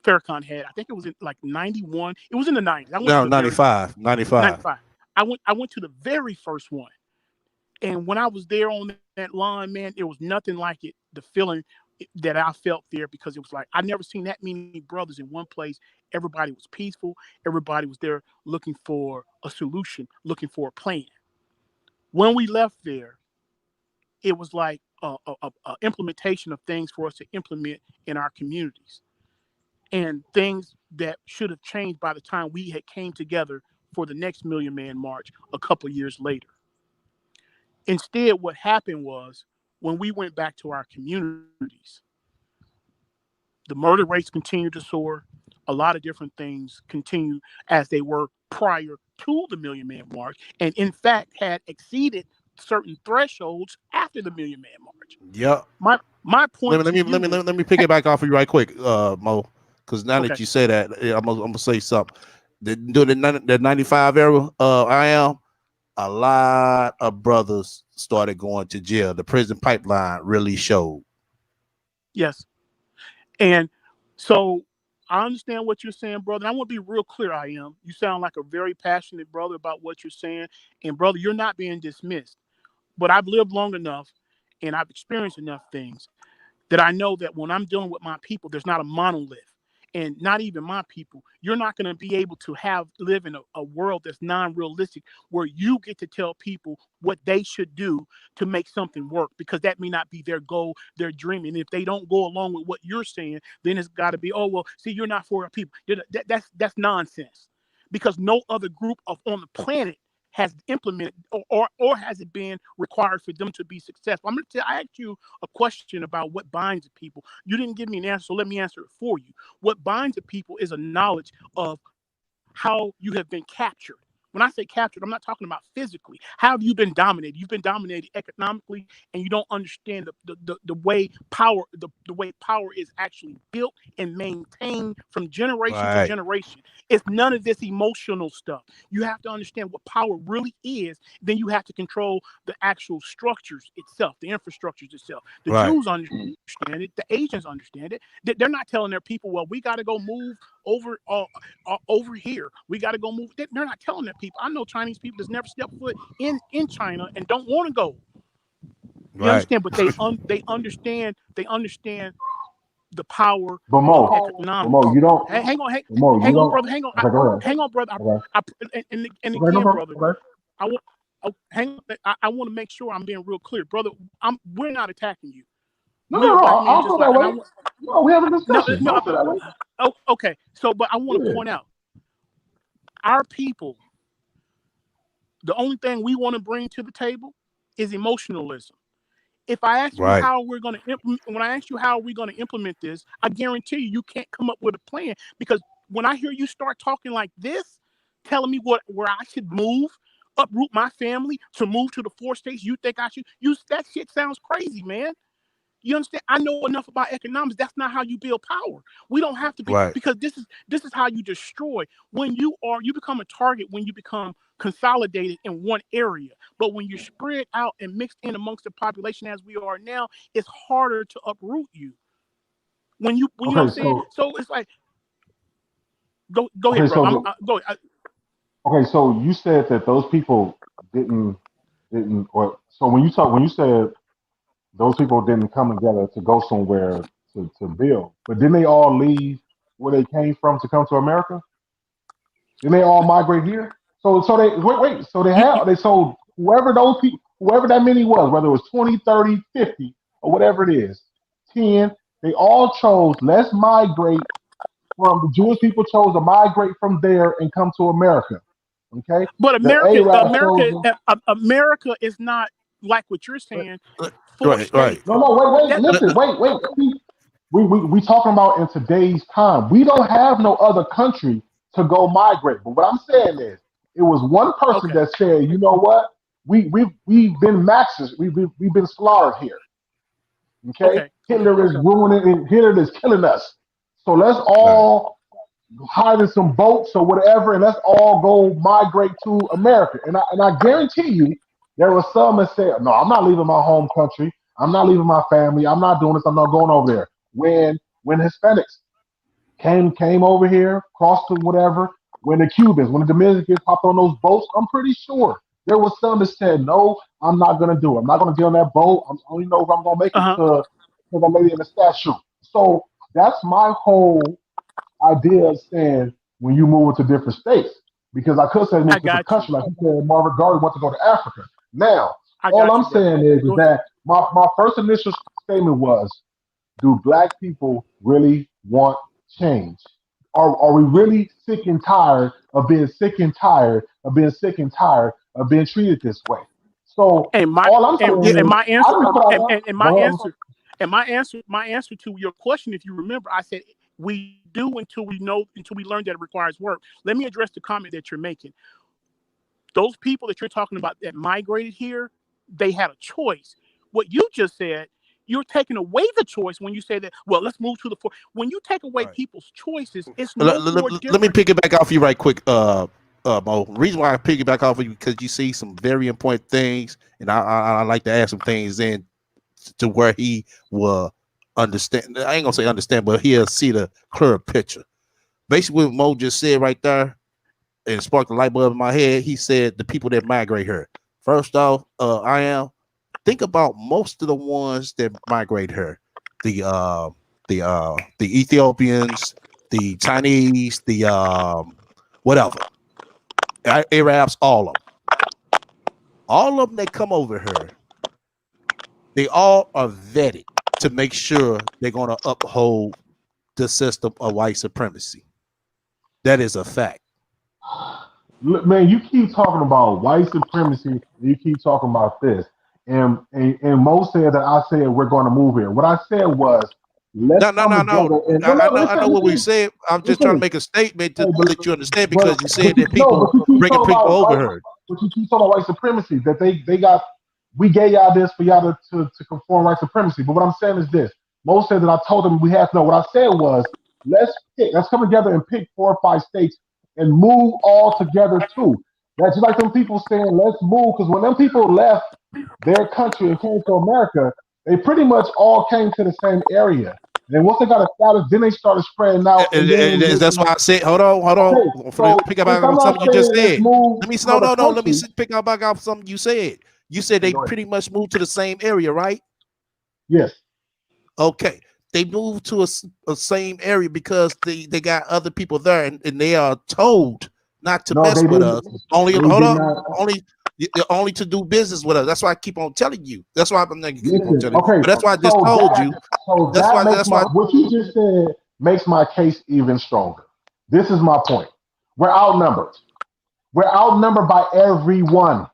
Farrakhan had. I think it was in like 91. It was in the 90s. I went to No, the very 95. 95. I went to the very first one. And when I was there on that line, man, it was nothing like it. The feeling that I felt there, because it was like I never seen that many brothers in one place. Everybody was peaceful. Everybody was there looking for a solution, looking for a plan. When we left there, it was like a implementation of things for us to implement in our communities, and things that should have changed by the time we had came together for the next Million Man March a couple of years later. Instead, what happened was when we went back to our communities, the murder rates continued to soar. A lot of different things continue as they were prior to the Million Man March, and in fact had exceeded certain thresholds after the Million Man March. Yep. My point Let to you is, me pick it back off of you right quick, Mo. Because now okay, that you say that, I'm gonna say something. During the 95 era, I am a lot of brothers started going to jail. The prison pipeline really showed. yes. And so I understand what you're saying, brother. I want to be real clear. I am. You sound like a very passionate brother about what you're saying. And brother, you're not being dismissed. But I've lived long enough and I've experienced enough things that I know that when I'm dealing with my people, there's not a monolith. And not even my people. You're not going to be able to live in a world that's non-realistic, where you get to tell people what they should do to make something work, because that may not be their goal, their dream. And if they don't go along with what you're saying, then it's got to be, oh, well, see, you're not for our people. That's nonsense, because no other group on the planet has implemented, or has it been required for them to be successful. I asked you a question about what binds the people. You didn't give me an answer, so let me answer it for you. What binds the people is a knowledge of how you have been captured. When I say captured, I'm not talking about physically. How have you been dominated? You've been dominated economically, and you don't understand the way power is actually built and maintained from generation to Right. generation. It's none of this emotional stuff. You have to understand what power really is. Then you have to control the actual structures itself, the infrastructures itself. The Right. Jews understand it. The Asians understand it. They're not telling their people, well, we got to go move over here. We got to go move. They're not telling their people. I know Chinese people that's never stepped foot in China and don't want to go. You Right. understand? But they understand. They understand the power But of Mo, economics. you don't. Hang on, Mo, you hang on, don't. brother. Hang on, Okay, go ahead. hang on, brother. Okay. And Okay, no again, problem. brother, Okay. I want hang on. I want to make sure I'm being real clear, brother. We're not attacking you. No. I'll feel that way. No, we have a discussion. No. I'll feel that way. Oh, okay. So, but I want to point out, our people, the only thing we want to bring to the table is emotionalism. If I ask you how we're going to when I ask you how we're going to implement this, I guarantee you can't come up with a plan, because when I hear you start talking like this, telling me where I should move, uproot my family to move to the 4 states you think I should use, that shit sounds crazy, man. You understand? I know enough about economics. That's not how you build power. We don't have to be, because this is how you destroy. When you become a target when you become consolidated in one area. But when you're spread out and mixed in amongst the population as we are now, it's harder to uproot you. When you know what I'm saying? So it's like, go ahead, bro. Go ahead. Okay, so you said that those people didn't, or so when you said those people didn't come together to go somewhere to build, but didn't they all leave where they came from to come to America? Didn't they all migrate here? So they wait. So so whoever those people, whoever that many was, whether it was 20, 30, 50, or whatever it is, 10, they all chose, let's migrate from, the Jewish people chose to migrate from there and come to America. Okay? But America is not like what you're saying. Right. No, wait. Listen, wait. We talking about in today's time. We don't have no other country to go migrate. But what I'm saying is, it was one person that said, you know what? We've been maxes. We've been slaughtered here. Okay? Hitler is ruining it. Hitler is killing us. So let's all hide in some boats or whatever, and let's all go migrate to America. And I guarantee you, there were some that said, no, I'm not leaving my home country. I'm not leaving my family. I'm not doing this. I'm not going over there. When Hispanics came over here, crossed to whatever, when the Cubans, when the Dominicans hopped on those boats, I'm pretty sure there was some that said, no, I'm not going to do it. I'm not going to get on that boat. I only know if I'm going to make it to the lady in the statue. So that's my whole idea of saying when you move into different states. Because I could say move to different countries, like you said, Marvin Gaye wants to go to Africa. Now, all I'm saying is that my first initial statement was, do black people really want change? Are we really sick and tired of being sick and tired of being sick and tired of being treated this way? So all I'm saying is, my answer to your question, if you remember, I said we do until we learn that it requires work. Let me address the comment that you're making. Those people that you're talking about that migrated here, they had a choice. What you just said, you're taking away the choice when you say that, well, let's move to the four. When you take away people's choices, it's no more different. Let me pick it back off you right quick, Mo. The reason why I pick it back off of you, because you see some very important things, and I like to add some things in to where he will understand. I ain't gonna say understand, but he'll see the clear picture. Basically, what Mo just said right there, and sparked the light bulb in my head. He said the people that migrate here. First off, think about most of the ones that migrate here, the Ethiopians, the Chinese, the whatever, Arabs, all of them that come over here, they all are vetted to make sure they're going to uphold the system of white supremacy. That is a fact. Man, you keep talking about white supremacy, and you keep talking about this. And Mo said that I said we're going to move here. What I said was, let's come together. And, I know what we said. I'm just trying to make a statement to let you understand, because you said that people bringing people over here. But you keep talking about white supremacy, that we gave y'all this for y'all to conform white supremacy. But what I'm saying is this. Mo said that I told him we have to know. What I said was, let's come together and pick 4 or 5 states and move all together too. That's just like them people saying, let's move, because when them people left their country and came to America, they pretty much all came to the same area. And once they got established, then they started spreading out. That's why I said, hold on. So pick up on something you just said. Let me pick up back off something you said. You said they pretty much moved to the same area, right? Yes. Okay. They moved to a same area because they got other people there, and they are told not to mess with us. You're only to do business with us. That's why I keep on telling you. That's why I'm not keep on Listen, telling you. okay, But that's why I just so told that you. so That's that why. makes That's why. what you just said makes my case even stronger. This is my point. We're outnumbered. We're outnumbered by everyone.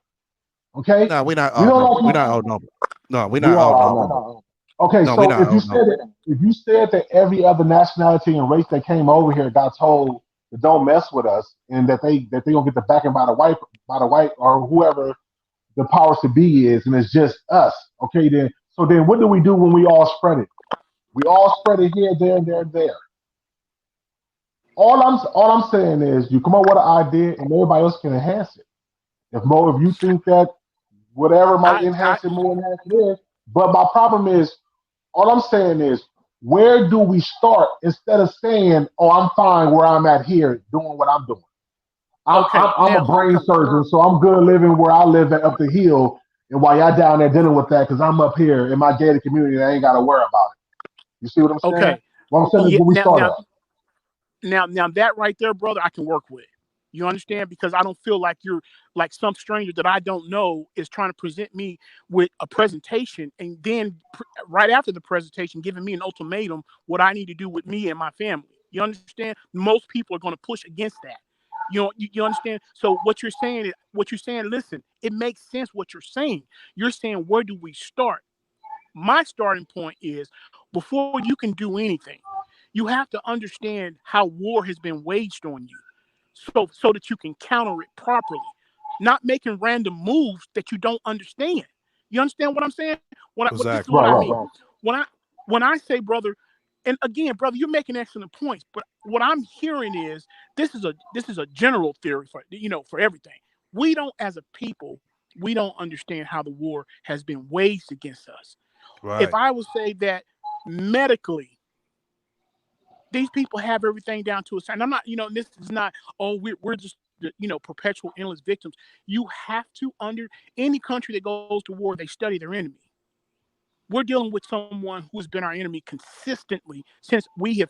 Okay, No, we're not we don't outnumbered. We're not like outnumbered. No, we're we not are outnumbered. outnumbered. Okay, No, we're so not outnumbered. if you said that every other nationality and race that came over here got told to don't mess with us and that they gonna get the backing by the white or whoever the powers to be is, and it's just us. Okay, then what do we do when we all spread it? We all spread it here, there, and there, and there. All I'm saying is you come up with an idea and everybody else can enhance it. If you think that whatever might I enhance it more, enhance it is. But my problem is, all I'm saying is, where do we start instead of saying, "Oh, I'm fine where I'm at here, doing what I'm doing." okay. I'm a Now, brain surgeon, so I'm good living where I live at up the hill, and while y'all down there dealing with that, because I'm up here in my gated community, and I ain't got to worry about it. You see what I'm saying? okay. What I'm saying is Yeah, where we start at. now that right there, brother, I can work with. You understand? Because I don't feel like you're like some stranger that I don't know is trying to present me with a presentation, and then right after the presentation, giving me an ultimatum what I need to do with me and my family. You understand? Most people are going to push against that. You understand? So what you're saying. Listen, it makes sense what you're saying. You're saying, where do we start? My starting point is, before you can do anything, you have to understand how war has been waged on you, so that you can counter it properly, not making random moves that you don't understand. You understand what I'm saying? This is Exactly. what Right, I right. mean. When I say, brother, and again, brother, you're making excellent points, but what I'm hearing is this is a general theory for everything. We don't, as a people, we don't understand how the war has been waged against us. If Right. I would say that medically, these people have everything down to a science. I'm not, this is not, oh, we're just, perpetual endless victims. You have to any country that goes to war, they study their enemy. We're dealing with someone who's been our enemy consistently since we were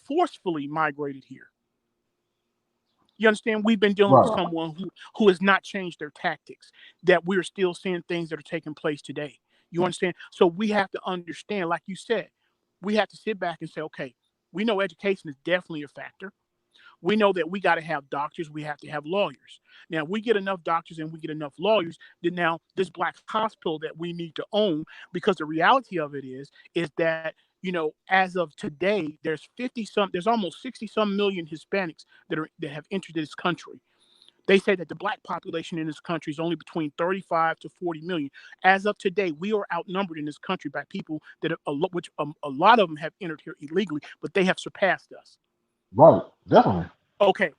forcefully migrated here. You understand? We've been dealing with Right. someone who has not changed their tactics, that we're still seeing things that are taking place today. You understand? So we have to understand, like you said, we have to sit back and say, okay, we know education is definitely a factor. We know that we got to have doctors, we have to have lawyers. Now, we get enough doctors and we get enough lawyers, then now this black hospital that we need to own, because the reality of it is that, as of today, there's almost 60 some million Hispanics that have entered this country. They say that the black population in this country is only between 35 to 40 million. As of today, we are outnumbered in this country by people that which a lot of them have entered here illegally, but they have surpassed us. Right. Definitely. Okay,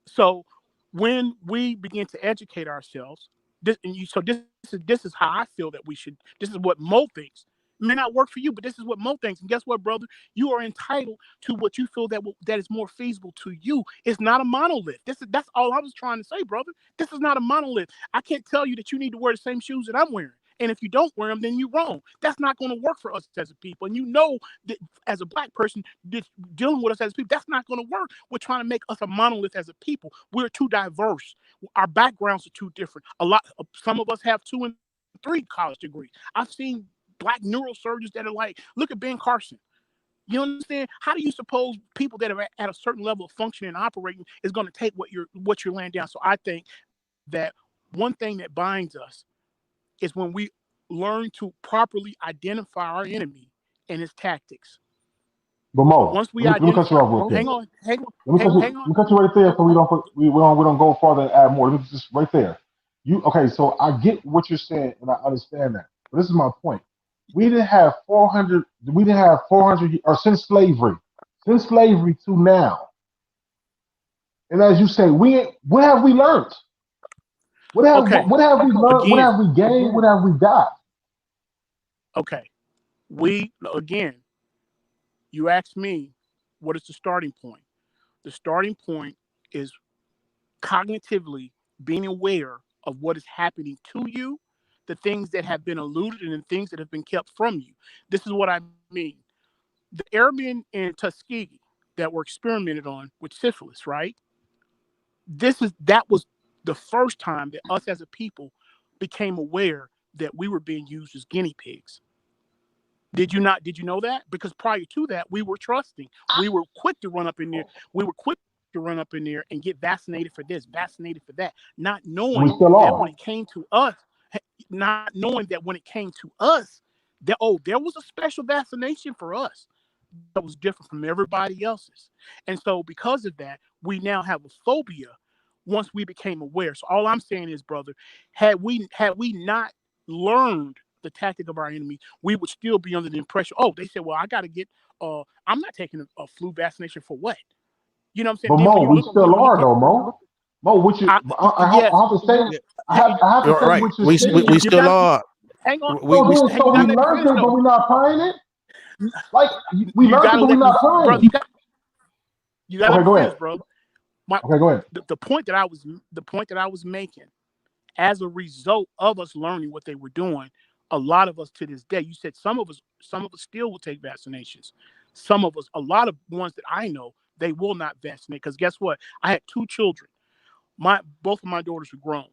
so when we begin to educate ourselves, this is how I feel that we should. This is what Mo thinks. It may not work for you, but this is what Mo thinks. And guess what, brother? You are entitled to what you feel that is more feasible to you. It's not a monolith. That's all I was trying to say, brother. This is not a monolith. I can't tell you that you need to wear the same shoes that I'm wearing. And if you don't wear them, then you're wrong. That's not going to work for us as a people. And that as a black person dealing with us as people, that's not going to work. We're trying to make us a monolith as a people. We're too diverse. Our backgrounds are too different. Some of us have 2 and 3 college degrees. I've seen black neurosurgeons that are like, look at Ben Carson. You understand? How do you suppose people that are at a certain level of functioning and operating is going to take what you're laying down? So I think that one thing that binds us is when we learn to properly identify our enemy and his tactics. But Mo, Once we let me cut you identify, off real quick. hang on, hang on, Let me cut you, hang let on. me cut you right there so we don't go farther and add more. Let me just right there. Okay, so I get what you're saying and I understand that. But this is my point. We didn't have 400 or since slavery to now. And as you say, what have we learned? Okay, What have we learned? What again, have we gained? What have we got? okay. We again, you asked me, what is the starting point? The starting point is cognitively being aware of what is happening to you, the things that have been eluded, and the things that have been kept from you. This is what I mean. The airmen in Tuskegee that were experimented on with syphilis, right? That was the first time that us as a people became aware that we were being used as guinea pigs. Did you not? Did you know that? Because prior to that, we were trusting. We were quick to run up in there. We were quick to run up in there and get vaccinated for this, vaccinated for that, not And we knowing still that are. when it came to us, that there was a special vaccination for us that was different from everybody else's. And so because of that, we now have a phobia once we became aware. So all I'm saying is, brother, had we not learned the tactic of our enemy, we would still be under the impression, oh, they said, well, I got to get, I'm not taking a flu vaccination for what? You know what I'm saying? But Then Mo, when you we look, when still you look are at, though, Mo. Mo, which you, yes, I have to say, I have to say, Right. which is We you still got to, are. hang on, We so you we got to let me learned finish it, but though. we're not applying it. Like we You learned got it, to but we're let me, not applying brother, it. you got to let Okay, me go finish, ahead. bro. Okay, go ahead. The point that I was making, as a result of us learning what they were doing, a lot of us to this day, you said some of us still will take vaccinations. Some of us, a lot of ones that I know, they will not vaccinate. Because guess what? I had 2 children. Both of my daughters are grown.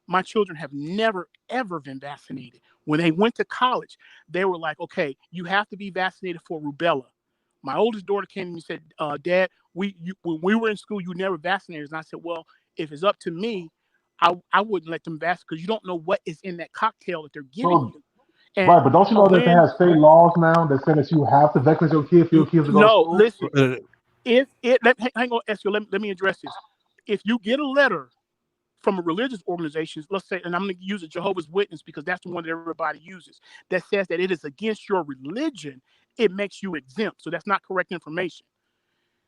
My children have never, ever been vaccinated. When they went to college, they were like, okay, you have to be vaccinated for rubella. My oldest daughter came and said, Dad, when we were in school, you never vaccinated us. And I said, well, if it's up to me, I wouldn't let them vaccinate because you don't know what is in that cocktail that they're giving So you. And right, but don't you know that they when, have state laws now that say that you have to vaccinate your kids for your kids to go to no, school? listen, hang on, Esco, let me address this. If you get a letter from a religious organization, let's say, and I'm going to use a Jehovah's Witness because that's the one that everybody uses, that says that it is against your religion, it makes you exempt. So that's not correct information.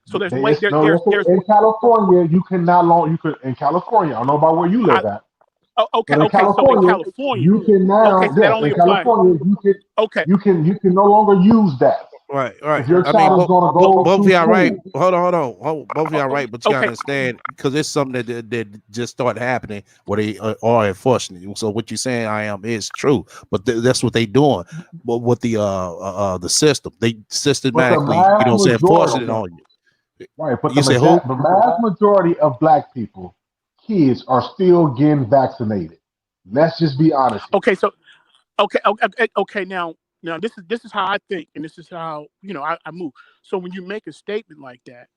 So there's way It's, no, there's in California, you cannot long you could in California. I don't know about where you I, live at, but in okay. So in California, California, you can okay, now so that yes, only in applies. California Okay, you can no longer use that. right. If your I mean, child is going to go both of to y'all right. school, Hold on. Both of y'all right, but you gotta okay, understand because it's something that just started happening where they are enforcing it. So what you're saying, I am, is true, but that's what they doing. But with the system, they but the systematically, vast enforcing it majority, on you. right? But You said who? the vast majority of black people, kids, are still getting vaccinated. Let's just be honest here. okay. So okay. Now this is how I think, and this is how I move. So when you make a statement like that,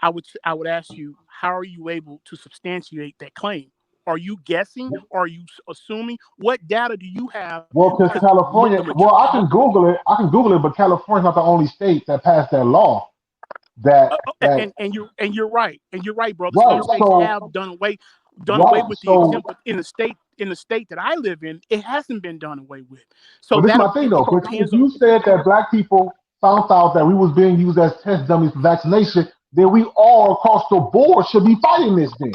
I would ask you, how are you able to substantiate that claim? Are you guessing? Are you assuming? What data do you have? Well, because Because California, the majority, well, I can Google it. I can Google it, but California's not the only state that passed that law. That and you're right, brother. Some right. states have done away with the So, exempt, but in the state that I live in, it hasn't been done away with. So but this is that my thing it though. But if depends on. you said that black people found out that we was being used as test dummies for vaccination, then we all across the board should be fighting this thing.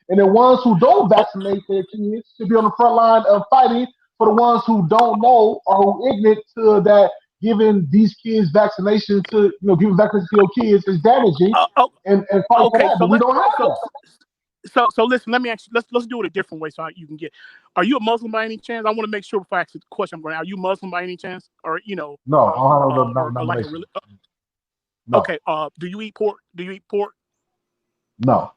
And the ones who don't Oh, vaccinate their kids should be on the front line of fighting for the ones who don't know or who ignorant to that giving these kids vaccination to giving vaccination to your kids is damaging oh, oh, and fight for okay. that. So But we let don't have so that. so listen. Let me actually let's do it a different way so you can get. Are you a Muslim by any chance? I want to make sure before I ask the question. I'm going. Are you Muslim by any chance, or No, I don't have no or like a nomination. No, okay? Do you eat pork? Do you eat pork? no.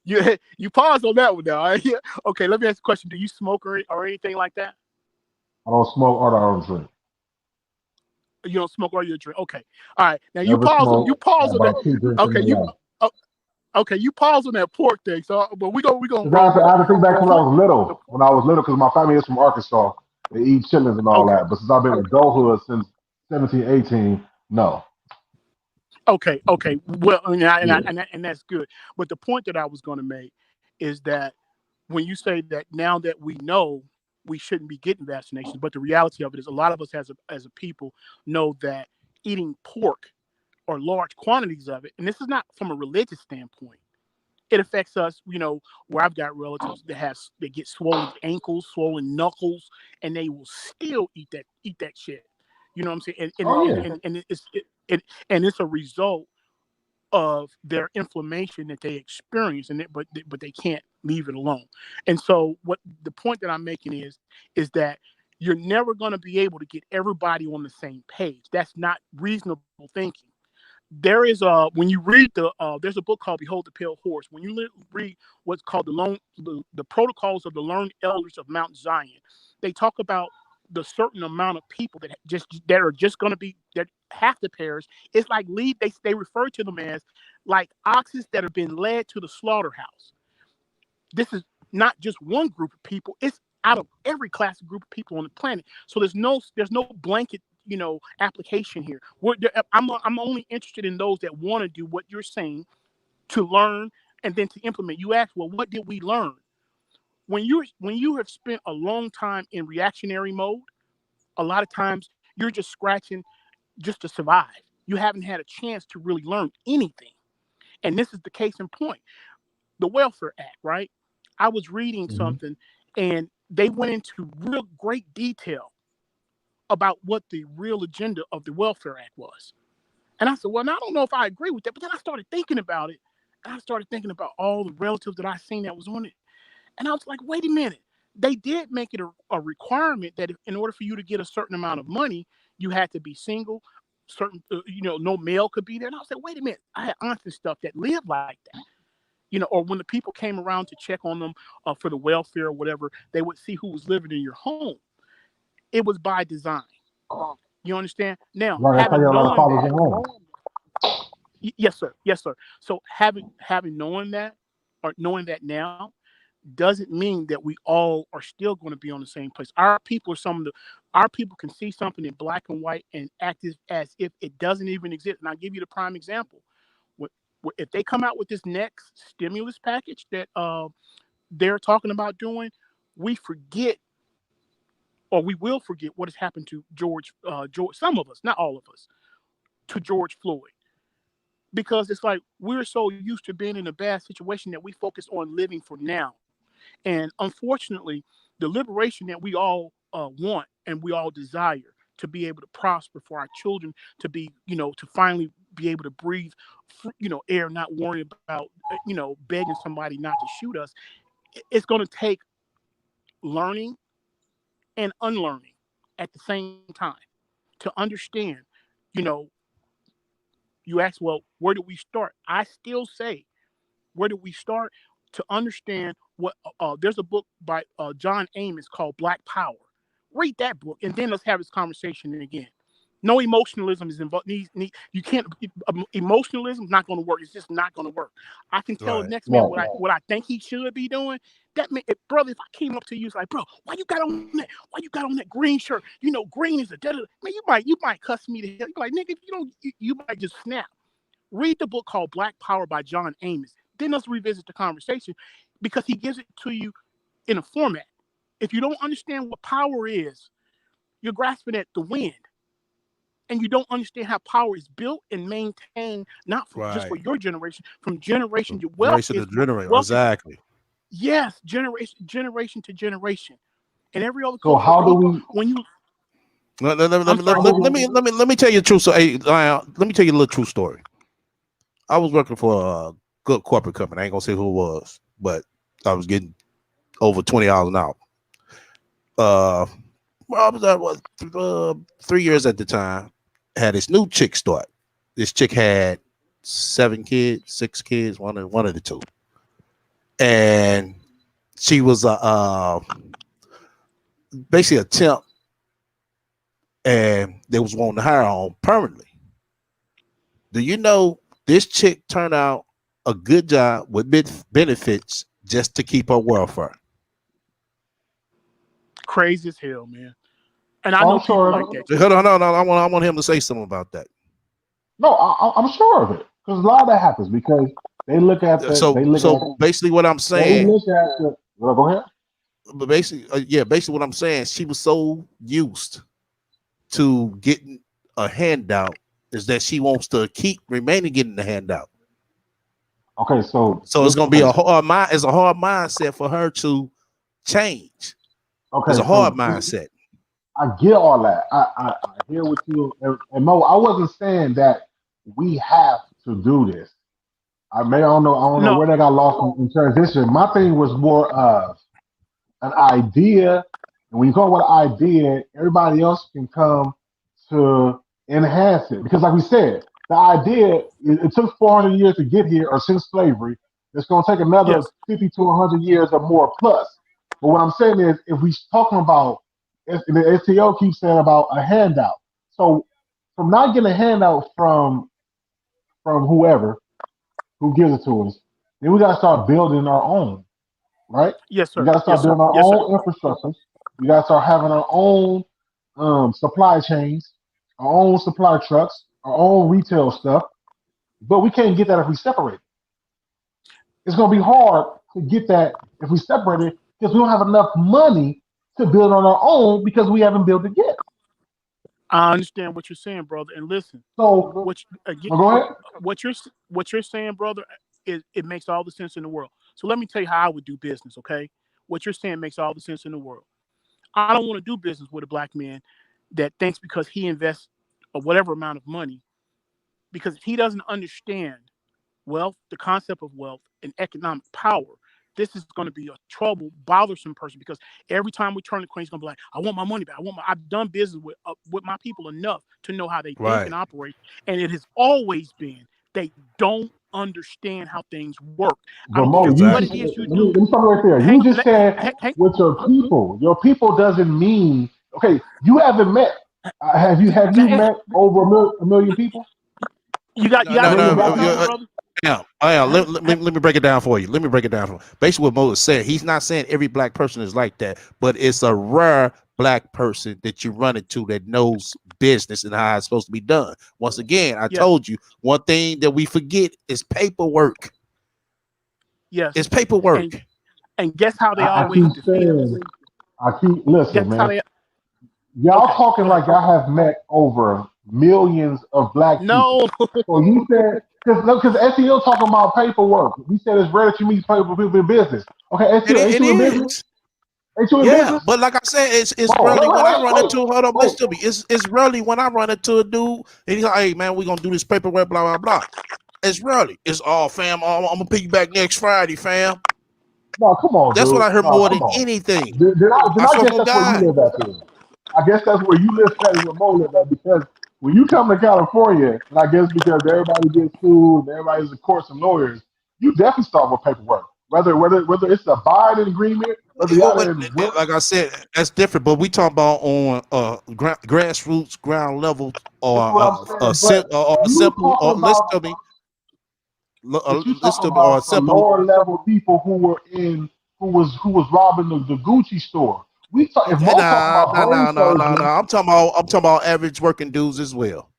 You pause on that one now. All right? Okay, let me ask the question. Do you smoke or anything like that? I don't smoke or I don't drink. You don't smoke or you drink. Okay. All right. Now you Never pause on smoke. Had that. about 2 drinks in Okay, my life. oh, okay, you pause on that pork thing. So but we gonna Because roll with I it. have to think back The to when I point was little. When I was little, because my family is from Arkansas. They eat chitlins and all okay. that. But since I've been in adulthood since 17, 18, no. Okay. Well, Yeah. and that's good. But the point that I was going to make is that when you say that now that we know we shouldn't be getting vaccinations, but the reality of it is a lot of us as a people know that eating pork or large quantities of it, and this is not from a religious standpoint. It affects us, where I've got relatives that get swollen ankles, swollen knuckles, and they will still eat that shit. You know what I'm saying? And Oh and yeah. and, and and it's a result of their inflammation that they experience, but they can't leave it alone. And so, what the point that I'm making is that you're never going to be able to get everybody on the same page. That's not reasonable thinking. there is when you read there's a book called Behold the Pale Horse. When you read what's called the protocols of the learned elders of Mount Zion, they talk about the certain amount of people that are just going to be that have to perish. It's like they refer to them as like oxen that have been led to the slaughterhouse. This is not just one group of people. It's out of every class of group of people on the planet. So there's no blanket, application here. I'm only interested in those that want to do what you're saying, to learn and then to implement. You ask, well, what did we learn? When you have spent a long time in reactionary mode, a lot of times you're just scratching just to survive. You haven't had a chance to really learn anything. And this is the case in point. The Welfare Act, right? I was reading something and they went into real great detail about what the real agenda of the Welfare Act was. And I said, well, now, I don't know if I agree with that, but then I started thinking about it. And I started thinking about all the relatives that I seen that was on it. And I was like, wait a minute. They did make it a requirement that in order for you to get a certain amount of money, you had to be single, no male could be there. And I was like, wait a minute. I had aunts and stuff that lived like that. Or when the people came around to check on them for the welfare or whatever, they would see who was living in your home. It was by design. You understand? Now, having known yes, sir. So having knowing that, or knowing that now, doesn't mean that we all are still going to be on the same place. Our people can see something in black and white and act as if it doesn't even exist. And I'll give you the prime example. If they come out with this next stimulus package that they're talking about doing, we forget, or we will forget, what has happened to George. Some of us, not all of us, to George Floyd, because it's like we're so used to being in a bad situation that we focus on living for now. And unfortunately, the liberation that we all want and we all desire to be able to prosper, for our children to be, to finally be able to breathe, air, not worrying about, begging somebody not to shoot us. It's going to take learning and unlearning at the same time to understand. You ask, well, where do we start? I still say, where do we start? To understand what there's a book by John Amos called Black Power. Read that book, and then let's have this conversation again. No emotionalism is involved. You can't. Emotionalism is not going to work. It's just not going to work. I can tell the next man what I think he should be doing. That man, brother, if I came up to you, it's like, bro, why you got on that green shirt? Green is a dead. Man, you might cuss me to hell. You like, nigga, if you don't, you might just snap. Read the book called Black Power by John Amos. Then let's revisit the conversation, because he gives it to you in a format. If you don't understand what power is, you're grasping at the wind. And you don't understand how power is built and maintained, not just for your generation, from generation to generation. Exactly. Yes, generation to generation. And every other culture. So how do we? When you let me tell you the truth. So, hey, let me tell you a little true story. I was working for a good corporate company. I ain't gonna say who it was, but I was getting over $20 an hour. I was at 3 years at the time. Had this new chick start. This chick had 6 kids, one of the two, and she was basically a temp, and they was wanting to hire her on permanently. Do you know this chick turned out a good job with benefits just to keep her welfare? Crazy as hell, man. And I know people like that. Hold on. I want him to say something about that. No, I'm sure of it, because a lot of that happens because they look at the. So basically, what I'm saying. They look at the. Well, go ahead. But basically, what I'm saying, she was so used to getting a handout is that she wants to keep remaining getting the handout. Okay, so it's gonna be a hard mindset for her to change. Okay, it's a hard mindset. I get all that. I hear what you and Mo. I wasn't saying that we have to do this. I don't know where they got lost in transition. My thing was more of an idea, and when you come with an idea, everybody else can come to enhance it. Because, like we said, the idea it took 400 years to get here, or since slavery. It's going to take another Yes. 50 to 100 years or more plus. But what I'm saying is, if we're talking about, the STO keeps saying about a handout. So from not getting a handout from whoever who gives it to us, then we got to start building our own, right? Yes, We sir. got to start Yes, sir. building our Yes, sir. own infrastructures. We got to start having our own supply chains, our own supply trucks, our own retail stuff. But we can't get that if we separate. It's going to be hard to get that if we separate it because we don't have enough money to build on our own because we haven't built it yet. I understand what you're saying, brother. And listen, So, go ahead. what you're saying, brother, it makes all the sense in the world. So let me tell you how I would do business. Okay, what you're saying makes all the sense in the world. I don't want to do business with a black man that thinks because he invests a whatever amount of money, because he doesn't understand wealth, the concept of wealth and economic power. This is going to be a trouble, bothersome person because every time we turn the corner, he's going to be like, "I want my money back. I've done business with my people enough to know how they think and operate, and it has always been they don't understand how things work. I But don't Mo, care you what just it is you let do. me stop right there. Hang, You just said hang, with your people. Your people doesn't mean okay. You haven't met. Have you met over a million people? you got A a million number, black people? brother. Let me break it down for you. Basically, what Moses said, he's not saying every black person is like that, but it's a rare black person that you run into that knows business and how it's supposed to be done. Once again, I told you one thing that we forget is paperwork. Yes, it's paperwork. And guess how they I always keep defeat us? saying. Listen, Guess how man. they? Y'all Okay, talking go ahead. like I have met over millions of black people. No, So you said because SEO talking about paperwork. We said it's rare that you meet people in business. Okay, SEO, ain't It you in business? is. Ain't you in Yeah, business? but like I said, it's Mo, rarely when I run wait, into. Hold on, wait. listen to me. It's rarely when I run into a dude and he's like, "Hey man, we're gonna do this paperwork, blah blah blah." It's rarely. It's all fam. I'm gonna pick you back next Friday, fam. No, come on, That's what dude. I heard No, more come than on. anything. Then I I swear guess on that's where you God. live at then. I guess that's where you live better than Mo live at because when you come to California, and I guess because everybody gets sued and everybody's in courts and lawyers, you definitely start with paperwork. Whether it's a buying agreement, whether y'all in work, Like I said, that's different. But we talking about on grassroots, ground level, that's what I'm saying. But or you simple. Or talking about but you listen talking to me, or about the simple. lower level people who was robbing the Gucci store. We talk if Mo talking Nah, about nah, brain nah, nah, nah, surgeons. nah. I'm talking about average working dudes as well.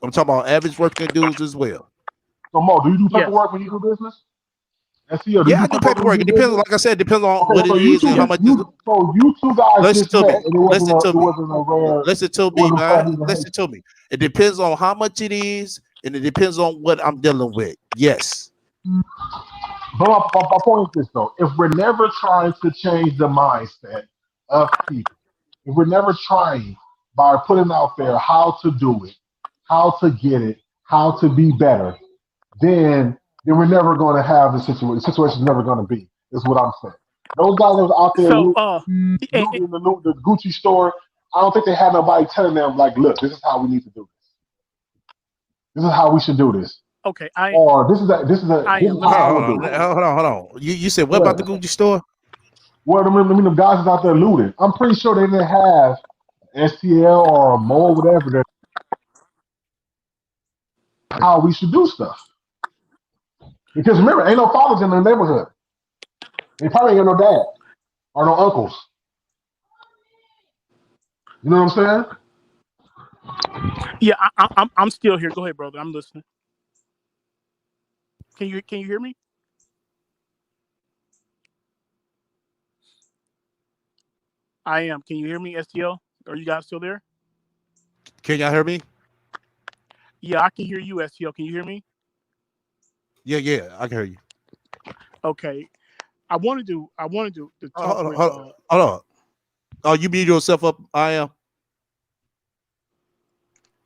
I'm talking about average working dudes as well. So Mo, do you do yes. paperwork when you do business? SEO, do you Yeah, do I do paperwork when paperwork. you It do depends. business? Like I said, it depends on Okay, what so it is and how much is. you two guys Listen just to met, me. and it wasn't Listen a to it me. wasn't a rare it Listen to me, wasn't man. family Listen behavior. to me. It depends on how much it is, and it depends on what I'm dealing with. Yes. But my point is this though: if we're never trying to change the mindset of people, if we're never trying by putting out there how to do it, how to get it, how to be better, then we're never going to have the situation. The situation's never going to be. Is what I'm saying. Those guys that was out there So, looting the Gucci store. I don't think they had nobody telling them like, look, this is how we need to do this. This is how we should do this. okay, I Or this is let me. how I would do it. Hold on. You said what Go about the ahead. Gucci store? Well, the guys is out there looting. I'm pretty sure they didn't have STL or Mo or whatever. That how we should do stuff. Because remember, ain't no fathers in the neighborhood. They probably ain't got no dad or no uncles. You know what I'm saying? Yeah, I'm still here. Go ahead, brother. I'm listening. Can you hear me? I am. Can you hear me, STL? Are you guys still there? Can y'all hear me? Yeah, I can hear you, STL. Can you hear me? Yeah, I can hear you. Okay. I wanted to talk with Hold on. Oh, you beat yourself up? I am.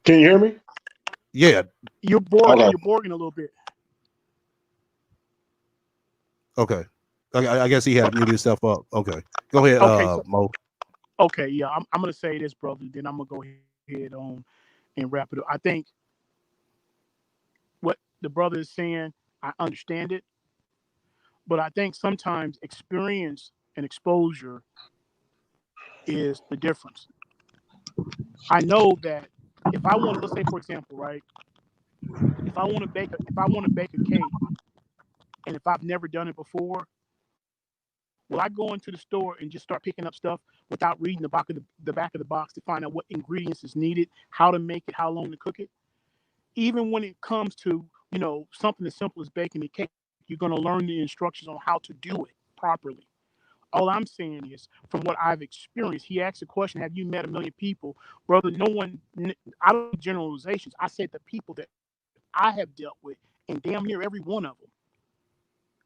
Can you hear me? Yeah. you're Okay. borging a little bit. Okay. I guess he had to mute himself up. Okay. Go ahead, Okay, so Mo. okay, yeah, I'm gonna say this, brother. Then I'm gonna go ahead on and wrap it up. I think what the brother is saying, I understand it, but I think sometimes experience and exposure is the difference. I know that if I want, let's say for example, right, if I want to bake a cake, and if I've never done it before, will I go into the store and just start picking up stuff without reading the back of the box to find out what ingredients is needed, how to make it, how long to cook it? Even when it comes to, something as simple as baking a cake, you're going to learn the instructions on how to do it properly. All I'm saying is, from what I've experienced, he asked a question, have you met a million people? Brother, no one, I don't make generalizations. I said the people that I have dealt with, and damn near every one of them,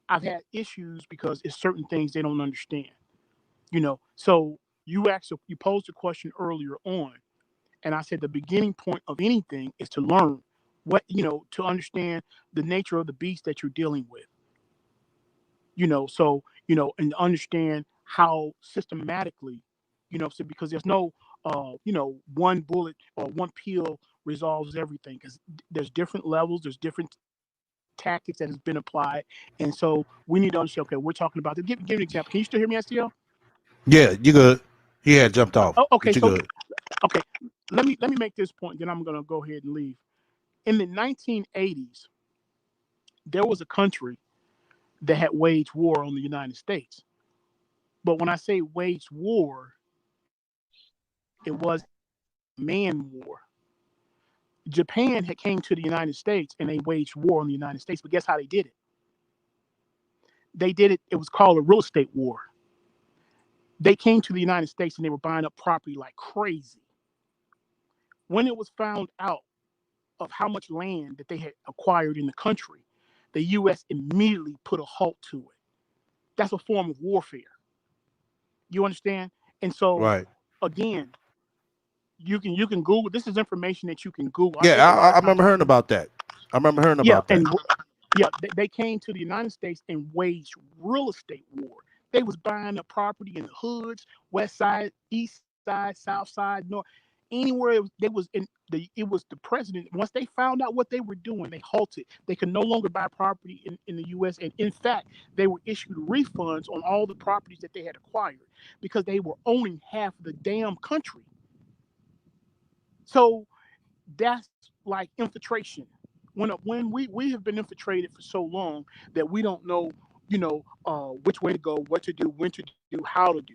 I've had issues because it's certain things they don't understand. So you posed a question earlier on, and I said the beginning point of anything is to learn to understand the nature of the beast that you're dealing with. And understand how systematically, so because there's no, one bullet or one pill resolves everything, because there's different levels, there's different tactics that has been applied, and so we need to understand. Okay, we're talking about this. Give an example. Can you still hear me, STL? Yeah, you good. He had jumped off, Okay, but you so good. okay, let me make this point, then I'm gonna go ahead and leave. In the 1980s, there was a country that had waged war on the United States. But when I say waged war, it was man war. Japan had came to the United States and they waged war on the United States. But guess how they did it? It was called a real estate war. They came to the United States and they were buying up property like crazy. When it was found out of how much land that they had acquired in the country, the U.S. immediately put a halt to it. That's a form of warfare. You understand? And so, Right. again, you can Google. This is information that you can Google. I Yeah, think a lot I of times remember hearing about that. I remember hearing yeah, about that. and yeah, they came to the United States and waged real estate war. They was buying up property in the hoods, west side, east side, south side, north, anywhere they was in it was the president. Once they found out what they were doing, they halted. They could no longer buy property in the US. And in fact, they were issued refunds on all the properties that they had acquired because they were owning half the damn country. So that's like infiltration. When we have been infiltrated for so long that we don't know, which way to go, what to do, when to do, how to do,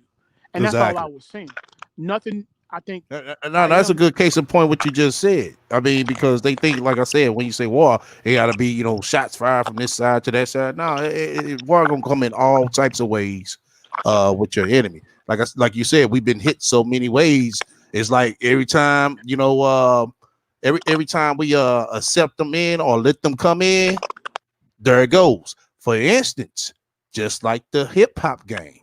and that's all I Exactly. was saying. Nothing. I think No, I that's a am. good case in point what you just said. I mean, because they think, like I said, when you say war, it got to be, shots fired from this side to that side. No, war gonna come in all types of ways, with your enemy. Like you said, we've been hit so many ways. It's like every time, every time we accept them in or let them come in, there it goes. For instance, just like the hip hop game,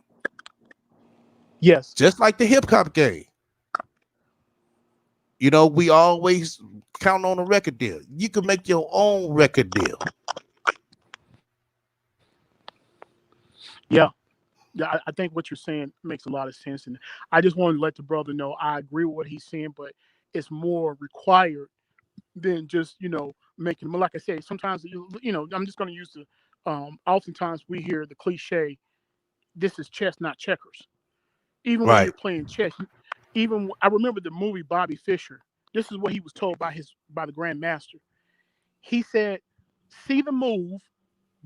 Yes. just like the hip hop game. We always count on a record deal. You can make your own record deal. Yeah. Yeah. I think what you're saying makes a lot of sense, and I just wanted to let the brother know I agree with what he's saying, but it's more required than just making. Like I said, sometimes I'm just going to use the. Oftentimes we hear the cliche, "This is chess, not checkers." Even when Right, you're playing chess, even I remember the movie Bobby Fischer. This is what he was told by the grandmaster. He said, "See the move,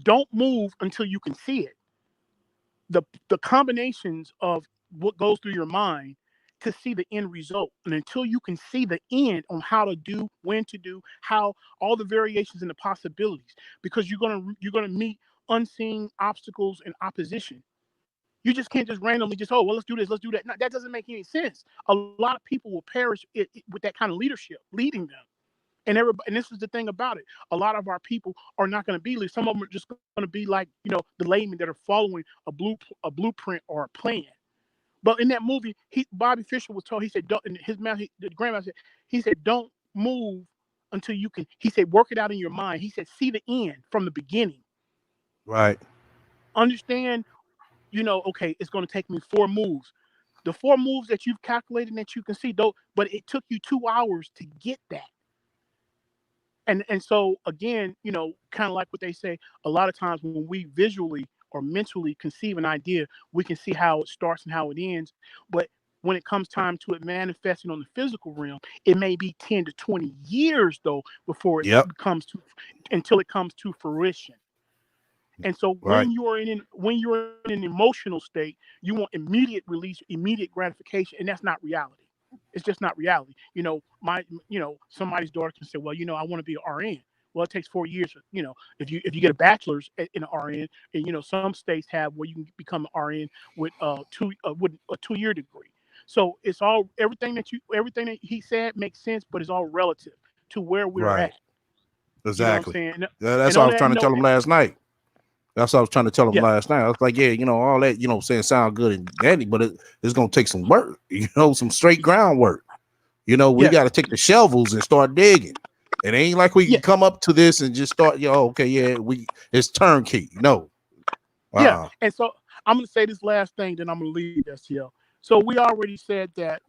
don't move until you can see it." The combinations of what goes through your mind to see the end result, and until you can see the end on how to do, when to do, how all the variations and the possibilities, because you're gonna meet unseen obstacles and opposition. You just can't just randomly just, oh, well, let's do this, let's do that. No, that doesn't make any sense. A lot of people will perish with that kind of leadership leading them. And this is the thing about it. A lot of our people are not going to be leaders. Some of them are just going to be like, the laymen that are following a blueprint or a plan. But in that movie, Bobby Fischer was told, he said, don't, and his man, the grandma said, he said, don't move until you can, he said, work it out in your mind. He said, see the end from the beginning. right, Understand, okay, it's going to take me 4 moves. The 4 moves that you've calculated that you can see, though, but it took you 2 hours to get that. And so again, kind of like what they say, a lot of times when we visually or mentally conceive an idea, we can see how it starts and how it ends. But when it comes time to it manifesting on the physical realm, it may be 10 to 20 years though before it comes to until it comes to fruition. And so when you're in an emotional state, you want immediate release, immediate gratification, and that's not reality. It's just not reality. Somebody's daughter can say, well, I want to be an RN. Well, it takes 4 years. If you get a bachelor's in an RN, and some states have where you can become an RN with a 2-year degree. So it's all everything that he said makes sense, but it's all relative to where we're at. Exactly. You know what I'm saying? That's what I was trying to tell him last night. That's what I was trying to tell him last night. I was like, all that, saying sound good and dandy, but it's going to take some work, some straight groundwork. We got to take the shovels and start digging. It ain't like we can come up to this and just start, it's turnkey. No. Yeah. And so I'm going to say this last thing, then I'm going to leave STL. So we already said that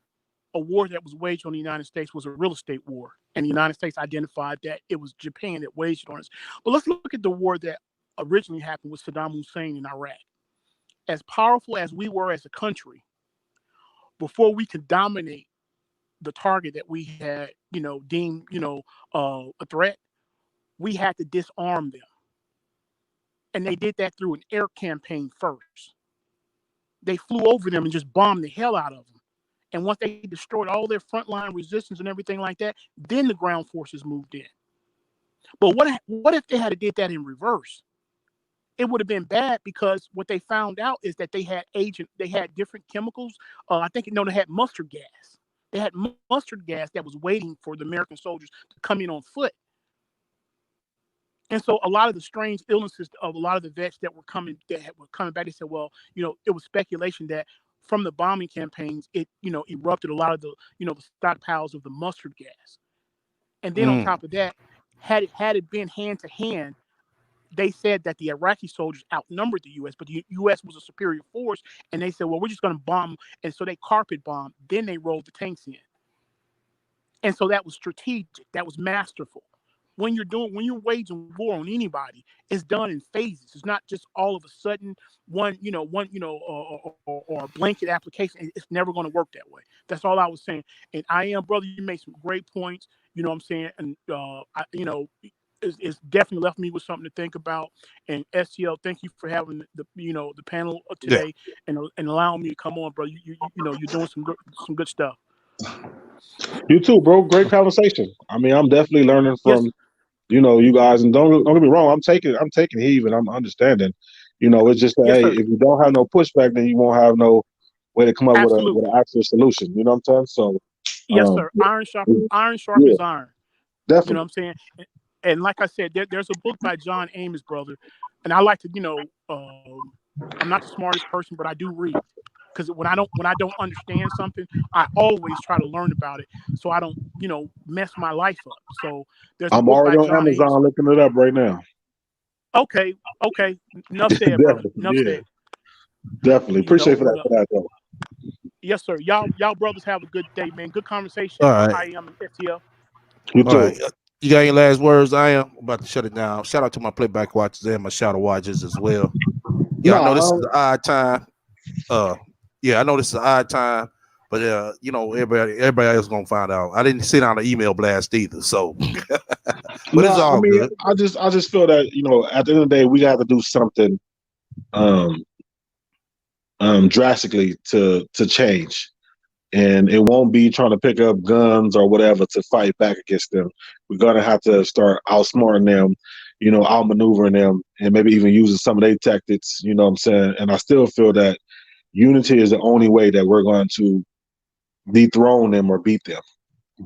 a war that was waged on the United States was a real estate war. And the United States identified that it was Japan that waged on us. But let's look at the war that originally happened with Saddam Hussein in Iraq. As powerful as we were as a country, before we could dominate the target that we had, deemed, a threat, we had to disarm them. And they did that through an air campaign first. They flew over them and just bombed the hell out of them. And once they destroyed all their frontline resistance and everything like that, then the ground forces moved in. But what if they had did that in reverse? It would have been bad, because what they found out is that they had different chemicals. I think they had mustard gas. They had mustard gas that was waiting for the American soldiers to come in on foot. And so a lot of the strange illnesses of a lot of the vets that were coming back, they said, well, it was speculation that from the bombing campaigns, it, erupted a lot of the, the stockpiles of the mustard gas. And then on top of that, had it been hand to hand, they said that the Iraqi soldiers outnumbered the U.S., but the U.S. was a superior force, and they said, well, we're just going to bomb. And so they carpet bombed. Then they rolled the tanks in. And so that was strategic. That was masterful. When you're waging war on anybody, it's done in phases. It's not just all of a sudden one or a blanket application. It's never going to work that way. That's all I was saying. And brother, you made some great points. You know what I'm saying? And it's definitely left me with something to think about. And STL, thank you for having the panel today and allowing me to come on, bro. You're doing some good stuff. You too, bro. Great conversation. I mean, I'm definitely learning from you guys, and don't get me wrong. I'm taking heed and I'm understanding. It's just that hey, if you don't have no pushback, then you won't have no way to come up with an actual solution. You know what I'm saying? So yes, sir. Iron sharpens iron. Definitely. You know what I'm saying? And like I said, there's a book by John Amos, brother. And I like to, I'm not the smartest person, but I do read. Because when I don't understand something, I always try to learn about it, so I don't, mess my life up. So there's a book already by on John Amazon Amos. looking it up right now. Okay. Enough said, brother. Enough said. Definitely. Appreciate for that though. Yes, sir. Y'all brothers have a good day, man. Good conversation. All right. I am FTL. You too. Right. You got any last words? I am about to shut it down. Shout out to my playback watchers and my shadow watchers as well. Yeah, I know this is an odd time. I know this is an odd time, but everybody else gonna find out. I didn't send out an email blast either, so but it's all good. I just feel that at the end of the day we got to do something drastically to change. And it won't be trying to pick up guns or whatever to fight back against them. We're gonna have to start outsmarting them, outmaneuvering them, and maybe even using some of their tactics. You know what I'm saying? And I still feel that unity is the only way that we're going to dethrone them or beat them.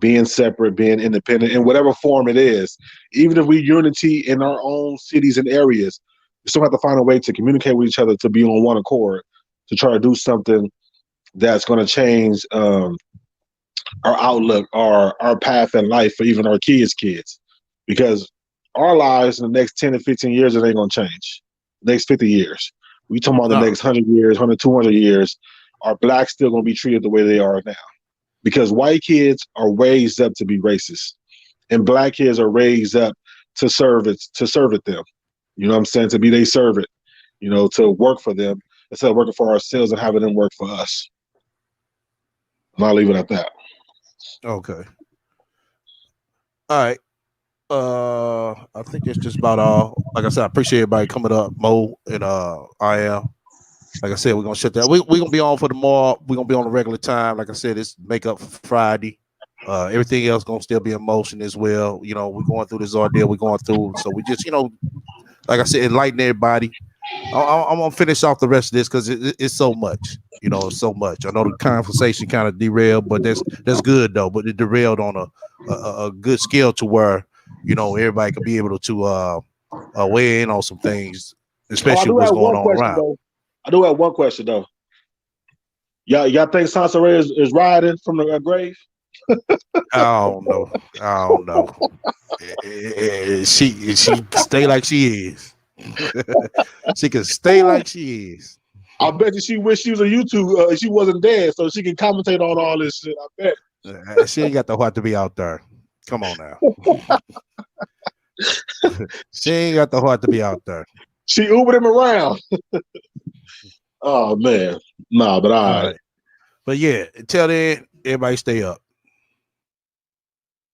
Being separate, being independent, in whatever form it is. Even if we unity in our own cities and areas, we still have to find a way to communicate with each other, to be on one accord, to try to do something that's going to change our outlook, our path in life for even our kids. Because our lives in the next 10 to 15 years, it ain't going to change. The next 50 years. We talking about the next 100 years, 100, 200 years. are blacks still going to be treated the way they are now? Because white kids are raised up to be racist, and black kids are raised up to serve them. You know what I'm saying? To be their servant, to work for them instead of working for ourselves and having them work for us. And I'll leave it at that. Okay. All right. I think that's just about all. Like I said, I appreciate everybody coming up, Mo and I am. Like I said, we're gonna shut that. We're gonna be on for tomorrow. We're gonna be on the regular time. Like I said, it's makeup for Friday. Everything else gonna still be in motion as well. We're going through this ordeal. We're going through. So we just, like I said, enlighten everybody. I'm gonna finish off the rest of this because it's so much. It's so much. I know the conversation kind of derailed, but that's good though. But it derailed on a good scale to where everybody can be able to weigh in on some things, especially what's going on around. Though. I do have one question though. Y'all think Sansa is riding from the grave? I don't know. She stay like she is. She can stay like she is. I bet you she wish she was a YouTube. She wasn't dead, so she can commentate on all this shit. I bet. She ain't got the heart to be out there. Come on now. She ain't got the heart to be out there. She Ubered him around. Oh man, nah, but all right. But yeah, until then, everybody stay up.